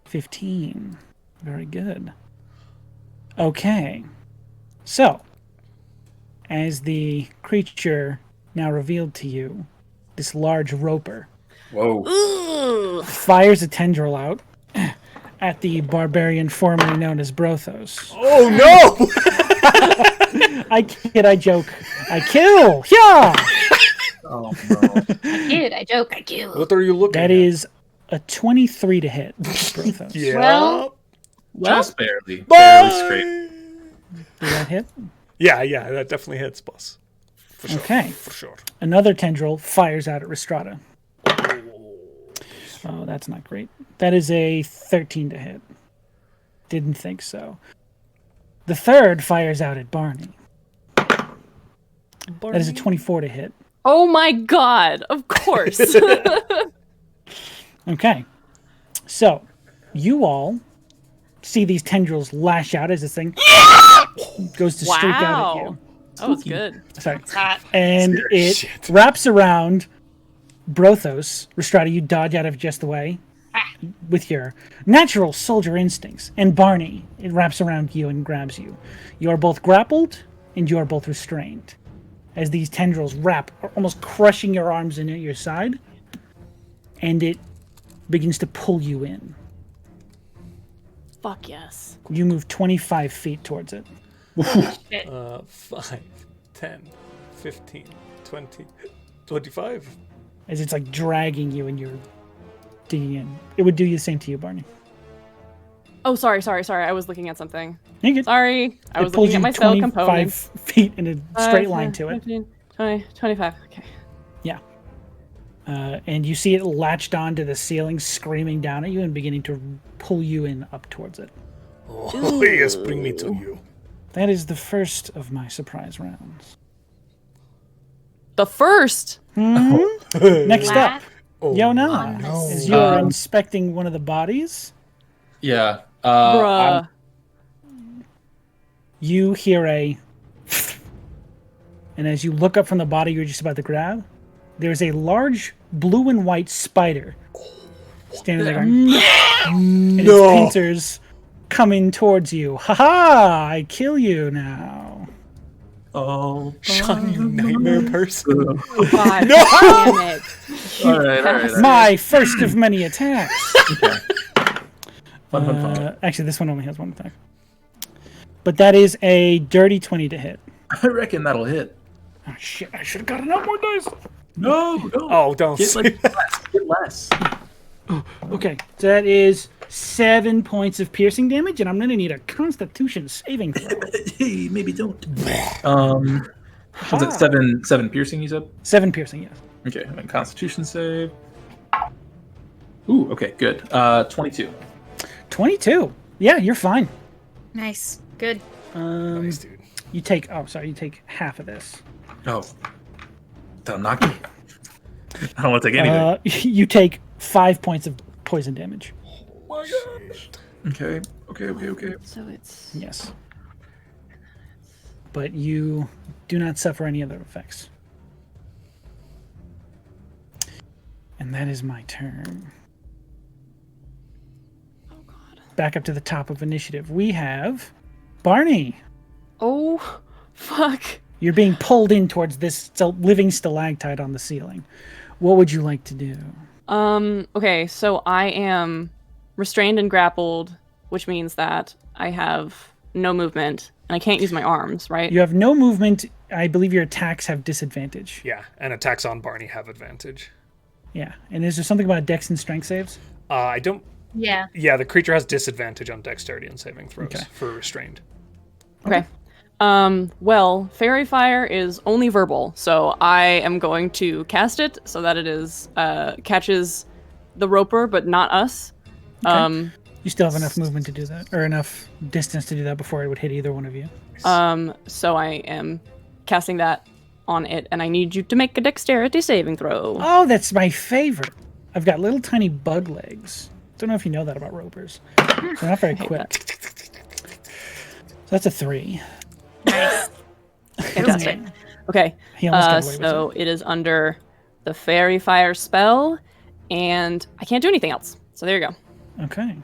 15. Very good. Okay. So, as the creature now revealed to you, this large roper Whoa. fires a tendril out at the barbarian formerly known as Brothos. Oh, no! I kid, I joke, I kill! Yeah! Oh, no. I joke, I kill. What are you looking That at? is a 23 to hit, Brothos. Yeah. Well- Just barely. Bye! Barely scrape. Did that hit? Yeah, that definitely hits, boss. For sure. Okay. For sure. Another tendril fires out at Rhystrata. Oh, that's not great. That is a 13 to hit. Didn't think so. The third fires out at Barney. That is a 24 to hit. Oh my god! Of course. Okay. So, you all see these tendrils lash out as this thing goes to streak out at you. That was good. Sorry. Hot. And it Shit. wraps around Brothos. Rhystrata, you dodge out of just the way with your natural soldier instincts. And Barney, it wraps around you and grabs you. You are both grappled and you are both restrained. As these tendrils wrap, almost crushing your arms in at your side. And it begins to pull you in. Fuck yes. You move 25 feet towards it. 5, 10, 15, 20, 25. As it's like dragging you and you're digging in. It would do the same to you, Barney. Oh, sorry. I was looking at something. You get Sorry. I it was pulls looking at you my spell 25 components. feet in a straight line to it. 15, 20, 25. Okay. Yeah. And you see it latched onto the ceiling, screaming down at you and beginning to pull you in up towards it. Oh, yes, bring me to you. That is the first of my surprise rounds. The first. Next up, Laugh. Oh, Yona, no. as you are inspecting one of the bodies, Yeah. Bruh. you hear a and as you look up from the body you're just about to grab, there's a large blue and white spider standing there going, and its No. pincers coming towards you. Ha-ha! I kill you now. Oh. Sean, you nightmare person. God No! damn it. All right. My first of many attacks. Fun. Actually, this one only has one attack. but that is a dirty 20 to hit. I reckon that'll hit. Oh shit! I should have gotten out more dice. No. Oh, don't Get say less. Get less. Okay, so that is 7 points of piercing damage, and I'm gonna need a Constitution saving throw. Hey, maybe don't. Was it 7 piercing? You said. 7 piercing, yes. Okay, and then Constitution save. Ooh, okay, good. 22. 22. Yeah, you're fine. Nice. Good. Nice, dude. You take. Oh, sorry. You take half of this. Oh, don't knock me. I don't want to take anything. You take 5 points of poison damage. Oh my gosh. Okay. So it's Yes. But you do not suffer any other effects. And that is my turn. oh god. Back up to the top of initiative. We have Barney. Oh fuck. You're being pulled in towards this living stalactite on the ceiling. What would you like to do? Okay, so I am restrained and grappled, which means that I have no movement and I can't use my arms, right? You have no movement. I believe your attacks have disadvantage. Yeah, and attacks on Barney have advantage. Yeah. And is there something about dex and strength saves? I don't. Yeah. Yeah, the creature has disadvantage on dexterity and saving throws Okay. for restrained. Okay. Well, Fairy Fire is only verbal, so I am going to cast it so that it is catches the roper, but not us. Okay. You still have enough movement to do that, or enough distance to do that before it would hit either one of you. So I am casting that on it, and I need you to make a dexterity saving throw. Oh, that's my favorite. I've got little tiny bug legs. Don't know if you know that about ropers. They're not very quick. So that's a 3. Nice. Fantastic. Okay, He almost got away with so it is under the Fairy Fire spell, and I can't do anything else. So there you go. Okay.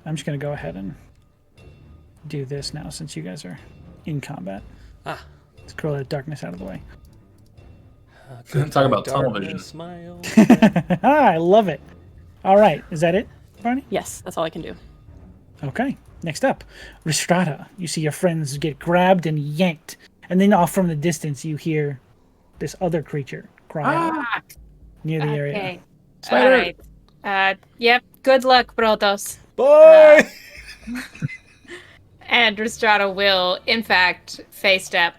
I'm just going to go ahead and do this now since you guys are in combat. Let's curl that darkness out of the way. Talk about tunnel vision. Smile. I love it. All right. Is that it, Barney? Yes, that's all I can do. Okay. Next up, Rhystrata. You see your friends get grabbed and yanked. And then off from the distance, you hear this other creature cry out near the area. Okay. Spider. All right. Yep. Good luck, Brothos. Bye! And Rhystrata will, in fact, face step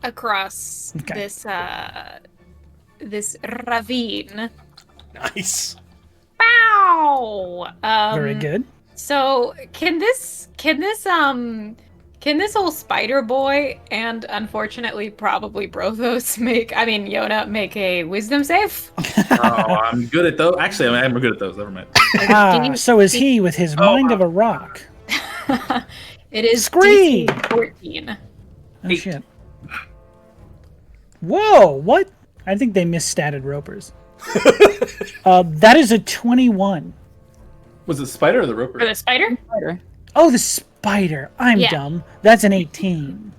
across Okay. this ravine. Nice. Bow. Very good. So can this old spider boy and unfortunately probably Brothos Yona make a wisdom save? Oh, I'm good at those. Actually, I'm good at those. Never mind. So is he with his mind of a rock. It is Scream! DC 14. Oh, 8. shit. Whoa, what? I think they misstatted ropers. That is a 21. Was it spider or the roper? For the spider? Spider. Oh, the spider. I'm Yeah. dumb. That's an 18.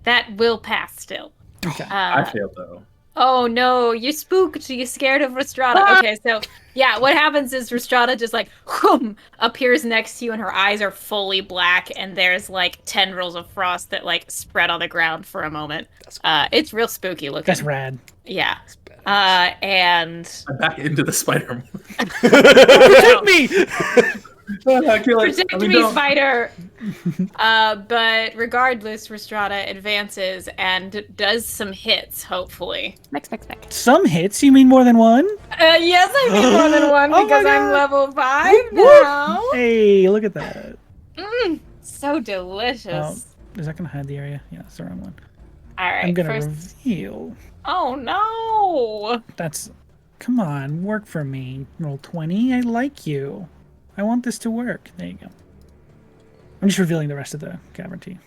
That will pass still. Okay. I failed though. Oh no, you spooked. You scared of Rhystrata. Okay, so yeah, what happens is Rhystrata just like appears next to you, and her eyes are fully black, and there's like tendrils of frost that like spread on the ground for a moment. It's real spooky looking. That's rad. Yeah. And I'm back into the spider. Protect me! protect me, spider. But regardless, Rhystrata advances and does some hits. Hopefully. Next. Some hits? You mean more than one? Yes, I mean more than one Oh my because I'm God. level 5 now. Hey, look at that. So delicious. Oh, is that going to hide the area? Yeah, that's the wrong one. All right. I'm going to First. reveal. Oh no. That's... Come on, work for me. Roll 20. I like you. I want this to work. There you go. I'm just revealing the rest of the cavern to you.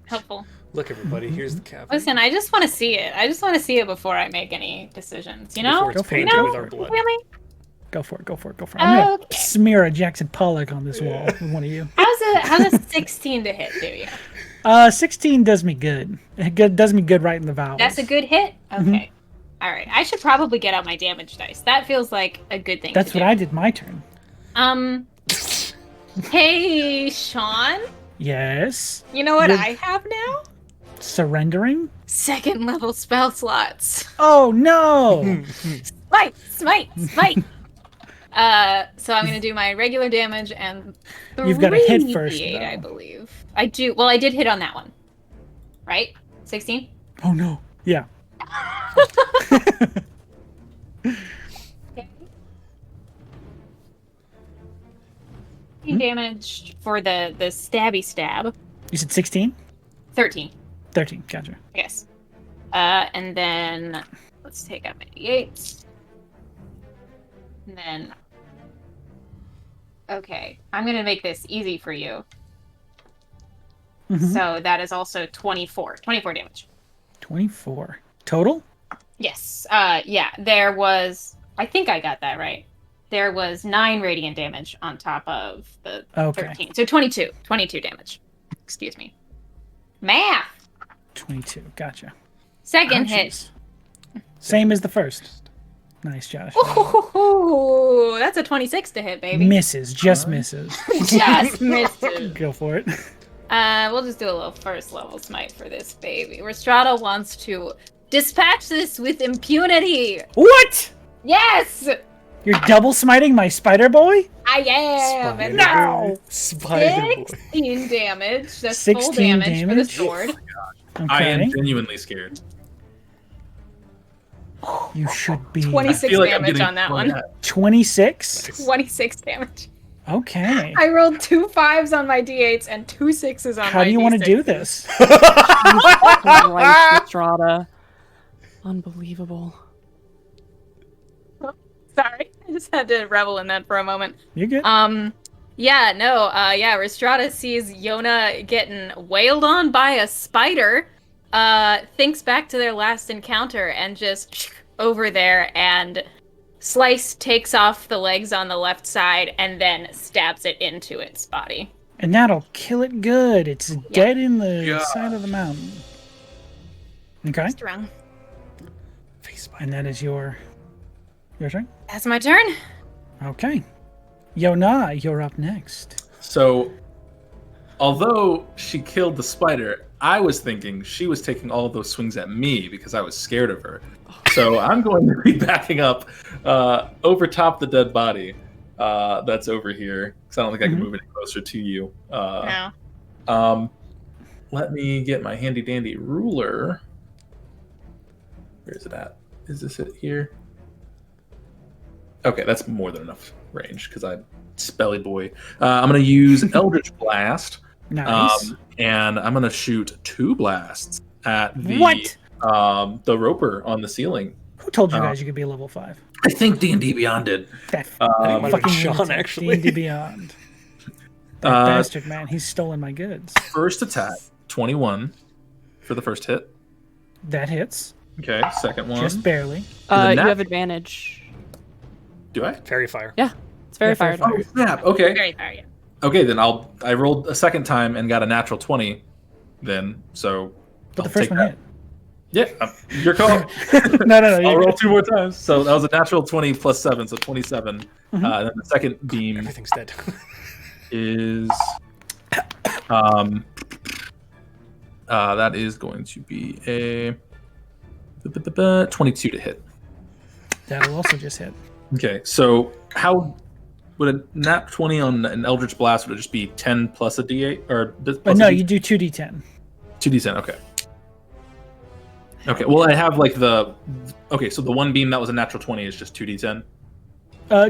Helpful. Look, everybody, here's the cavern. Listen, I just want to see it. I just want to see it before I make any decisions. You know? Before it's Go for it. painted Go with for our it. blood. Really? Go for it. I'm going Okay. to smear a Jackson Pollock on this wall with one of you. How's a 16 to hit do you? 16 does me good. Does me good right in the vowels. That's a good hit? Okay. All right. I should probably get out my damage dice. That feels like a good thing That's to what do. I did my turn. Hey, Sean. Yes. You know what You're I have now? surrendering? 2nd level spell slots. Oh no! Smite. So I'm gonna do my regular damage and You've got to hit first, 3d8, I though. believe. I do. Well, I did hit on that one, right? 16. Oh no! Yeah. Okay. Damage for the stabby stab. You said 16? 13. 13. Gotcha. Yes. And then let's take out my d8s. And then, okay, I'm gonna make this easy for you. Mhm. So that is also 24 damage. 24 total. Yes. Yeah. There was. I think I got that right. There was 9 radiant damage on top of the Okay. 13. So 22 damage. Excuse me. Math. 22. Gotcha. Second Ouchies. hit. Same as the first. Nice, Josh. Ooh, that's a 26 to hit, baby. Misses. Just misses. Just misses. Go for it. We'll just do a little 1st level smite for this baby. Rhystrata wants to dispatch this with impunity. What? Yes, You're double smiting my spider boy? I am. Spider And No! boy. Spider boy. 16 damage. That's 16 full damage for the damage? sword. I am Okay. genuinely scared. You should be 26 I feel like I'm damage getting on that thrown one. at. 26. 26 damage. Okay. I rolled 2 5s on my d8s and 2 6s on my How do you want to do d6s. this? Right, Rhystrata. Unbelievable. Sorry, I just had to revel in that for a moment. You're good. Rhystrata sees Yona getting wailed on by a spider, thinks back to their last encounter and just over there and Slice takes off the legs on the left side and then stabs it into its body. And that'll kill it good. It's dead in the side of the mountain. Okay. Strong. And that is your turn? That's my turn. Okay. Yona, you're up next. So, although she killed the spider, I was thinking she was taking all of those swings at me because I was scared of her. So I'm going to be backing up over top the dead body that's over here because I don't think I can move any closer to you. No. Let me get my handy dandy ruler. Where is it at? Is this it here? Okay, that's more than enough range because I'm Spelly Boy. I'm going to use Eldritch Blast. Nice. And I'm going to shoot 2 blasts at the roper on the ceiling. Who told you guys you could be a level 5? I think D&D Beyond did. That might have fucking been Sean, lunatic. actually. D&D Beyond. That bastard, man. He's stolen my goods. First attack, 21 for the first hit. That hits. Okay, second one. Just barely. You nat- have advantage. Do I? Fairy fire. Yeah, it's very Yeah, fire. fire. Oh, snap. Okay. Very far, yeah. Okay, then I rolled a second time and got a natural 20 then, so But the I'll first take one that. Yeah, your call. No. I'll you're roll good. 2 more times. So that was a natural 20 plus 7, so 27. And then the second beam Everything's dead. is that is going to be a 22 to hit. That'll also just hit. Okay, so how would a nat 20 on an Eldritch Blast, would it just be 10 plus a d8 or plus But no, a you do 2d10. 2d10? Okay, well I have like so the one beam that was a natural 20 is just 2d10.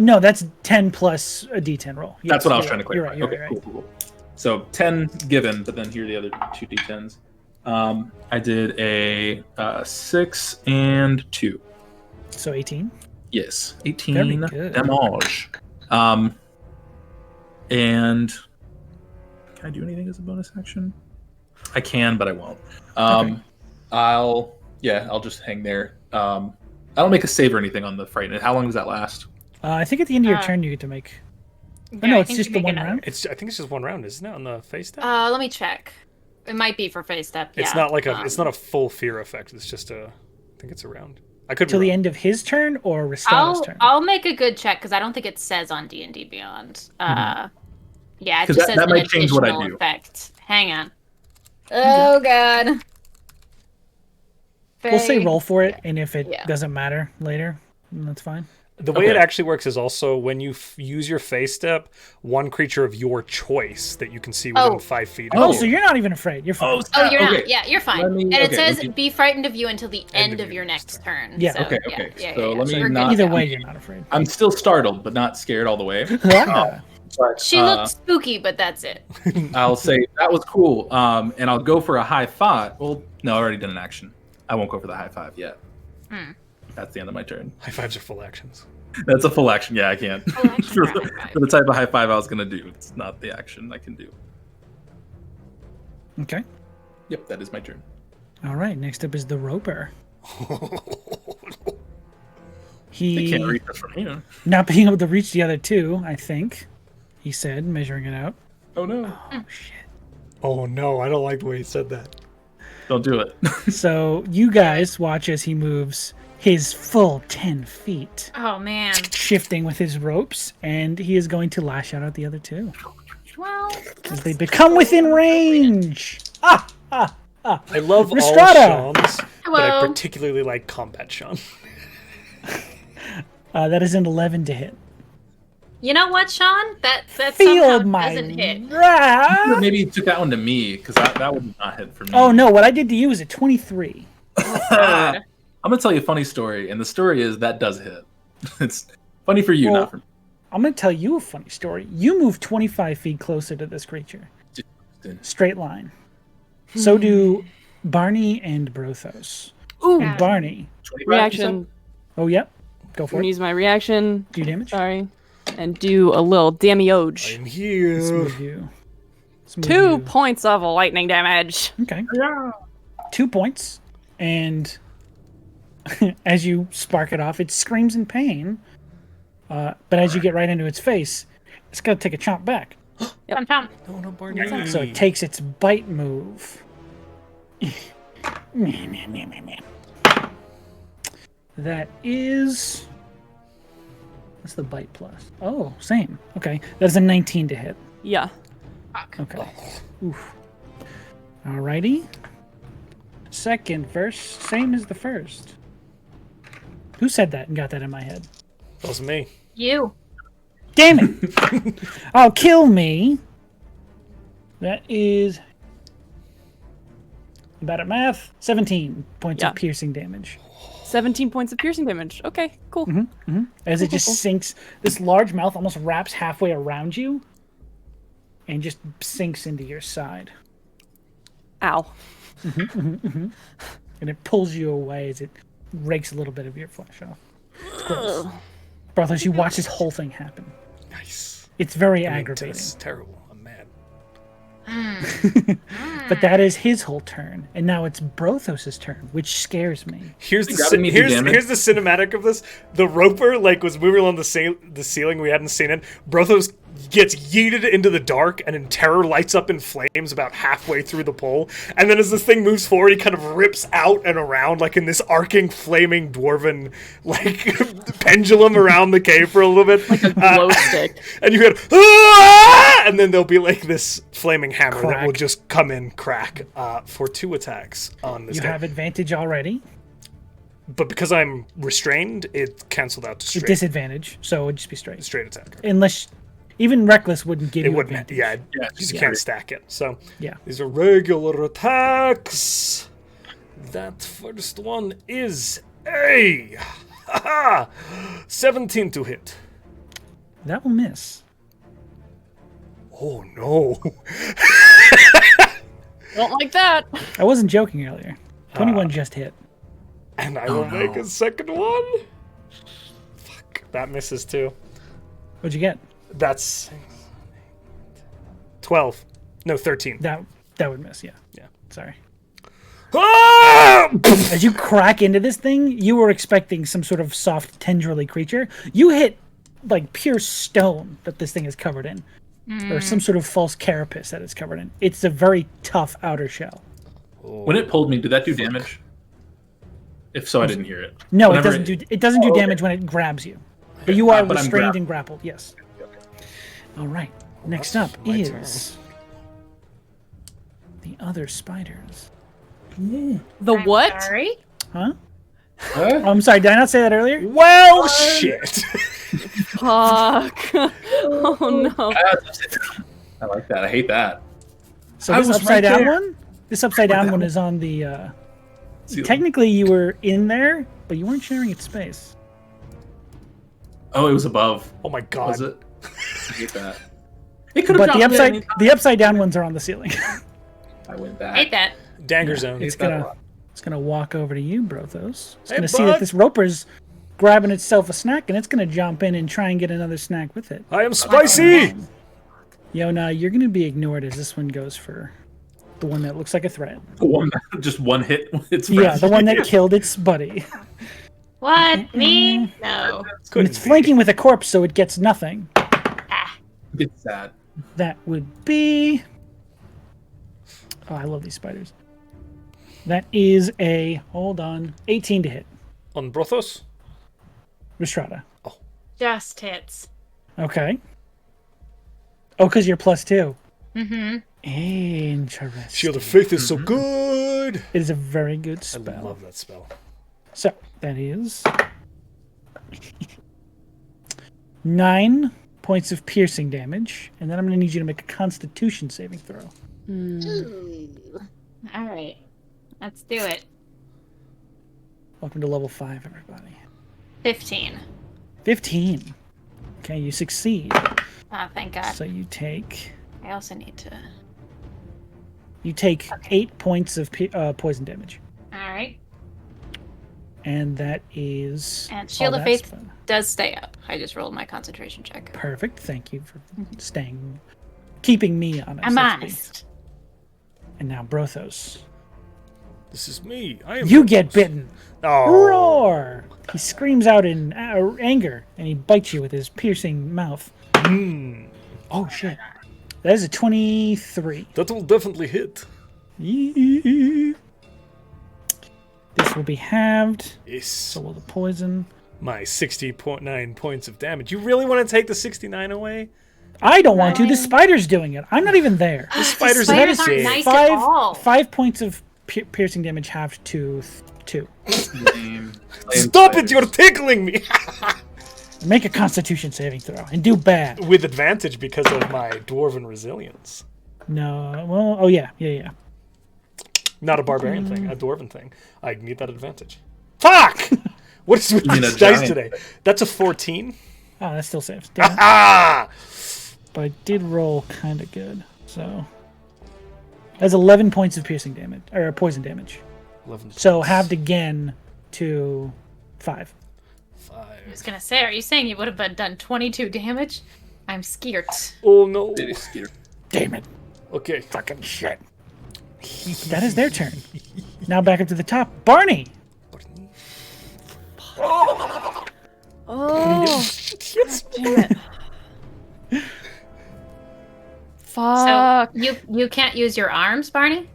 No, that's 10 plus a d10 roll. Yes, That's what I was you're trying to right, you're clarify. right, you're right. Cool. So 10 given, but then here are the other 2 d10s. I did a 6 and 2. So 18. Yes, 18 Very good. damage. And can I do anything as a bonus action? I can, but I won't. Okay. I'll just hang there. I don't make a save or anything on the frightened. How long does that last? I think at the end of your turn you get to make. Yeah, no, I it's think just you the make one another. round. I think it's just one round, isn't it? On the face step. Let me check. It might be for face step. It's yeah. not like it's not a full fear effect. It's just I think it's a round. I could be Till the wrong. end of his turn or Rhystrata's turn? I'll make a good check because I don't think it says on D&D Beyond. Yeah, it 'Cause just that says an might change what I additional do. effect. Hang on. Oh god. We'll say Faye. roll for it, and if it Yeah. doesn't matter later, then that's fine. The way it Okay. actually works is also when you use your face step, one creature of your choice that you can see within Oh. 5 feet. Oh, of so you. you're not even afraid. You're fine. Oh, you're okay. not. Yeah, you're fine. Let me- And it okay, says let me- be frightened of you until the end of of your next turn. Yeah. So, Okay. So let me we're good not- to Either go. way, you're not afraid. I'm still startled, but not scared all the way. Ah. But, She looked spooky, but that's it. I'll say that was cool. And I'll go for a high five. Well, no, I already did an action. I won't go for the high five yet. That's the end of my turn. High fives are full actions. That's a full action. Yeah, I can't. Full action for, for the, high five. for the type of high five I was gonna do, it's not the action I can do. Okay. Yep, that is my turn. All right. Next up is the Roper. They He can't reach us from here. not being able to reach the other two, I think. He said, measuring it out. Oh no! Oh shit. Oh no, I don't like the way you said that. Don't do it. So you guys watch as he moves his full 10 feet, Oh man. shifting with his ropes, and he is going to lash out at the other two Well, as they become within range. I love all Rhystrata! Sean's, but I Hello. particularly like Combat Sean. That is an 11 to hit. you know what, Sean? That somehow Feel my doesn't hit. wrath. Maybe you took that one to me because that would not hit for me. Oh no, what I did to you is a 23. God. I'm gonna tell you a funny story, and the story is that does hit. It's funny for you, Well, not for me. I'm going to tell you a funny story. You move 25 feet closer to this creature. Straight line. So do Barney and Brothos. Ooh, And Barney. 25%? reaction. Oh, yep. Go I'm for gonna it. use my reaction. Do damage. Sorry, and do a little damage. I'm Let's here. move you. Let's move 2 you. points of lightning damage. Okay. 2 points. And as you spark it off, it screams in pain. But as you get right into its face, it's going to take a chomp back. Tom, Tom. No, no, Barney. So it takes its bite move. That is... What's the bite plus? Oh, same. Okay. That's a 19 to hit. Yeah. Okay. Oof. Alrighty. Second verse, same as the first. Who said that and got that in my head? That was me. You. Damn it! Oh, kill me. That is... Bad at math. 17 points Yeah. of piercing damage. 17 points of piercing damage. Okay, cool. As it just sinks, this large mouth almost wraps halfway around you and just sinks into your side. Ow. And it pulls you away as it rakes a little bit of your flesh off. It's gross. Brothos, you watch this whole thing happen. Nice. It's very I mean, aggravating. It's terrible. I'm mad. But that is his whole turn. And now it's Brothos' turn, which scares me. Here's the grabbing me through damage? here's the cinematic of this. The Roper was moving along the ceiling. We hadn't seen it. Brothos gets yeeted into the dark, and in terror lights up in flames about halfway through the pole. And then as this thing moves forward, he kind of rips out and around like in this arcing, flaming dwarven pendulum around the cave for a little bit. Like a glow stick. And you hear, "Ah!" And then there'll be like this flaming hammer that will Crack. just come in, crack, for 2 attacks on this You guy. have advantage already. But because I'm restrained, it canceled out to straight, Disadvantage, so it would just be straight. straight attack. Unless even Reckless wouldn't give It you wouldn't, advantage. yeah, Yeah, because you yeah. can't stack it. So Yeah. these are regular attacks. That first one is a 17 to hit. That will miss. Oh no! Don't like that. I wasn't joking earlier. 21 just hit. And I will make a second one. Fuck, that misses too. What'd you get? That's 12. No, 13. That would miss, yeah. Yeah. Sorry. Ah! As you crack into this thing, you were expecting some sort of soft, tendrily creature. You hit like pure stone that this thing is covered in. Or some sort of false carapace that it's covered in. It's a very tough outer shell. When it pulled me, did that do damage? If so, I didn't hear it. No, Whenever it doesn't do okay. damage when it grabs you. But you are but I'm restrained grabbed. and grappled, yes. All right. Next up my is the other spiders. The I'm what? Sorry. Huh? Huh? Oh, I'm sorry. Did I not say that earlier? Well, shit. Fuck. Oh no. I like that. I hate that. So I this was upside right down there. one. This upside down one is on the. Technically, you were in there, but you weren't sharing its space. Oh, it was above. Oh my god. Was it? I hate that. It could have But the upside down ones are on the ceiling. I went back. Hate that. Danger zone. It's gonna walk over to you, Brothos. It's Hey, gonna see that bud. this roper's grabbing itself a snack, and it's gonna jump in and try and get another snack with it. I am spicy. Yona, you're gonna be ignored as this one goes for the one that looks like a threat. Just one hit. It's Yeah, the one that killed its buddy. What? Me? No. And it's flanking with a corpse, so it gets nothing. It's sad. That would be. Oh, I love these spiders. That is a 18 to hit. On Brothos? Rhystrata. Just hits. Okay. Oh, because you're +2. Mm-hmm. Interesting. Shield of Faith is so good. It is a very good I spell. love that spell. So that is 9 points of piercing damage, and then I'm going to need you to make a Constitution saving throw. Ooh. All right. Let's do it. Welcome to level 5, everybody. 15. 15. Okay, you succeed. Oh, thank God. So you take I also need to. 8 points of poison damage, All right. and that is And Shield all of that Faith spell. does stay up. I just rolled my concentration check. Perfect. Thank you for keeping me honest. I'm that's me. honest. And now Brothos. This is me. I am You get bitten. Oh. Roar! He screams out in anger, and he bites you with his piercing mouth. Oh, shit. That is a 23. That will definitely hit. This will be halved. Yes. So will the poison. My 60.9 points of damage. You really want to take the 69 away? I don't want to. The spider's doing it. I'm not even there. The spiders spiders are aren't big. nice at all. 5 points of piercing damage halved to 2. Stop it! You're tickling me! Make a Constitution saving throw and do bad. With advantage because of my dwarven resilience. No. Well, oh yeah. Not a barbarian thing, a dwarven thing. I need that advantage. Fuck! What is with mean these a dice giant? today? That's a 14. Oh, that still saves. Damn it. Ah! But I did roll kind of good. So that's 11 points of piercing damage or poison damage. 11. So halved again to 5. I was gonna say, are you saying you would have done 22 damage? I'm scared. Oh no. Damn it! Okay. Fucking shit. That is their turn. Now back up to the top. Barney. Oh. Yes. Damn it. Fuck. So you can't use your arms, Barney?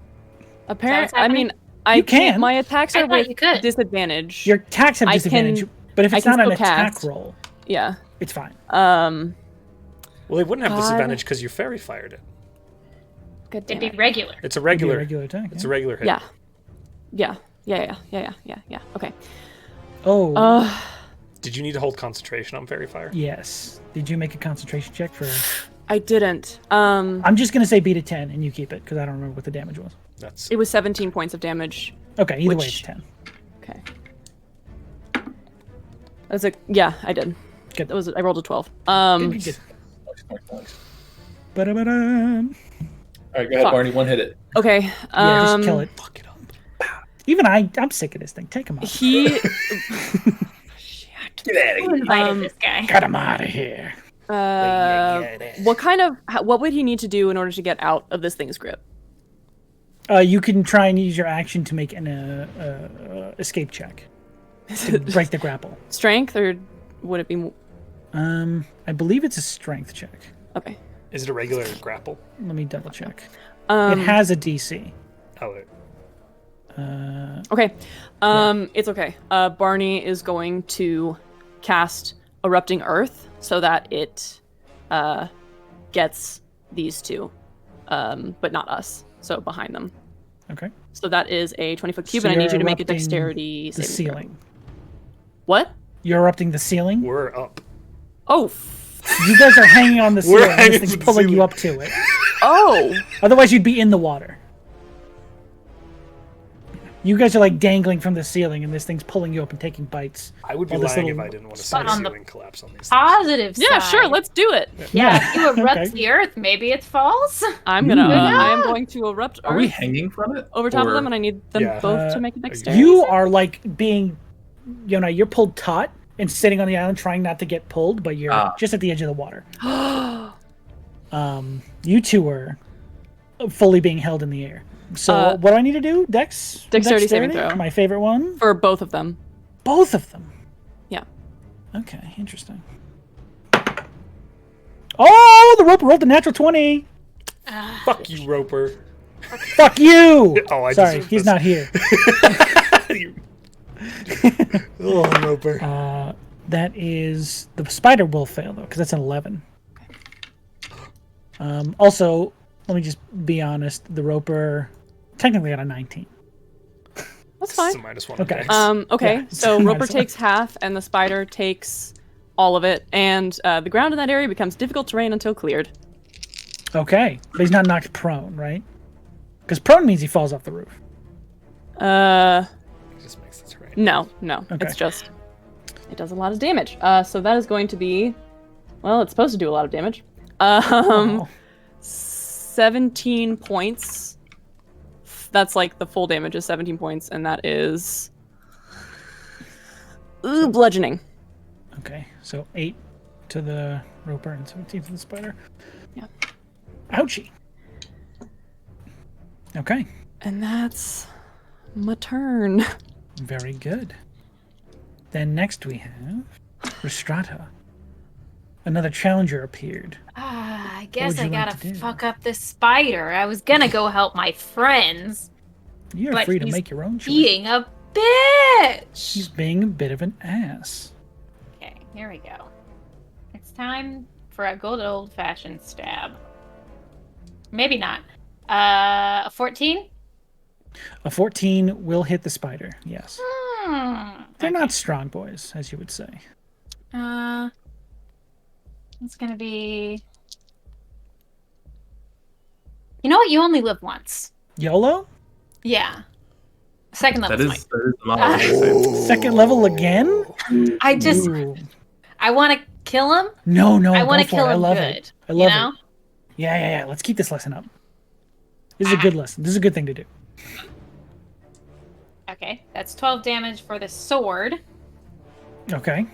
Apparently, what's I mean, happening? I You can't. can. My attacks I are thought with you could. disadvantage. Your attacks have I disadvantage, can- but if I it's can not an still attack cast. roll, Yeah. it's fine. Um. Well, they wouldn't have God. disadvantage because you fairy fired it. Good It'd damn be it. regular. It's a It'd be regular. a regular attack. It's yeah. a regular hit. Yeah. Yeah. Okay. Oh, Did you need to hold concentration on fairy fire? yes. Did you make a concentration check for? I didn't. I'm just gonna say beat a 10 and you keep it because I don't remember what the damage was. That's It was 17 points of damage. Okay, either way Which- it's 10. Okay. That's yeah, I did. Good. That was I rolled a 12. Good. Ba-da-ba-da. All right, go ahead, Fuck. Barney. One hit it. Okay. Yeah, just kill it. Fuck it up. Even I'm sick of this thing. Take him out. He Get out of Who invited this guy? Got him out of here. what would he need to do in order to get out of this thing's grip? You can try and use your action to make an escape check to break the grapple. Strength, or would it be I believe it's a strength check. okay? Is it a regular grapple? Let me double check. It has a DC. Oh, wait. Okay. It's okay. Barney is going to cast Erupting Earth so that it gets these two, but not us. So behind them. Okay. So that is a 20-foot cube, So and I need you're you to make a erupting dexterity the saving throw. ceiling. What? You're erupting the ceiling. We're up. Oh. You guys are hanging on the We're ceiling. And hanging this thing's to the pulling ceiling. you up to it. Oh. Otherwise, you'd be in the water. You guys are like dangling from the ceiling, and this thing's pulling you up and taking bites. I would be Well, this lying if little- I didn't want to see But the on the ceiling collapse on these things. Positive Yeah, side. sure. Let's do it. Yeah, if you erupt Okay. the earth, maybe it falls. I'm gonna. Yeah. I am going to erupt. Are we Earth hanging from it? over top of Or- them, and I need them Yeah. both to make a dexterity. You are like being, you're pulled taut and sitting on the island, trying not to get pulled, but you're just at the edge of the water. You two are fully being held in the air. So what do I need to do? Dexterity saving throw. My favorite one. for both of them. Both of them. Yeah. Okay, interesting. Oh, the roper rolled a natural 20. Fuck you, Roper. Fuck you. Oh, I Sorry, deserve he's this. not here. Oh, Roper. That is the spider will fail though, because that's an 11. Also, let me just be honest. The roper technically got a 19. That's fine. It's a -1. Okay. Okay. Yeah, So might Roper as well. takes half, and the spider takes all of it, and the ground in that area becomes difficult terrain until cleared. Okay, but he's not knocked prone, right? Because prone means he falls off the roof. Uh, It just makes this right. no. Okay. It's just it does a lot of damage. So that is going to be, well, it's supposed to do a lot of damage. Oh. 17 points. That's like the full damage is 17 points, and that is bludgeoning. Okay, so 8 to the roper and 17 to the spider. Yeah. Ouchie. Okay, And that's my turn. very good. Then next we have Rhystrata. Another challenger appeared. I guess would I you like gotta to do? fuck up this spider. I was gonna go help my friends. You're But free to he's make your own choice. Being a bitch. He's being a bit of an ass. Okay, here we go. It's time for a good old-fashioned stab. Maybe not. A 14? A 14 will hit the spider, yes. They're Okay. not strong boys, as you would say. It's gonna be. You know what? You only live once. YOLO? Yeah. Second level. That is the model. Second level again? I just. Ooh. I want to kill him. No, I want go to for kill it. I him love good. it. I love you know? it. Yeah. Let's keep this lesson up. This is a good lesson. This is a good thing to do. Okay, that's 12 damage for the sword. Okay.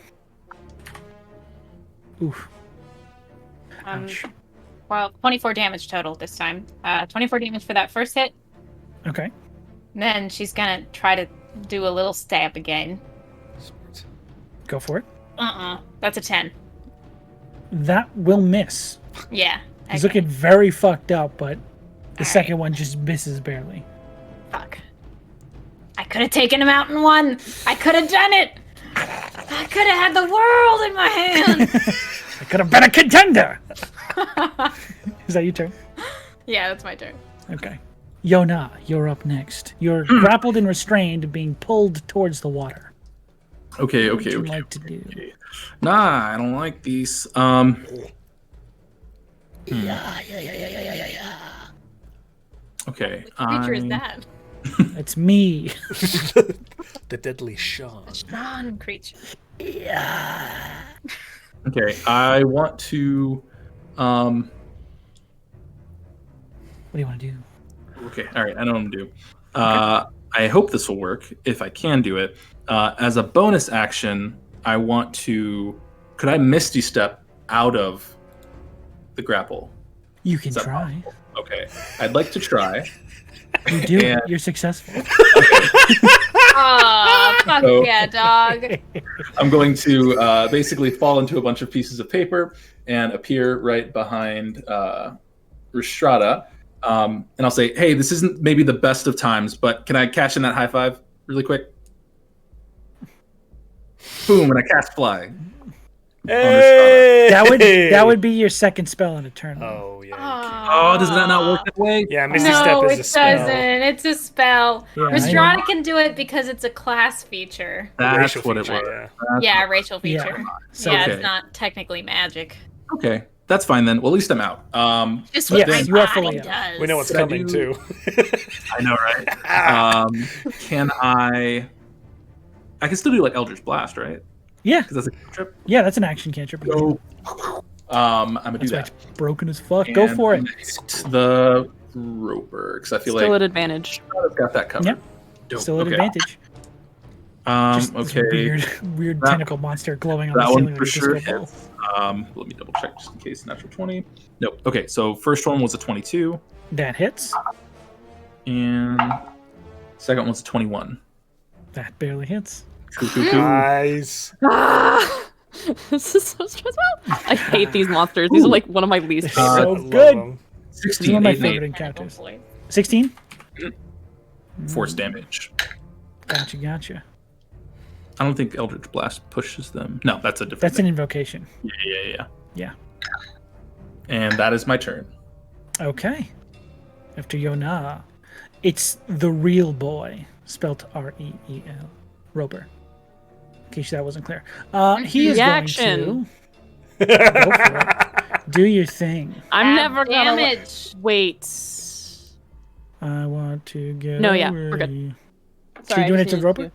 Oof. Ouch. Well, 24 damage total this time. 24 damage for that first hit. Okay. And then she's gonna try to do a little stab again. Go for it. That's a 10. That will miss. Yeah. He's okay. looking very fucked up, but the All second one just misses barely. Fuck. I could have taken him out in one. I could have done it. I could have had the world in my hand. I could have been a contender. Is that your turn? Yeah, that's my turn. Okay. Yona, you're up next. You're grappled and restrained, being pulled towards the water. Okay. What would you like to do? Nah, I don't like these. Okay. What creature is that? It's me. The deadly Sean. Non-creature. Okay. I want to. What do you want to do? Okay. All right. I know what I'm gonna do. I hope this will work if I can do it. As a bonus action, I want to. Could I Misty Step out of the grapple? You can Is that try. possible? Okay. I'd like to try. You do. And- You're successful. Oh, fuck So- yeah, dog. I'm going to basically fall into a bunch of pieces of paper and appear right behind Rhystrata. And I'll say, hey, this isn't maybe the best of times, but can I cash in that high five really quick? Boom, and I cast fly. Hey! That would be your second spell in a turn. Oh yeah. Oh, does that not work that way? Yeah, Misty No, Step is it a spell. doesn't. It's a spell. Yeah, I Rhystrata can do it because it's a class feature. That's Racial what it feature, was. Yeah, racial Yeah. feature. So- Yeah, Okay. it's not technically magic. Okay, that's fine then. Well, at least I'm out. Just Yes, what my you are body fully out. does. We know what's Could I coming do- too. I know, right? Can I can still do like Eldritch Blast, right? Yeah, Because that's a cantrip. yeah, that's an action cantrip. Go. I'm gonna do That's why that. it's broken as fuck. Go And for I'm it. gonna hit the Roper because I feel Still like at advantage. I've got that covered. Yep. Dope. Still at Okay. advantage. Just this Okay. weird That- tentacle monster glowing on the That ceiling one like for a sure disco ball. hits. Let me double check just in case. Natural 20. Nope. Okay, so first one was a 22, That hits. and second one was a 21. That barely hits. Cool. Nice. This is so stressful. I hate these monsters. These are like one of my least They're favorite. so I love good. them. This is 16, one of my 8 and 8. favorite encounters. 16? Force damage. Gotcha. I don't think Eldritch Blast pushes them. No, that's a different That's an thing. invocation. Yeah. Yeah. And that is my turn. Okay. After Yona, it's the real boy, spelled R-E-E-L. Roper. In case that wasn't clear. He is Reaction. going to go for it. Do your thing. I'm Have never gonna damage. wait. I want to get No, yeah, away. we're good. So you're doing it to Roper?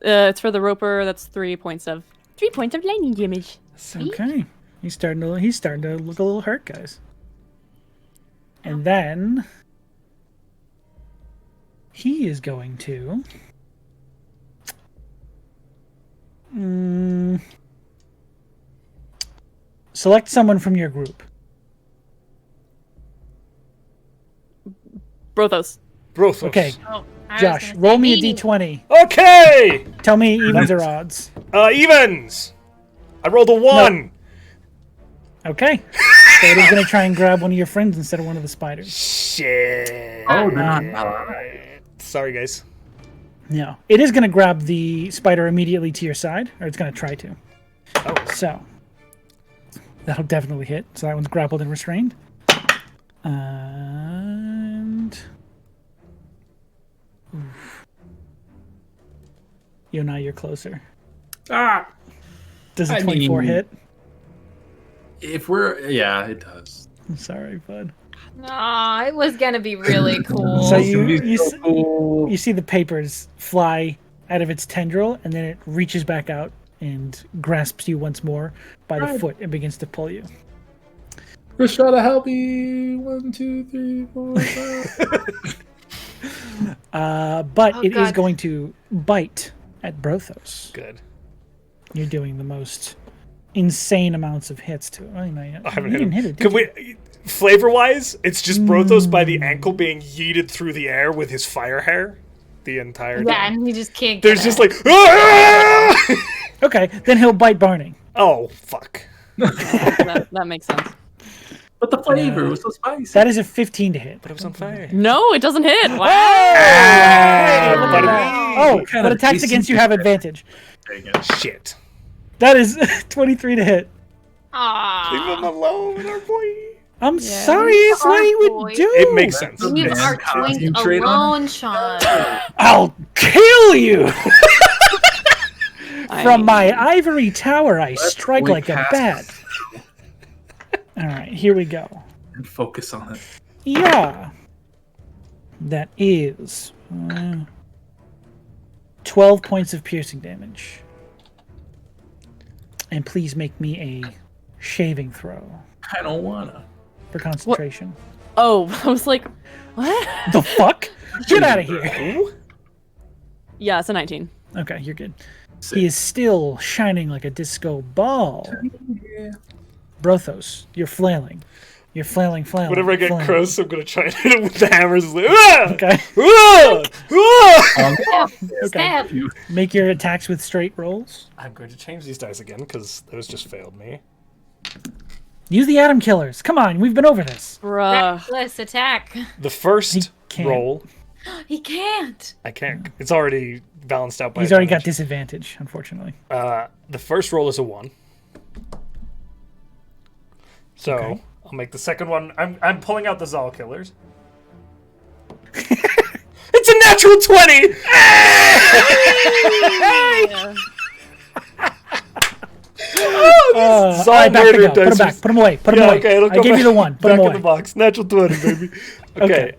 It's for the Roper. That's 3 points of lightning damage. Okay. He's starting to look a little hurt, guys. And then he is going to select someone from your group. Brothos. Brothos. Okay, Oh, I was Josh, gonna roll say me a meaty. d20. Okay. Tell me evens or odds. Evens. I rolled a 1. Okay. So it is going to try and grab one of your friends instead of one of the spiders. Shit. Oh, they're not. Sorry, guys. No. It is going to grab the spider immediately to your side, or it's going to try to. Oh. So that'll definitely hit. So that one's grappled and restrained. And now you're closer. Ah! Does a I 24 mean- hit? Yeah, it does. I'm sorry, bud. Aw, it was gonna be really cool. So It's gonna be you so cool. you see the papers fly out of its tendril, and then it reaches back out and grasps you once more by the foot and begins to pull you. Rhystrata, help me! 1, 2, 3, 4, 5. But Oh, it is God. going to bite at Brothos. Good. You're doing the most insane amounts of hits to it. Oh, no, I haven't you hit him. didn't hit it, did Could you? we? Flavor-wise, it's just Brothos by the ankle being yeeted through the air with his fire hair the entire yeah, time. and you just can't. There's get just it. like, "Ah!" Okay, then he'll bite Barney. Oh fuck. That makes sense. But the flavor was so spicy. That is a 15 to hit. But it was on fire. No, it doesn't hit. Wow. Hey, Look at buddy. that. Oh, What kind but of attacks decent against you have advantage. Shit. That is 23 to hit. Leave Aw. him alone, our boy. I'm sorry, it's what he boy. would do. It makes sense. Leave Man, our can twink you trade on alone, Sean. I'll kill you! I From mean, my ivory tower, I strike only like a cast bat. Alright, here we go. and focus on it. Yeah. That is 12 points of piercing damage. And please make me a shaving throw I don't wanna. for concentration. Oh, I was like, what? The fuck? Get out of here. Yeah, it's a 19. Okay, you're good. Sick. He is still shining like a disco ball. Brothos, you're flailing. You're flailing. Whenever I get flailing. close, I'm gonna try and hit him with the hammers. Like, "Ah! Okay. Ah! Ah!" Stab. Make your attacks with straight rolls. I'm going to change these dice again because those just failed me. Use the atom killers. Come on, we've been over this. Bruh. Reckless attack. The first can't. roll, He can't. I can't. It's already balanced out by. He's already got advantage. disadvantage, unfortunately. The first roll is a 1. So Okay. I'll make the second one. I'm pulling out the Zal killers. It's a natural 20! All Zal right, back to murder go. Put him dice. back. Put him away. Put him Yeah, away. okay, it'll I go gave back, you the one. Put back him in away. the box. Natural 20, baby. Okay.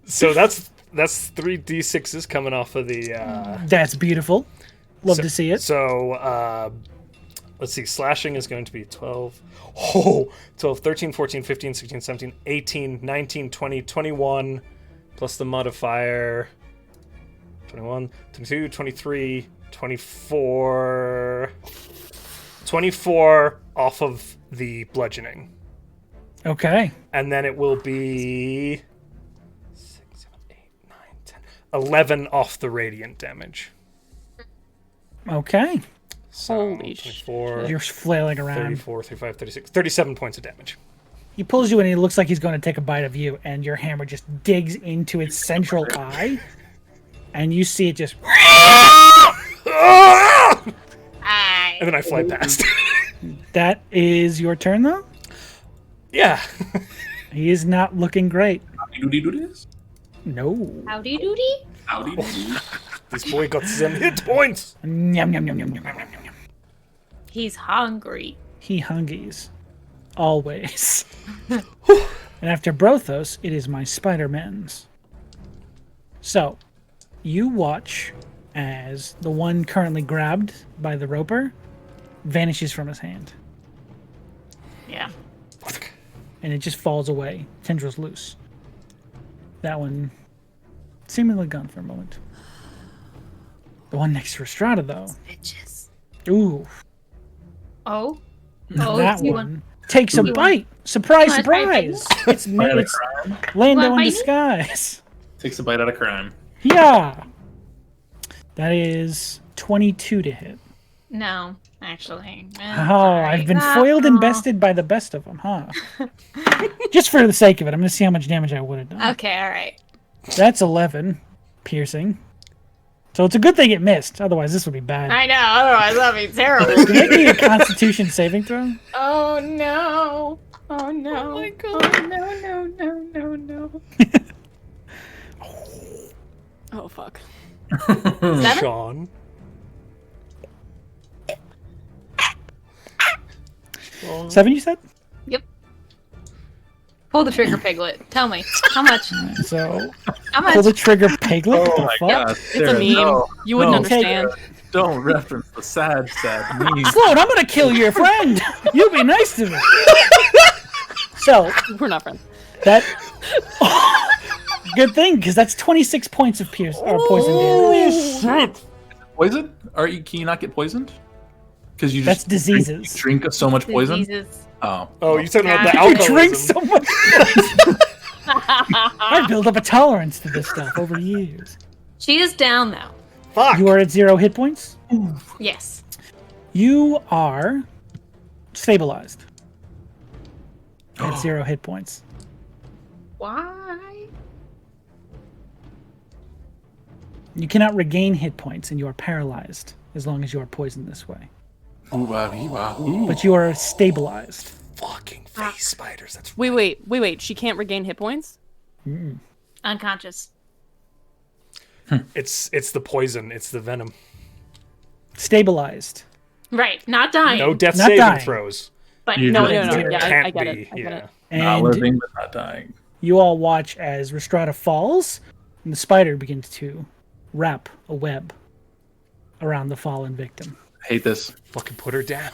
So that's 3d6s coming off of the. That's beautiful. Love to see it. So let's see. Slashing is going to be 12. Oh, 12, 13, 14, 15, 16, 17, 18, 19, 20, 21, plus the modifier. 21, 22, 23, 24. 24 off of the bludgeoning. Okay. And then it will be 6, 7, 8, 9, 10, 11 off the radiant damage. Okay. So, Holy 24, You're flailing around. 34, 35, 36, 37 points of damage. He pulls you in and he looks like he's going to take a bite of you, and your hammer just digs into its central eye, and you see it just. And then I fly past. That is your turn, though? Yeah. He is not looking great. Howdy doody doodies? No. Howdy doody. Howdy doody. This boy got some hit points. Yum, yum, yum, yum, yum, yum, yum, yum. He's hungry. He hungies. Always. And after Brothos, it is my Spider-Man's. So, you watch as the one currently grabbed by the roper vanishes from his hand. Yeah. And it just falls away. Tendrils loose. That one seemingly gone for a moment. The one next to Rhystrata, though. Bitches. Ooh, Oh. that you one takes a you bite. Surprise, wanna try surprise! It's Bite out of it's crime. Lando Want in biting? disguise. Takes a bite out of crime. Yeah. That is 22 to hit. No, actually. Oh, I've been foiled and bested by the best of them, huh? Just for the sake of it, I'm going to see how much damage I would have done. Okay, alright. That's 11 piercing. So it's a good thing it missed. Otherwise, this would be bad. I know, otherwise that'd be terrible. Make me a Constitution saving throw. Oh no. Oh no. Oh my god. Oh no, no, no, no, no. Oh fuck. 7? Sean. Seven, you said? Yep. Pull the trigger, Piglet. Tell me. How much? So How pull the much? trigger, Piglet. Oh What the my fuck? god. It's a meme. You wouldn't understand. Don't reference the sad meme. Float, I'm gonna kill your friend. You be nice to me. So We're not friends. that good thing, because that's 26 points of poison damage. Poison? Can you not get poisoned? Because you That's just diseases. drink so much poison? Diseases. Oh. Oh, you're talking about the Yeah. You alcoholism. drink so much. I built up a tolerance to this stuff over years. She is down though. Fuck. You are at 0 hit points. Yes. You are stabilized at 0 hit points. Why? You cannot regain hit points, and you are paralyzed as long as you are poisoned this way. Ooh, wow. But you are stabilized. Fucking face spiders. That's Wait. She can't regain hit points? Unconscious. It's the poison. It's the venom. Stabilized. Right. Not dying. No death Not saving dying. throws. But You No. just- Yeah, I Can't get be. it. I get it. Not And living, but not dying. you all watch as Rhystrata falls, and the spider begins to wrap a web around the fallen victim. I hate this. Fucking put her down.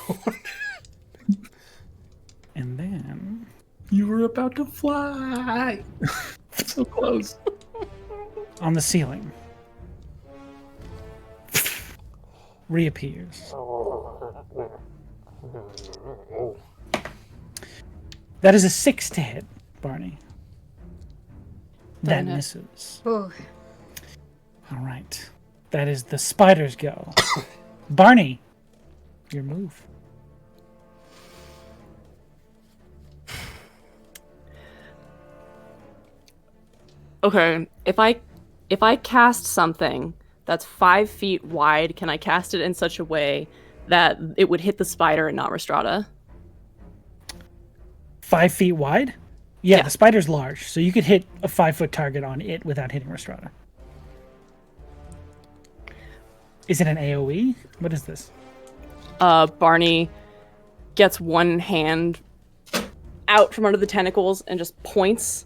And then You were about to fly. So close. on the ceiling reappears. That is a 6 to hit, Barney. That Darn it. misses. Ooh. All right. That is the spider's go. Barney, your move. Okay, if I cast something that's 5 feet wide, can I cast it in such a way that it would hit the spider and not Rhystrata? 5 feet wide? Yeah, Yeah. the spider's large, so you could hit a 5-foot target on it without hitting Rhystrata. Is it an AoE? What is this? Barney gets one hand out from under the tentacles and just points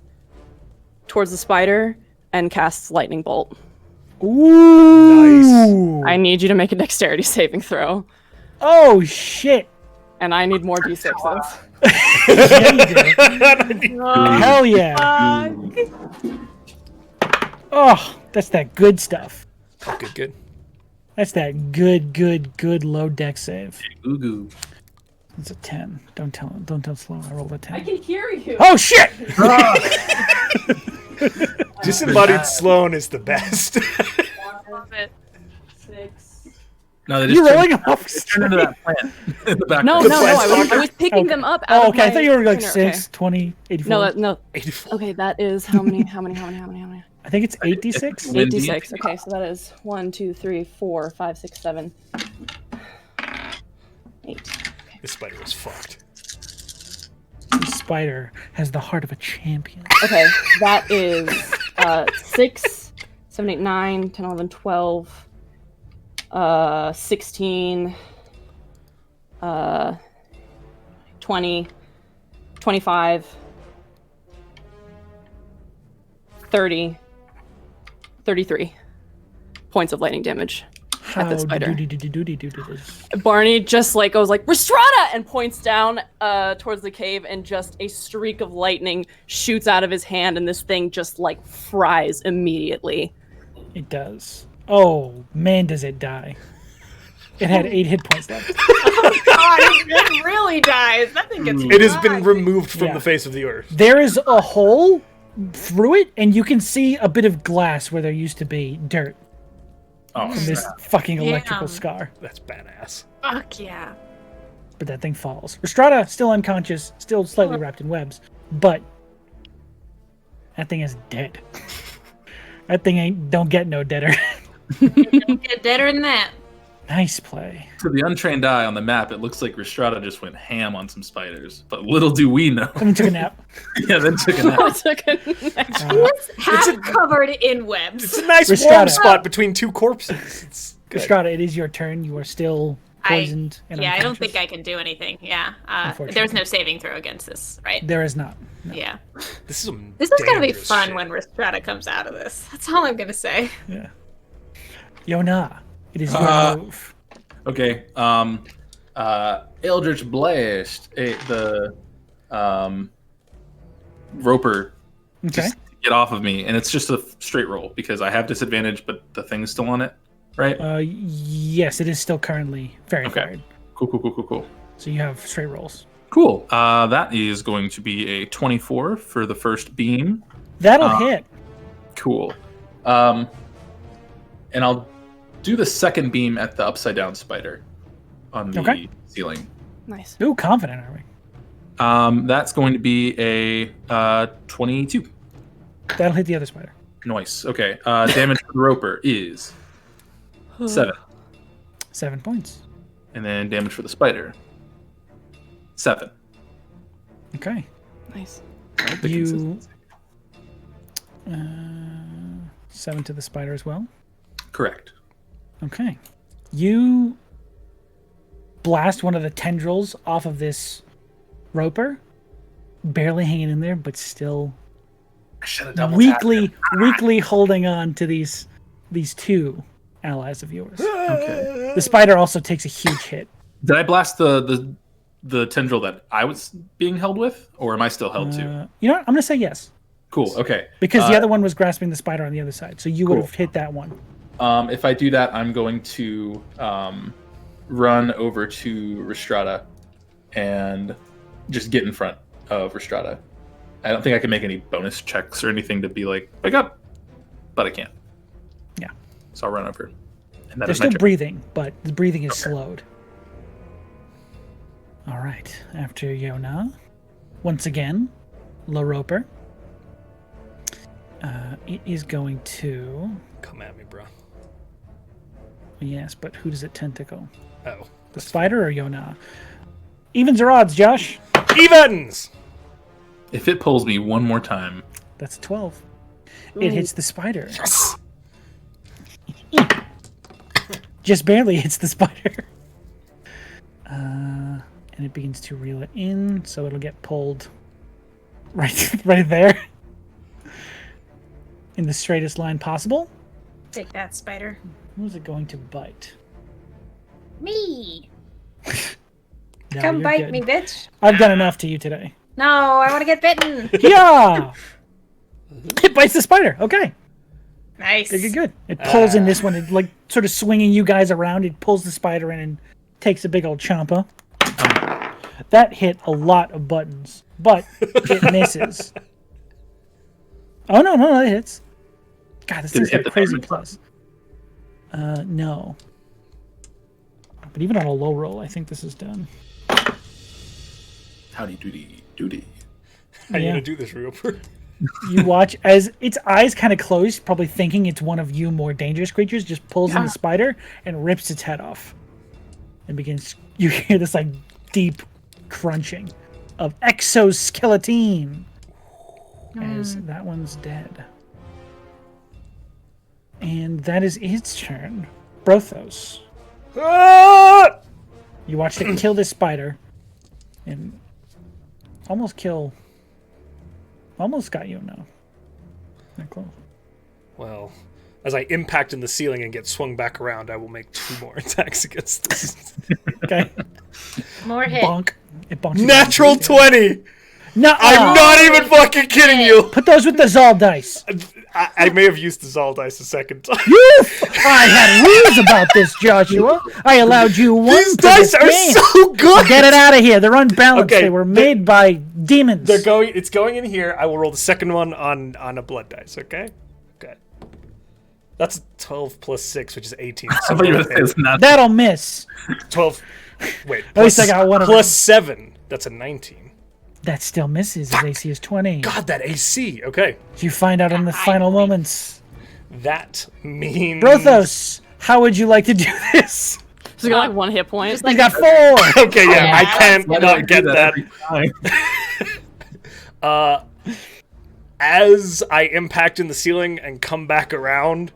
towards the spider and casts lightning bolt. Ooh! I need you to make a dexterity saving throw, Oh, shit! and I need more d6s. Yeah, you do. Hell yeah! Oh, that's that good stuff. Good. That's that good low dex save. Ooh. It's a 10. Don't tell Sloan I rolled a 10. I can hear you. Oh shit! Disembodied Sloan is the best. Love it. 6. No, they You just rolling off turned into that plant in the background. No, I was picking them up. Out Oh, of okay. I my thought you were like container. 6, 20, 84. No. 84. Okay, that is how many? I think it's 8d6. 86. Okay, so that is 1, 2, 3, 4, 5, 6, 7, 8. This spider was fucked. The spider has the heart of a champion. Okay, that is 6, 7, 8, 9, 10, 11, 12, 16, 20, 25, 30, 33 points of lightning damage at the spider. Barney just like goes like Rhystrata and points down towards the cave, and just a streak of lightning shoots out of his hand, and this thing just like fries immediately. It does. Oh man, does it die? It had 8 hit points left. Oh god, it really dies. That thing gets It has been fried. removed from Yeah. the face of the earth. There is a hole through it, and you can see a bit of glass where there used to be dirt. Oh, From this snap. fucking electrical Damn. scar. That's badass. Fuck yeah. But that thing falls. Rhystrata still unconscious, still slightly wrapped in webs, but that thing is dead. That thing don't get no deader. Don't get deader than that. Nice play. To the untrained eye on the map, it looks like Rhystrata just went ham on some spiders. But little do we know. Someone took a nap. Yeah, then took a nap. I took a next. It's half covered in webs. It's a nice Rhystrata. warm spot between two corpses. It's good. Rhystrata, it is your turn. You are still poisoned and Yeah, I don't unconscious. think I can do anything. Yeah. Unfortunately. There's no saving throw against this, right? There is not. No. Yeah. This is some This is gonna be dangerous fun shit. when Rhystrata comes out of this. That's all I'm gonna say. Yeah. Yona, it is your move. Okay. Eldritch Blast. The Roper. Okay. Just get off of me, and it's just a straight roll because I have disadvantage, but the thing's still on it, right? Yes, it is still currently very Okay. fired. Cool. So you have straight rolls. Cool. That is going to be a 24 for the first beam. That'll hit. Cool. And I'll do the second beam at the upside down spider on the Okay. ceiling. Nice. Ooh, confident are we? That's going to be a 22. That'll hit the other spider. Nice. Okay. Damage for the Roper is 7. 7 points. And then damage for the spider, 7. Okay. Nice. I like the You consistency. 7 to the spider as well. Correct. Okay. You blast one of the tendrils off of this roper, barely hanging in there, but still I should have double weakly holding on to these two allies of yours. Okay. The spider also takes a huge hit. Did I blast the tendril that I was being held with, or am I still held too? You know what? I'm gonna say yes. Cool. Okay. Because the other one was grasping the spider on the other side, so you would have Cool. hit that one. If I do that, I'm going to run over to Rhystrata and just get in front of Rhystrata. I don't think I can make any bonus checks or anything to be like, wake up, but I can't. Yeah. So I'll run over. And that They're is my still turn. breathing, but the breathing is slowed. All right. After Yona, once again, La Roper. It is going to. Come at me, bro. Yes, but who does it tentacle? Oh. The spider or Yona? Evens or odds, Josh? Evens! If it pulls me one more time. That's a 12. It hits the spider. Yes. Just barely hits the spider. And it begins to reel it in, so it'll get pulled right there. In the straightest line possible. Take that, spider. Who's it going to bite? Me. No, Come you're bite good. me, bitch. I've done enough to you today. No, I want to get bitten. Yeah! It bites the spider. Okay. Nice. Good. It pulls in this one. It, like, sort of swinging you guys around. It pulls the spider in and takes a big old chompa. That hit a lot of buttons, but it misses. Oh, no, it hits. God, this thing's got a crazy plus. No. But even on a low roll, I think this is done. Howdy doody. How are you gonna do this, Rupert? You watch as its eyes kind of close, probably thinking it's one of you more dangerous creatures, just pulls in the spider and rips its head off. And begins, you hear this like deep crunching of exoskeleton as that one's dead. And that is its turn. Brothos. Ah! You watched it kill this spider and almost got you now. Not close. Well, as I impact in the ceiling and get swung back around, I will make 2 more attacks against this. Okay. More hit. Bonk. It bonks you Natural down. 20! No, I'm not even fucking kidding you! Put those with the Zal dice. I may have used the Zal dice a second time. I had rules about this, Joshua. I allowed you one These for dice this are game. so good! Get it out of here. They're unbalanced. Okay, They were made by demons. It's going in here. I will roll the second one on a blood dice, okay? Okay. That's 12 plus 6, which is 18. I So thought you were gonna say it's not. That'll miss. 12. Wait. At least I got one of plus them. 7. That's a 19. That still misses. His AC is 20. God, that AC. Okay. You find out in the final moments. That means... Brothos, how would you like to do this? So you got like 1 hit point. He's got 4. Okay, yeah, I can't Why do I not do get that. every time? As I impact in the ceiling and come back around...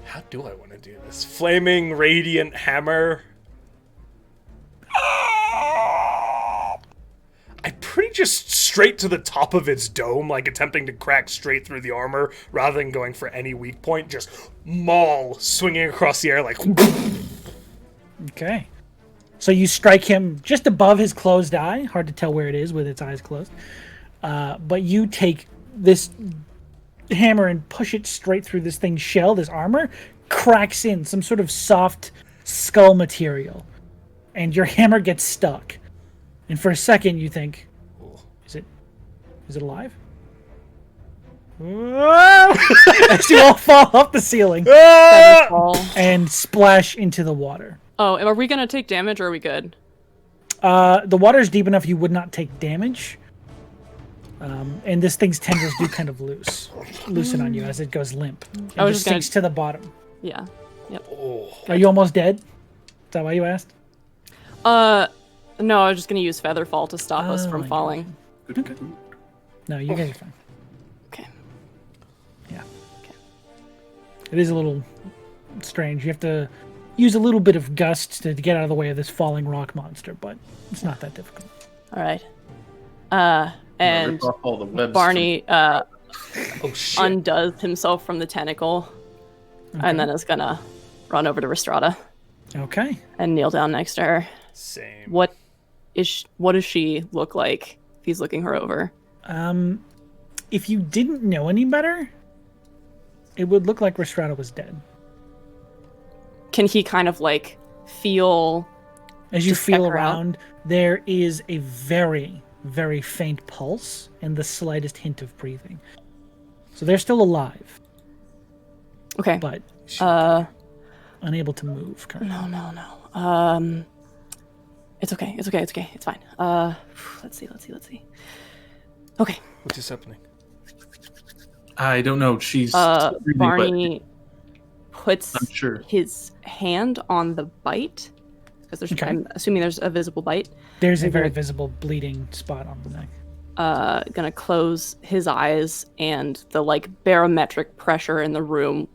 How do I want to do this? Flaming Radiant Hammer... I pretty just straight to the top of its dome, like attempting to crack straight through the armor rather than going for any weak point. Just maul, swinging across the air like... Okay. So you strike him just above his closed eye. Hard to tell where it is with its eyes closed. But you take this hammer and push it straight through this thing's shell, this armor, cracks in some sort of soft skull material. And your hammer gets stuck. And for a second you think, is it alive? As you all fall off the ceiling and splash into the water. Oh, are we gonna take damage or are we good? The water's deep enough you would not take damage. And this thing's tendrils do kind of loosen on you as it goes limp. It I was just just gonna- sinks to the bottom. Yeah. Yep. Are you almost dead? Is that why you asked? No, I was just gonna use Featherfall to stop us Oh, from I falling. No, you guys are fine. Okay. Yeah. It is a little strange. You have to use a little bit of gust to get out of the way of this falling rock monster, but it's not that difficult. All right. And Rip off all the webs Barney Oh, shit. undoes himself from the tentacle, and then is gonna run over to Rhystrata Okay. and kneel down next to her. Same. What does she look like if he's looking her over? If you didn't know any better, it would look like Rhystrata was dead. Can he kind of like feel? As you Just feel check her out. around, there is a very, very faint pulse and the slightest hint of breathing. So they're still alive, Okay. but unable to move currently. No. It's okay. It's fine. Let's see. Okay. What is happening? I don't know. She's still breathing, but Barney puts I'm sure. his hand on the bite because Okay. I'm assuming there's a visible bite. There's a very visible bleeding spot on the neck. gonna close his eyes, and the like barometric pressure in the room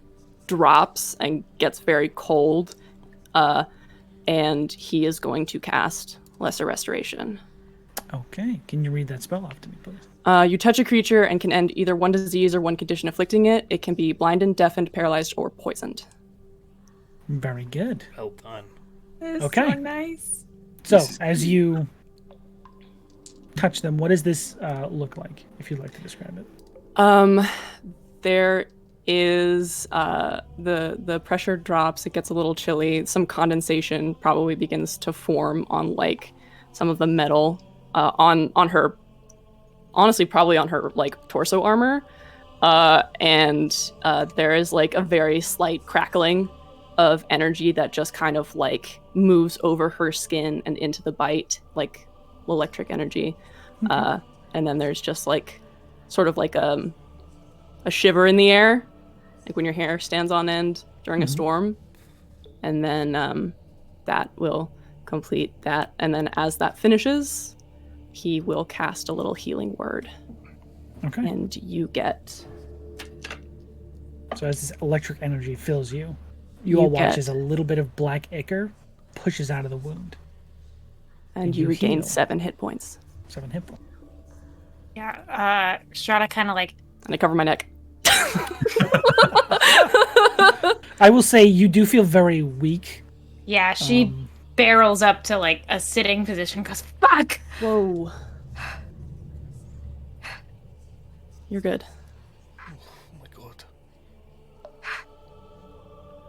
drops and gets very cold. And he is going to cast Lesser Restoration. Okay. Can you read that spell off to me, please? You touch a creature and can end either one disease or one condition afflicting it. It can be blinded, deafened, paralyzed, or poisoned. Very good. Well done. That's Okay. so nice. So, as you touch them, what does this look like, if you'd like to describe it? There is the pressure drops. It gets a little chilly. Some condensation probably begins to form on like some of the metal on her. Honestly, probably on her like torso armor, and there is like a very slight crackling of energy that just kind of like moves over her skin and into the bite, like electric energy. And then there's just like sort of like a shiver in the air, like when your hair stands on end during a storm. And then that will complete that. And then as that finishes, he will cast a little healing word. Okay. And you get... So as this electric energy fills you, you all watch get- as a little bit of black ichor pushes out of the wound. And you regain heal. 7 hit points. 7 hit points. Yeah, Strata kind of like, And I cover my neck. I will say you do feel very weak. yeah, she barrels up to like a sitting position because fuck. Whoa. You're good. Oh my god.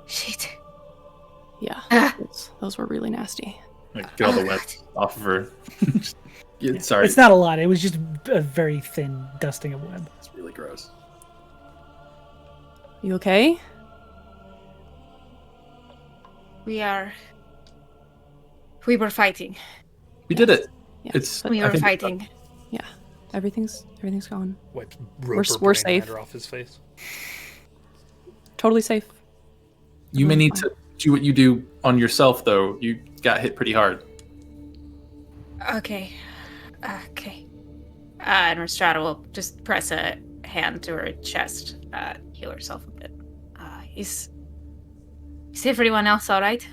Shit. Yeah. Those were really nasty. Like, get all the wet off of her. Yeah, sorry. It's not a lot. It was just a very thin dusting of web. It's really gross. You okay? We were fighting. We did it. Yeah. It's. We I were think- fighting. Yeah. Everything's gone. Wiped We're rubber brain safe. matter off his face. Totally safe. You may need fine. to do what you do on yourself, though. You got hit pretty hard. Okay. And Rhystrata will just press a hand to her chest, heal herself a bit. Is everyone else all right?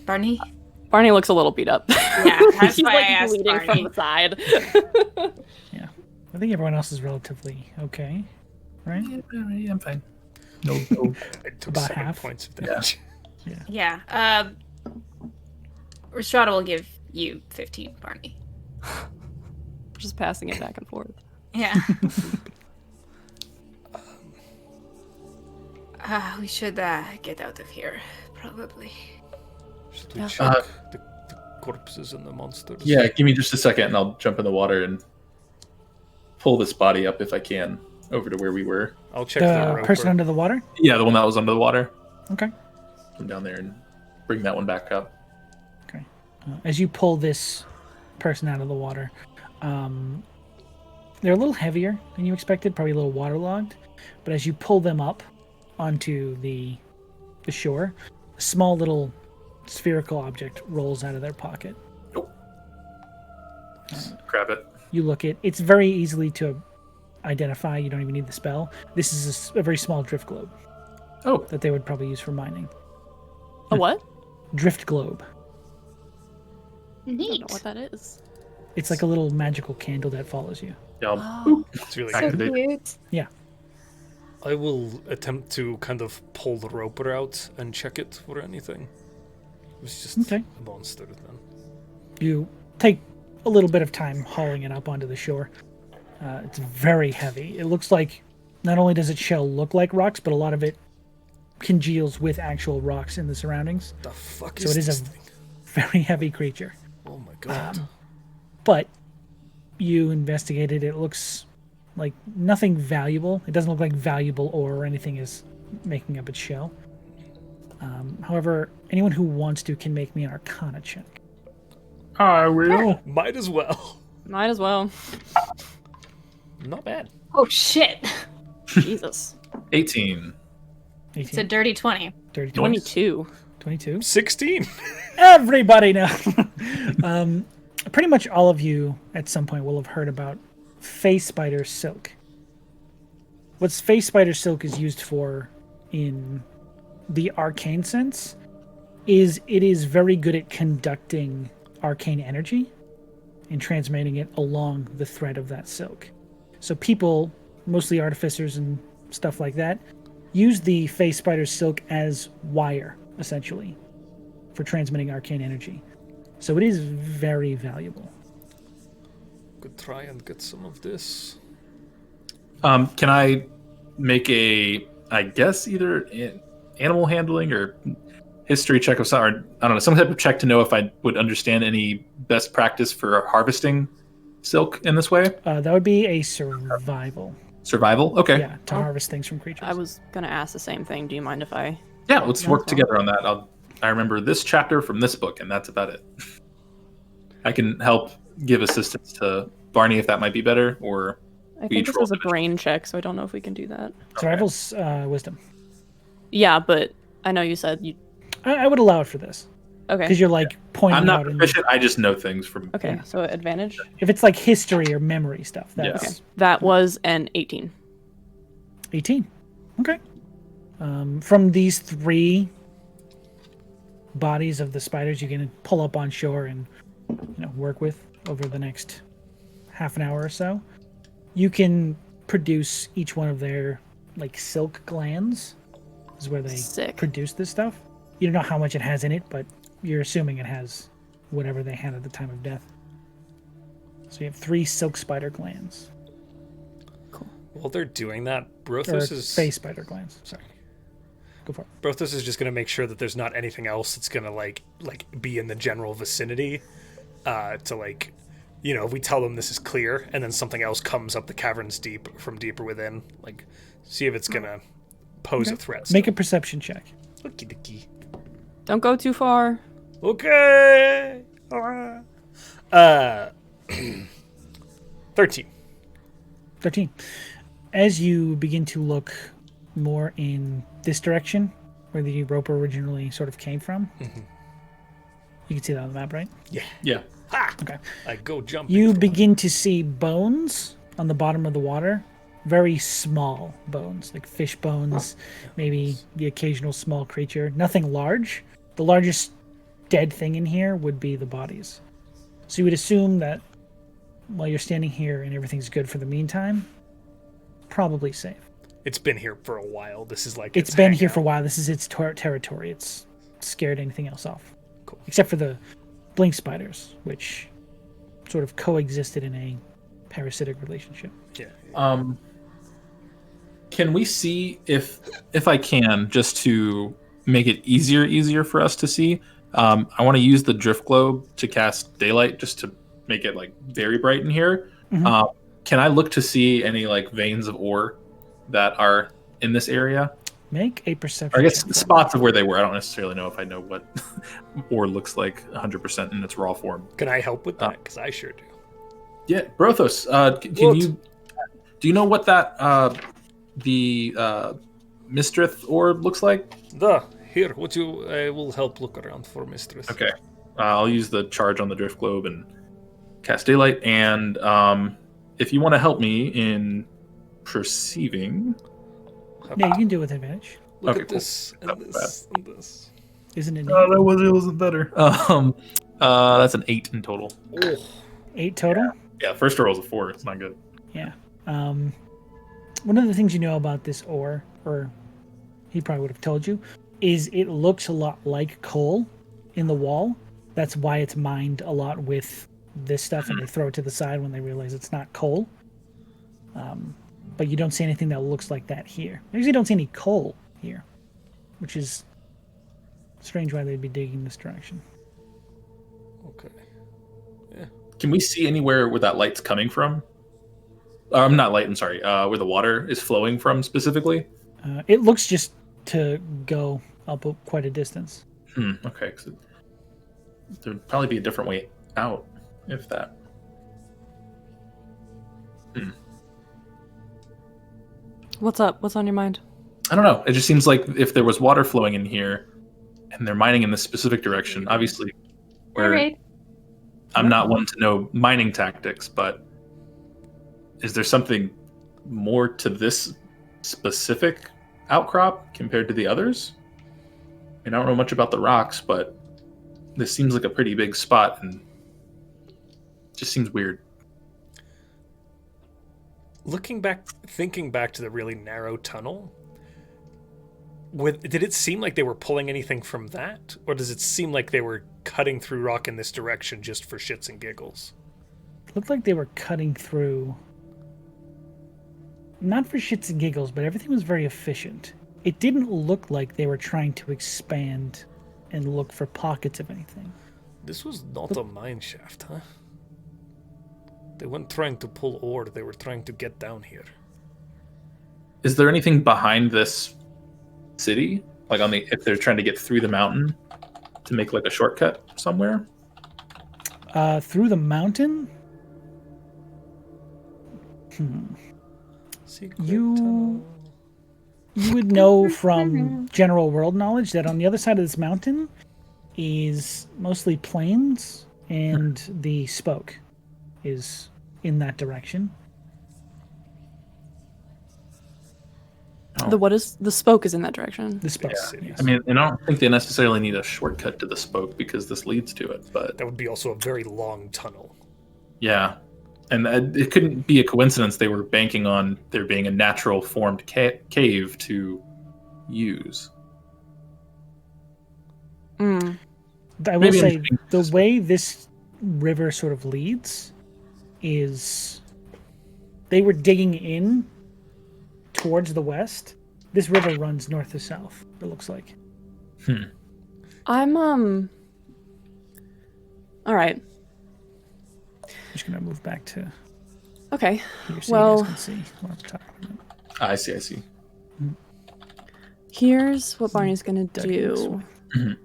Barney? Barney looks a little beat up. Yeah, that's He's why like I asked bleeding Barney. from the side. Yeah. I think everyone else is relatively okay, right? Yeah, I'm fine. No. I took About 7 half. points of damage. Yeah. Rhystrata will give you 15, Barney. Just passing it back and forth. Yeah. We should get out of here, probably. Should we Yeah. check the corpses and the monsters? Yeah, give me just a second, and I'll jump in the water and pull this body up if I can over to where we were. I'll check the The roper. person under the water? Yeah, the one that was under the water. Okay. Come down there and bring that one back up. Okay. As you pull this person out of the water, they're a little heavier than you expected, probably a little waterlogged. But as you pull them up onto the shore, a small little spherical object rolls out of their pocket. Grab it. You look at it's very easily to identify. You don't even need the spell. This is a very small drift globe Oh, that they would probably use for mining. A what? Drift globe. I don't Neat. know what that is. It's like a little magical candle that follows you. yeah. Oh. It's really So good. activate. Cute. I will attempt to kind of pull the roper out and check it for anything. It was just Okay. a monster then. You take a little bit of time hauling it up onto the shore. It's very heavy. It looks like not only does its shell look like rocks, but a lot of it congeals with actual rocks in the surroundings. The fuck So is it is this a thing? very heavy creature. Oh my god. But you investigated it. It looks like nothing valuable. It doesn't look like valuable ore or anything is making up its shell. However, anyone who wants to can make me an Arcana check. I will. Might as well. Might as well. Not bad. Oh shit! Jesus. 18. 18, It's a dirty 20. 30, 22. 22. 16. Everybody knows. pretty much all of you at some point will have heard about face spider silk. What face spider silk is used for in the arcane sense is it is very good at conducting arcane energy and transmitting it along the thread of that silk. So people, mostly artificers and stuff like that, use the face spider silk as wire, essentially, for transmitting arcane energy. So it is very valuable. Could try and get some of this. Can I make I guess, either animal handling or history check of some, or I don't know, some type of check to know if I would understand any best practice for harvesting silk in this way? That would be a survival. Survival? Okay. Yeah, to harvest things from creatures. I was gonna ask the same thing. Do you mind if I? Yeah, let's work together on that. I remember this chapter from this book, and that's about it. I can help give assistance to Barney if that might be better, or I think this was a brain check, so I don't know if we can do that. Survival's wisdom. Yeah, but I know you said you. I would allow it for this. Okay. Because you're like pointing I'm not out. proficient. I just know things from. Okay, Yeah. so advantage. If it's like history or memory stuff, that's Okay, that was an 18. 18. Okay. From these 3 bodies of the spiders you can pull up on shore and work with over the next half an hour or so, you can produce each one of their like silk glands. This is where they Sick. produce this stuff. You don't know how much it has in it, but you're assuming it has whatever they had at the time of death. So you have 3 silk spider glands. While they're doing that, Or Brothos is face spider glands. Sorry. Go for it. Brothos is just gonna make sure that there's not anything else that's gonna like be in the general vicinity. To like, if we tell them this is clear, and then something else comes up the caverns from deeper within, like, see if it's gonna pose a threat. Make a perception check. Okie dokie. Don't go too far. Okay. 13. 13. As you begin to look more in this direction, where the rope originally sort of came from, you can see that on the map, right? Yeah. Ha! Okay. I go jumping. You for begin to see bones on the bottom of the water. Very small bones, like fish bones, maybe the occasional small creature. Nothing large. The largest dead thing in here would be the bodies. So you would assume that while you're standing here and everything's good for the meantime, probably safe. It's been here for a while. This is like It's been here for a while. This is its territory. It's scared anything else off. Cool. Except for the blink spiders, which sort of coexisted in a parasitic relationship. Yeah. Can we see if I can, just to make it easier for us to see? I want to use the drift globe to cast daylight, just to make it like very bright in here. Mhm. Can I look to see any like veins of ore that are in this area? Make a perception. Or I guess check. spots of where they were. I don't necessarily know if I know what ore looks like 100% in its raw form. Can I help with that? Because I sure do. Yeah, Brothos, do you know what that the Mistress ore looks like? Here, I will help look around for Mistress. Okay, I'll use the charge on the drift globe and cast daylight. And if you want to help me in perceiving, Yeah, you can do it with advantage. Look Okay, at cool. this and Not this and this. Isn't it? that wasn't better. That's an 8 in total. Oh, 8 total? Yeah, first roll is a 4. It's not good. Yeah. One of the things you know about this ore, or he probably would have told you, is it looks a lot like coal in the wall. That's why it's mined a lot with this stuff, and they throw it to the side when they realize it's not coal. But you don't see anything that looks like that here. You actually don't see any coal here, which is strange why they'd be digging this direction. okay. Can we see anywhere where that light's coming from? Not light, I'm sorry. Where the water is flowing from specifically? It looks just to go up quite a distance. Okay. 'Cause there'd probably be a different way out, if that. What's up? What's on your mind? I don't know. It just seems like if there was water flowing in here, and they're mining in this specific direction, obviously. Where, Mermaid. I'm not one to know mining tactics, but is there something more to this specific outcrop compared to the others? I mean, I don't know much about the rocks, but this seems like a pretty big spot and just seems weird. Thinking back to the really narrow tunnel, did it seem like they were pulling anything from that? Or does it seem like they were cutting through rock in this direction just for shits and giggles? It looked like they were cutting through, not for shits and giggles, but everything was very efficient. It didn't look like they were trying to expand and look for pockets of anything. This was not a mine shaft, huh? They weren't trying to pull ore, they were trying to get down here. Is there anything behind this city? Like if they're trying to get through the mountain to make like a shortcut somewhere? Through the mountain? You would know from general world knowledge that on the other side of this mountain is mostly plains, and the spoke is in that direction. Oh. The spoke is in that direction. The spoke. Yeah. Yes. I mean, and I don't think they necessarily need a shortcut to the spoke because this leads to it, but That would be also a very long tunnel. yeah. And it couldn't be a coincidence they were banking on there being a natural formed cave to use. I will Maybe say I'm being the way this river sort of leads is they were digging in towards the west. This river runs north to south, it looks like. I'm all right. I'm just gonna move back to Okay. here so Well, you guys can see what I'm talking about. I see. here's what Barney's gonna do. Mhm.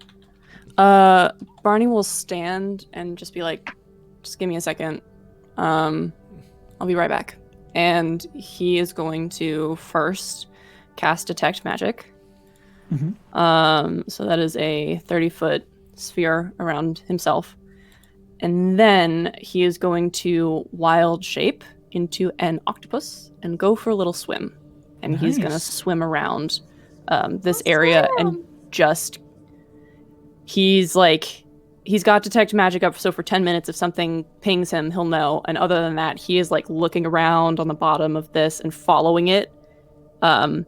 Barney will stand and just be like, just give me a second. I'll be right back. And he is going to first cast Detect Magic. So that is a 30-foot sphere around himself. And then he is going to wild shape into an octopus and go for a little swim. And he's going to Nice. swim around this area and just... He's got Detect Magic up, so for 10 minutes, if something pings him, he'll know. And other than that, he is like looking around on the bottom of this and following it in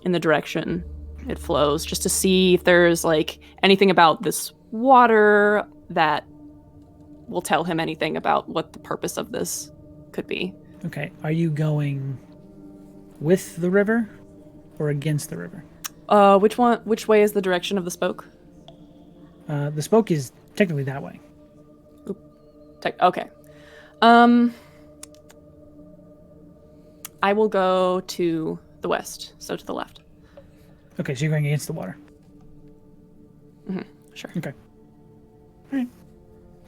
the direction it flows, just to see if there's like anything about this water that will tell him anything about what the purpose of this could be. Okay, are you going with the river or against the river? Which way is the direction of the spoke? The spoke is technically that way. Okay. I will go to the west, so to the left. Okay, so you're going against the water. Sure. Okay. All right.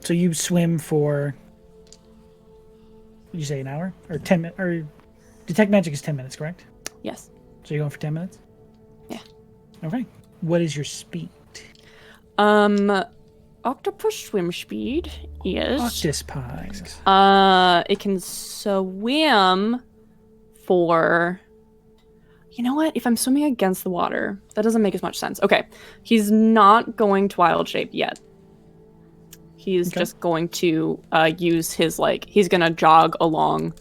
So you swim for, did you say an hour? Or 10 minutes? Or Detect Magic is 10 minutes, correct? Yes. So you're going for 10 minutes? Yeah. Okay. What is your speed? Octopus swim speed is... Octospies. It can swim for... You know what? If I'm swimming against the water, that doesn't make as much sense. Okay. He's not going to wild shape yet. He's just going to use his, he's going to jog along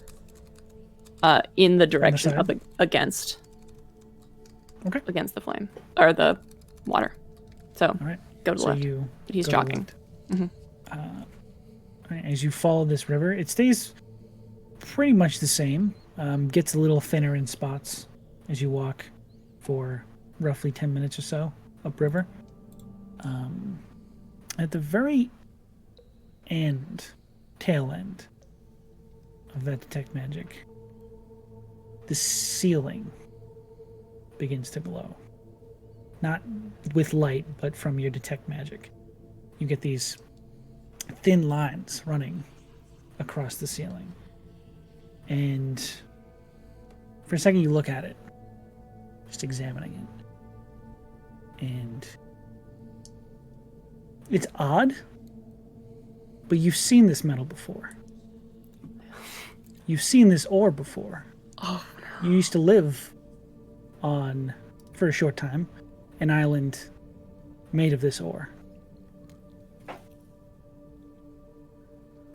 in the direction of against the flame. Or the water. So, All right. go to the left. But he's jogging. All right, as you follow this river, it stays pretty much the same. Gets a little thinner in spots as you walk for roughly 10 minutes or so upriver. At the very tail end of that Detect Magic, the ceiling begins to glow. Not with light, but from your Detect Magic. You get these thin lines running across the ceiling. And for a second you look at it, just examining it. And it's odd but you've seen this metal before. You've seen this ore before. Oh, You used to live on, for a short time, an island made of this ore.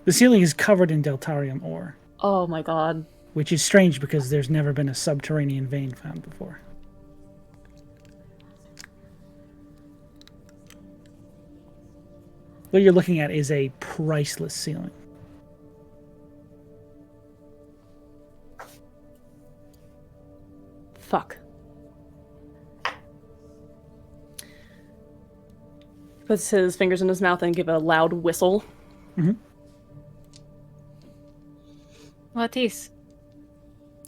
The ceiling is covered in deltarium ore, oh my god. which is strange because there's never been a subterranean vein found before. What you're looking at is a priceless ceiling. Fuck. Puts his fingers in his mouth and give a loud whistle. What is?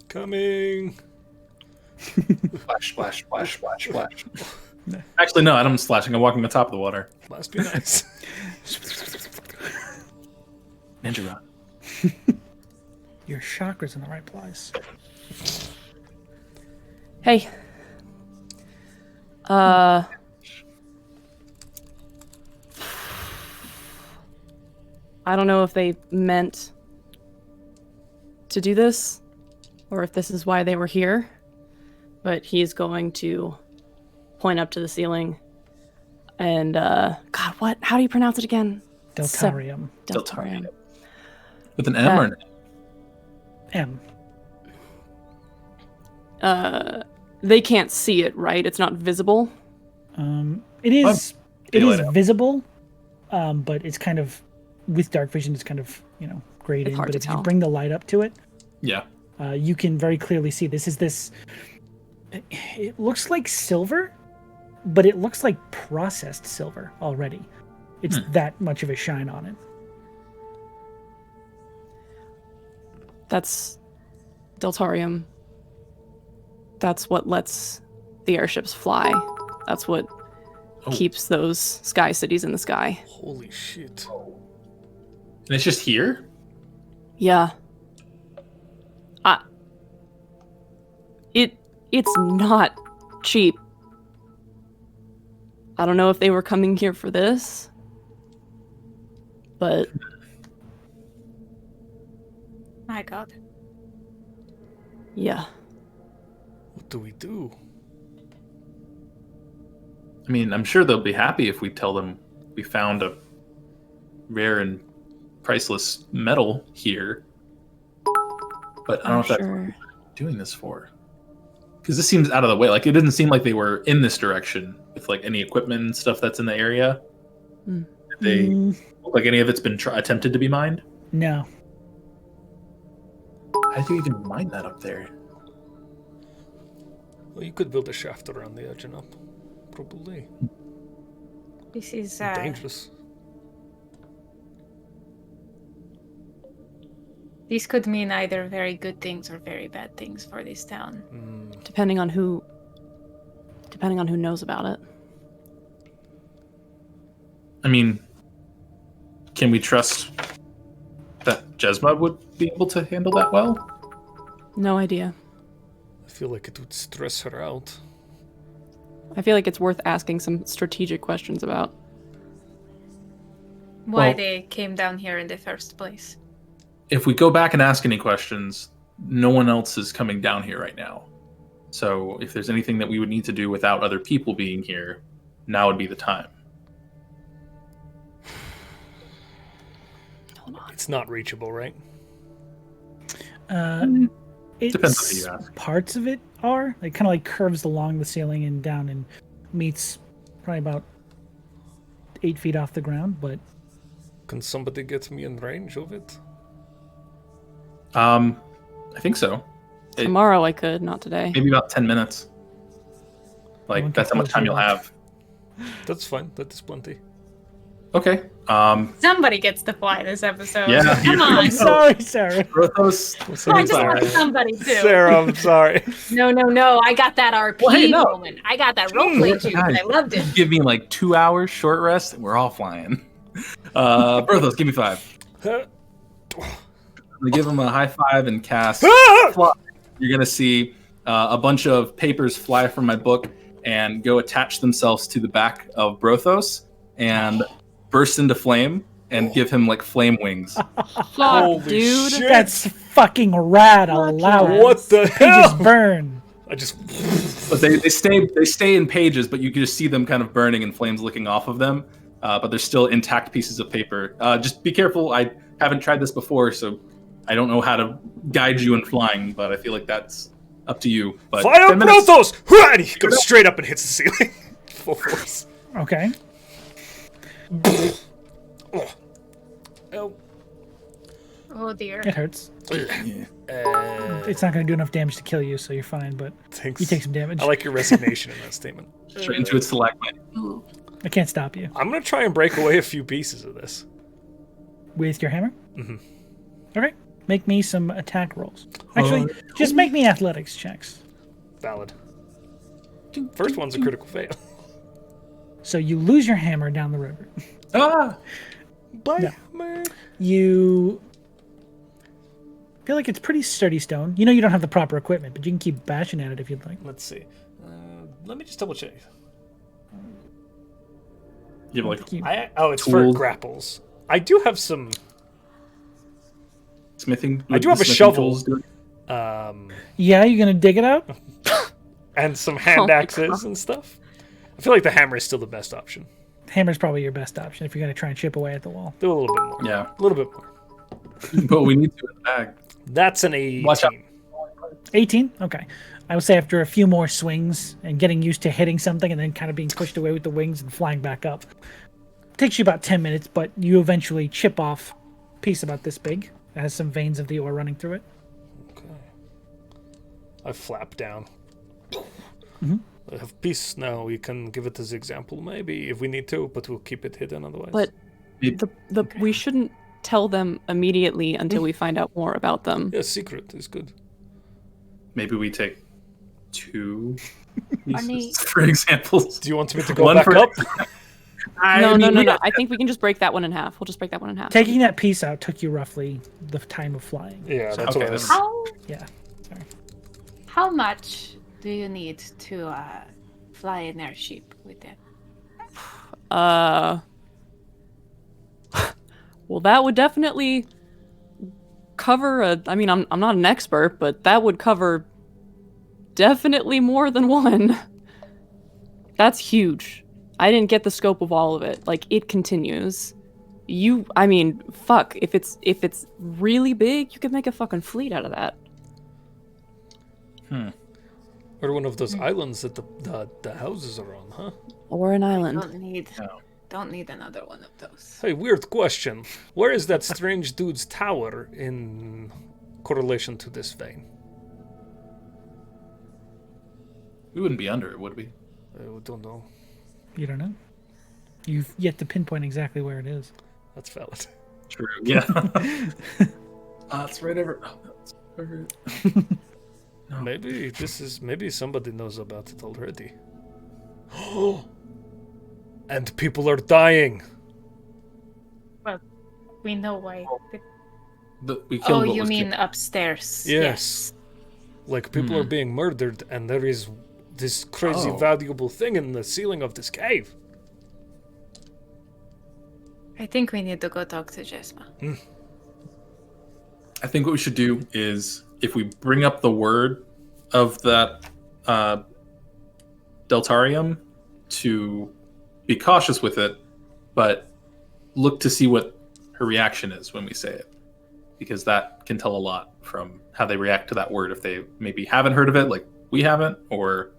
Coming. Splash, splash, splash, splash, splash. Actually, no, I'm splashing. I'm walking on top of the water. Must be nice. Ninja run. Your chakra's in the right place. Hey. I don't know if they meant to do this, or if this is why they were here, but he's going to point up to the ceiling and, God, what? How do you pronounce it again? Deltarium. Deltarium. With an M or an M. They can't see it, right? It's not visible. It is Daylight out. visible, but it's kind of, with dark vision, it's kind of, grayed It's in. hard But to if you tell. bring the light up to it, Yeah. you can very clearly see this. It looks like silver, but it looks like processed silver already. It's that much of a shine on it. That's Deltarium. That's what lets the airships fly. That's what keeps those sky cities in the sky. Holy shit. And it's just here? Yeah. It's not cheap. I don't know if they were coming here for this, but My god. yeah. What do we do? I mean, I'm sure they'll be happy if we tell them we found a rare and priceless metal here. But I don't know if that's what Sure. they're doing this for. Because this seems out of the way. Like, it didn't seem like they were in this direction with, like, any equipment and stuff that's in the area. Mm. Did they look like any of it's been attempted to be mined? No. How do you even mine that up there? Well, you could build a shaft around the edge and up. Probably. This is Dangerous. This could mean either very good things or very bad things for this town. Depending on who knows about it. I mean, can we trust that Jesma would be able to handle that well? No idea. I feel like it would stress her out. I feel like it's worth asking some strategic questions about. Why Well- they came down here in the first place. If we go back and ask any questions, no one else is coming down here right now. So if there's anything that we would need to do without other people being here, now would be the time. Hold on. It's not reachable, right? It's, Depends on who you ask. parts of it are. It kind of like curves along the ceiling and down and meets probably about 8 feet off the ground, but Can somebody get me in range of it? I think so. Tomorrow I could, not today. Maybe about 10 minutes. Like, One that's how much time you'll have. That's fine. That is plenty. Okay. Somebody gets to fly this episode. Yeah. Come on. I'm sorry, Sarah. Brothos. I just want somebody too. Sarah, I'm sorry. No. I got that RP Well, hey, no. moment. I got that roleplay juice. Guys, I loved it. Give me like 2 hours short rest and we're all flying. Brothos, give me 5. I give him a high five and cast. Fly. You're gonna see a bunch of papers fly from my book and go attach themselves to the back of Brothos and burst into flame and give him like flame wings. Fuck, Holy dude. shit. That's fucking rad. I'll allow it. What the Pages hell? burn. I just. But they stay in pages, but you can just see them kind of burning and flames licking off of them. But they're still intact pieces of paper. Just be careful. I haven't tried this before, so I don't know how to guide you in flying. But I feel like that's up to you. But Fire 10 minutes- Brothos! And he goes straight up and hits the ceiling. Full force. Okay. Oh. Oh dear. It hurts. It's not going to do enough damage to kill you, so you're fine, but Thanks. you take some damage. I like your resignation in that statement. Straight into its stalagmite. I can't stop you. I'm going to try and break away a few pieces of this. With your hammer? Mm-hmm. Okay. Make me some attack rolls. Actually, just make me athletics checks. Valid. First one's a critical fail. So you lose your hammer down the river. Ah! Bye, No. man. You feel like it's pretty sturdy stone. You know you don't have the proper equipment, but you can keep bashing at it if you'd like. Let's see. Let me just double check. You have like It's for Tools. grapples. I do have some. smithing. I do have a smithing shovel. tools doing- Yeah, you gonna dig it out? And some hand Oh my axes God. and stuff. I feel like the hammer is still the best option. Hammer's probably your best option if you're gonna try and chip away at the wall. Do a little bit more. Yeah, A little bit more. but we need to in the bag. That's an 18. Watch out. 18? Okay. I would say after a few more swings and getting used to hitting something and then kind of being pushed away with the wings and flying back up. Takes you about 10 minutes, but you eventually chip off a piece about this big. It has some veins of the ore running through it. Okay. I flap down. Mhm. I have peace now. We can give it as example, maybe, if we need to, but we'll keep it hidden otherwise. But we shouldn't tell them immediately until we find out more about them. Yeah, secret is good. Maybe we take 2 Barney- pieces for examples. Do you want me to go One back for- up? No. I think we can just break that one in half. We'll just break that one in half. Taking that piece out took you roughly the time of flying. Yeah, that's Okay, what I was. How Yeah. Sorry. how much do you need to fly an airship with it? Well, that would definitely cover I'm not an expert, but that would cover definitely more than one. That's huge. I didn't get the scope of all of it. Like, it continues. Fuck. If it's really big, you could make a fucking fleet out of that. Or one of those islands that the houses are on, huh? Or an island. Don't need another one of those. Hey, weird question. Where is that strange dude's tower in correlation to this vein? We wouldn't be under it, would we? I don't know. You don't know? You've yet to pinpoint exactly where it is. That's valid. True. Yeah. It's right over. Oh, no, it's over. No. Maybe somebody knows about it already. And people are dying. Well, we know why. We killed Oh, what you was mean killed. upstairs? Yes. Like people are being murdered, and there is this crazy valuable thing in the ceiling of this cave. I think we need to go talk to Jesma. I think what we should do is, if we bring up the word of that Deltarium, to be cautious with it, but look to see what her reaction is when we say it, because that can tell a lot from how they react to that word. If they maybe haven't heard of it, like we haven't, or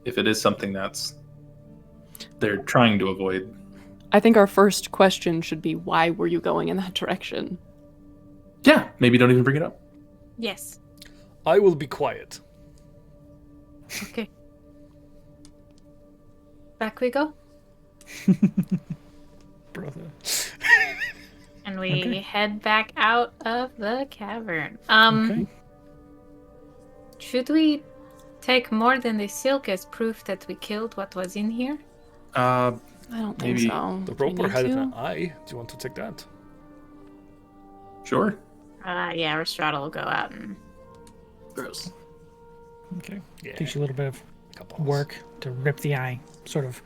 if it is something they're trying to avoid. I think our first question should be, why were you going in that direction? Yeah, maybe don't even bring it up. Yes. I will be quiet. Okay. Back we go. Brother. And we head back out of the cavern. Okay. Should we take more than the silk as proof that we killed what was in here? I don't think Maybe so. The Do we roper need had to? an eye. Do you want to take that? Sure. Yeah, Rhystrata will go out and... Gross. Okay. Yeah. Takes you a little bit of Couple. work to rip the eye sort of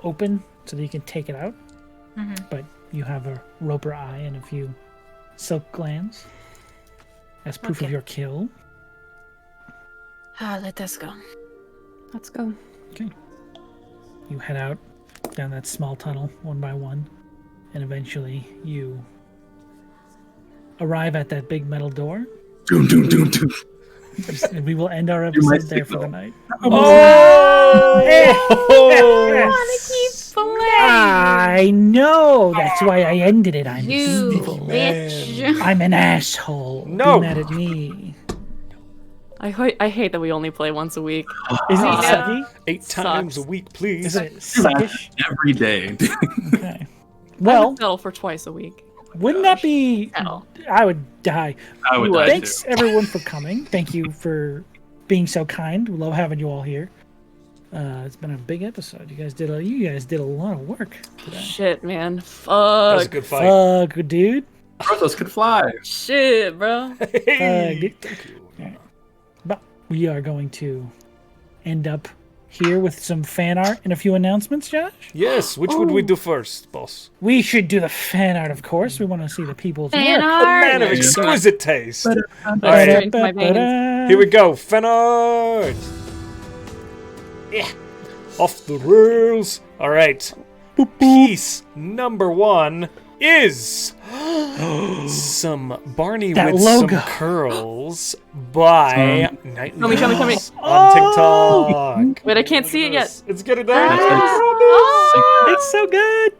open so that you can take it out. But you have a roper eye and a few silk glands as proof of Okay. your kill. Let us go. Let's go. Okay. You head out down that small tunnel one by one, and eventually you arrive at that big metal door. Doom, doom, doom, doom. And we will end our my episode there for signal. the night. Oh! Keep playing. I know. That's why I ended it. I'm You evil. bitch. I'm an asshole. No. Be mad at me. I hate that we only play once a week. Isn't it I know. sucky? 8 Sucks. times a week, please. Isn't it suckish? Every day. Okay. I Well, would settle for twice a week. wouldn't that be? Settle. I would die. I would You die would. Thanks too. everyone for coming. Thank you for being so kind. We love having you all here. It's been a big episode. You guys did a lot of work today. Shit, man. That was a Fuck. good fight. Fuck, dude. Brothos could fly. Shit, bro. Hey, dude. thank you. But we are going to end up here with some fan art and a few announcements, Josh. Yes, which would we do first, boss? We should do the fan art, of course. We want to see the people's Fan work. A man of art. exquisite taste. Let's Alright. drink my veins. Here we go, fan art. Yeah. Off the rails. All right. Piece number 1 is some Barney That with logo. some curls by Nightly Show me. on TikTok. Wait, I can't see it yet. It's getting Oh, It's so good.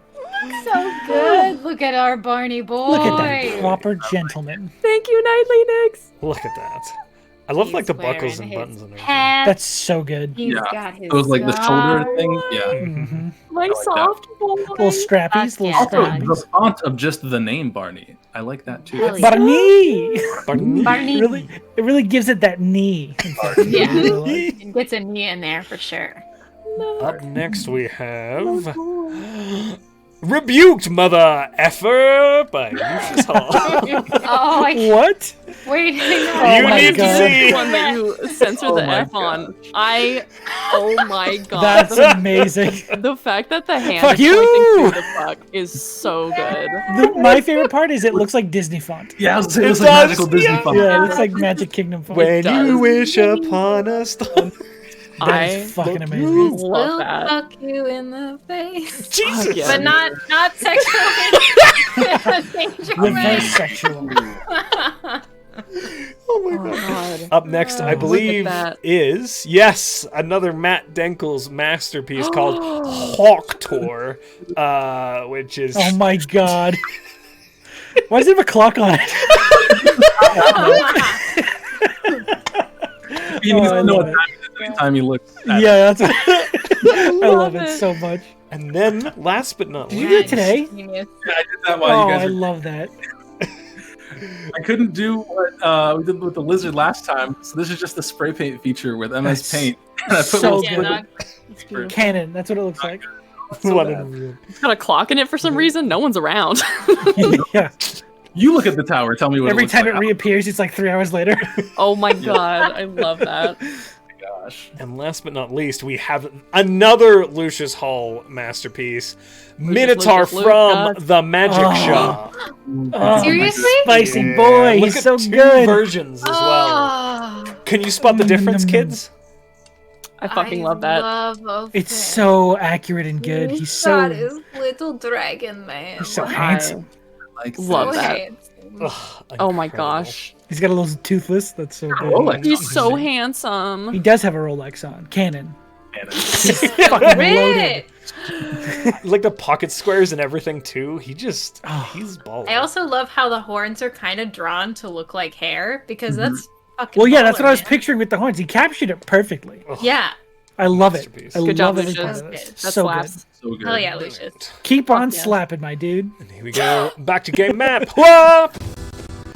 so good. Look at our Barney boy. Look at that proper gentleman. Thank you, Nightly Nix. Look at that. I love like the He's buckles wearing and his buttons and everything. hat. That's so good. He's Yeah. got his Those like the shoulder scarf. thing. Yeah. hmm My like soft boy. Little strappies, Fuck little yeah. Also, strappies. the font of just the name Barney. I like that too. Hell yeah. Barney. Barney. Barney. It really gives it that knee. Yeah. Really. It gets a knee in there for sure. Up next we have Rebuked Mother Effer by Lucius Hall. Oh, What? wait. Oh You my need to God. see. One that you censor Oh the my F on. Oh my god. That's amazing. The fact that the hand Fuck is you! pointing to the fuck is so good. My favorite part is it looks like Disney font. Yeah, I was saying It it was like does, magical Disney yeah. font. Yeah, it looks like Magic Kingdom font. When does. you wish upon a star. That I is fucking love amazing. you. love We'll that. fuck you in the face. Jesus. yeah. But not sexually. Danger Reverse man. sexual. Oh my Oh god. god. Up next, I Look at believe, that. is, yes, another Matt Denkles masterpiece called Hawk Tour, which is... Oh my god. Why does it have a clock on it? He needs Oh, I to know love what it. time it is every time he looks at it. Yeah, that's I love love it it. so much. And then, last but not Did you least... do it today? Yeah, I did that while Oh, you guys I were... love that. I couldn't do what we did with the lizard last time, so this is just the spray paint feature with MS That's Paint. And I put so little Yeah, good. not- It's beautiful. Canon, that's what it looks like. What bad. a- It's got a clock in it for some reason. No one's around. Yeah. You look at the tower. Tell me what Every it looks time like. it reappears, it's like 3 hours later. Oh my god. I love that. Oh my gosh. And last but not least, we have another Lucius Hall masterpiece, Minotaur Lucius, from Lucas. the Magic Oh. Shop. Oh, Seriously? Spicy Yeah, boy, look he's at so 2 good. versions as well. Oh, Can you spot the difference, kids? I fucking love that. Love It's so accurate and good. He's so his little dragon man. He's so Wow. handsome. Like Love So that. handsome. Ugh, Oh my incredible. gosh. He's got a little toothless. That's so good. Rolex. He's so He handsome. does have a Rolex on. Canon. And Fucking loaded. Rich! Like the pocket squares and everything too. He just Oh. he's baller. I also love how the horns are kind of drawn to look like hair because Mm-hmm. that's fucking. Well, yeah, that's baller, what I was man. picturing with the horns. He captured it perfectly. Ugh, Yeah. I love it. Masterpiece. I Good job, love every Lucius. part of this. That So slaps. so good. Hell yeah, Lucius. Keep on yeah. slapping, my dude. And here we go. Back to game map. Whoa!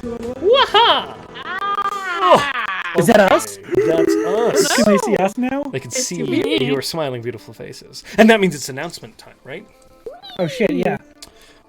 Waha! Ah! Is that us? That's us. Can they see us now? They can It's see me. your smiling, beautiful faces. And that means it's announcement time, right? Oh shit, yeah.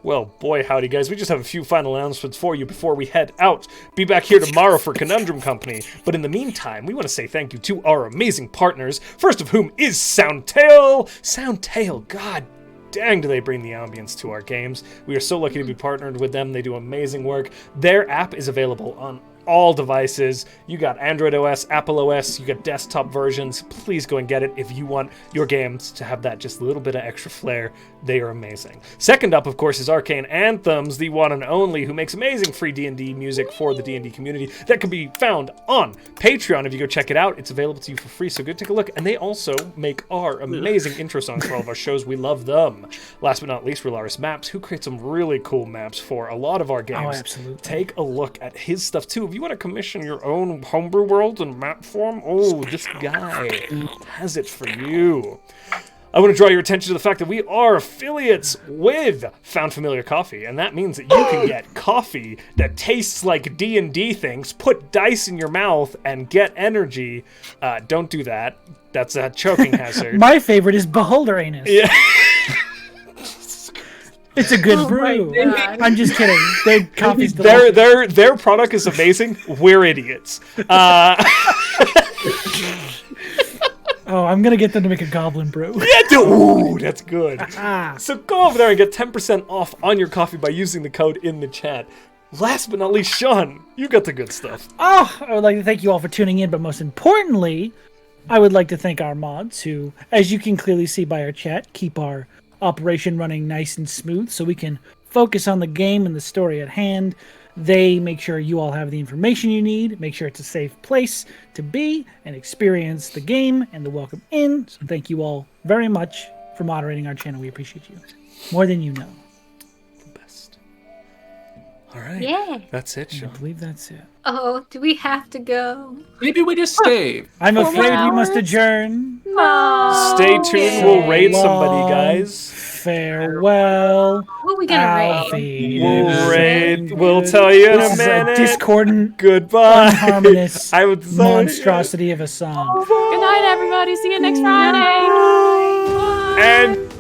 Well, boy, howdy, guys. We just have a few final announcements for you before we head out. Be back here tomorrow for Conundrum Company. But in the meantime, we want to say thank you to our amazing partners, first of whom is Soundtail. Soundtail, god dang do they bring the ambience to our games. We are so lucky to be partnered with them. They do amazing work. Their app is available on all devices. You got Android OS, Apple OS, you got desktop versions. Please go and get it if you want your games to have that just little bit of extra flair. They are amazing. Second up, of course, is Arcane Anthems, the one and only, who makes amazing free D&D music for the D&D community that can be found on Patreon. If you go check it out, it's available to you for free, so go take a look. And they also make our amazing intro songs for all of our shows. We love them. Last but not least, Rhystrata Maps, who creates some really cool maps for a lot of our games. Oh, absolutely. Take a look at his stuff, too. If you want to commission your own homebrew world in map form, this guy has it for you. I want to draw your attention to the fact that we are affiliates with Found Familiar Coffee, and that means that you can get coffee that tastes like D&D things, put dice in your mouth, and get energy. Don't do that. That's a choking hazard. My favorite is Beholder Anus. Yeah. It's a good brew. I'm just kidding. Their coffee's delicious. Their product is amazing. We're idiots. Oh, I'm gonna get them to make a goblin brew. Yeah, dude. Ooh, that's good. So go over there and get 10% off on your coffee by using the code in the chat. Last but not least, Sean, you got the good stuff. Oh, I would like to thank you all for tuning in, but most importantly, I would like to thank our mods who, as you can clearly see by our chat, keep our operation running nice and smooth so we can focus on the game and the story at hand. They make sure you all have the information you need, make sure it's a safe place to be and experience the game and the welcome in. So thank you all very much for moderating our channel. We appreciate you more than you know. The best. All right. Yeah. That's it, Sean. I believe that's it. Oh, do we have to go? Maybe we just stay. I'm Four afraid we hours? must adjourn. No. Stay tuned. We'll raid somebody, guys. Farewell. Who are we gonna raid? We'll raid. We'll tell you in This a is minute. a discordant, Goodbye. unharmonious I would say monstrosity of a song. Good night, everybody. See you next Friday. Bye. And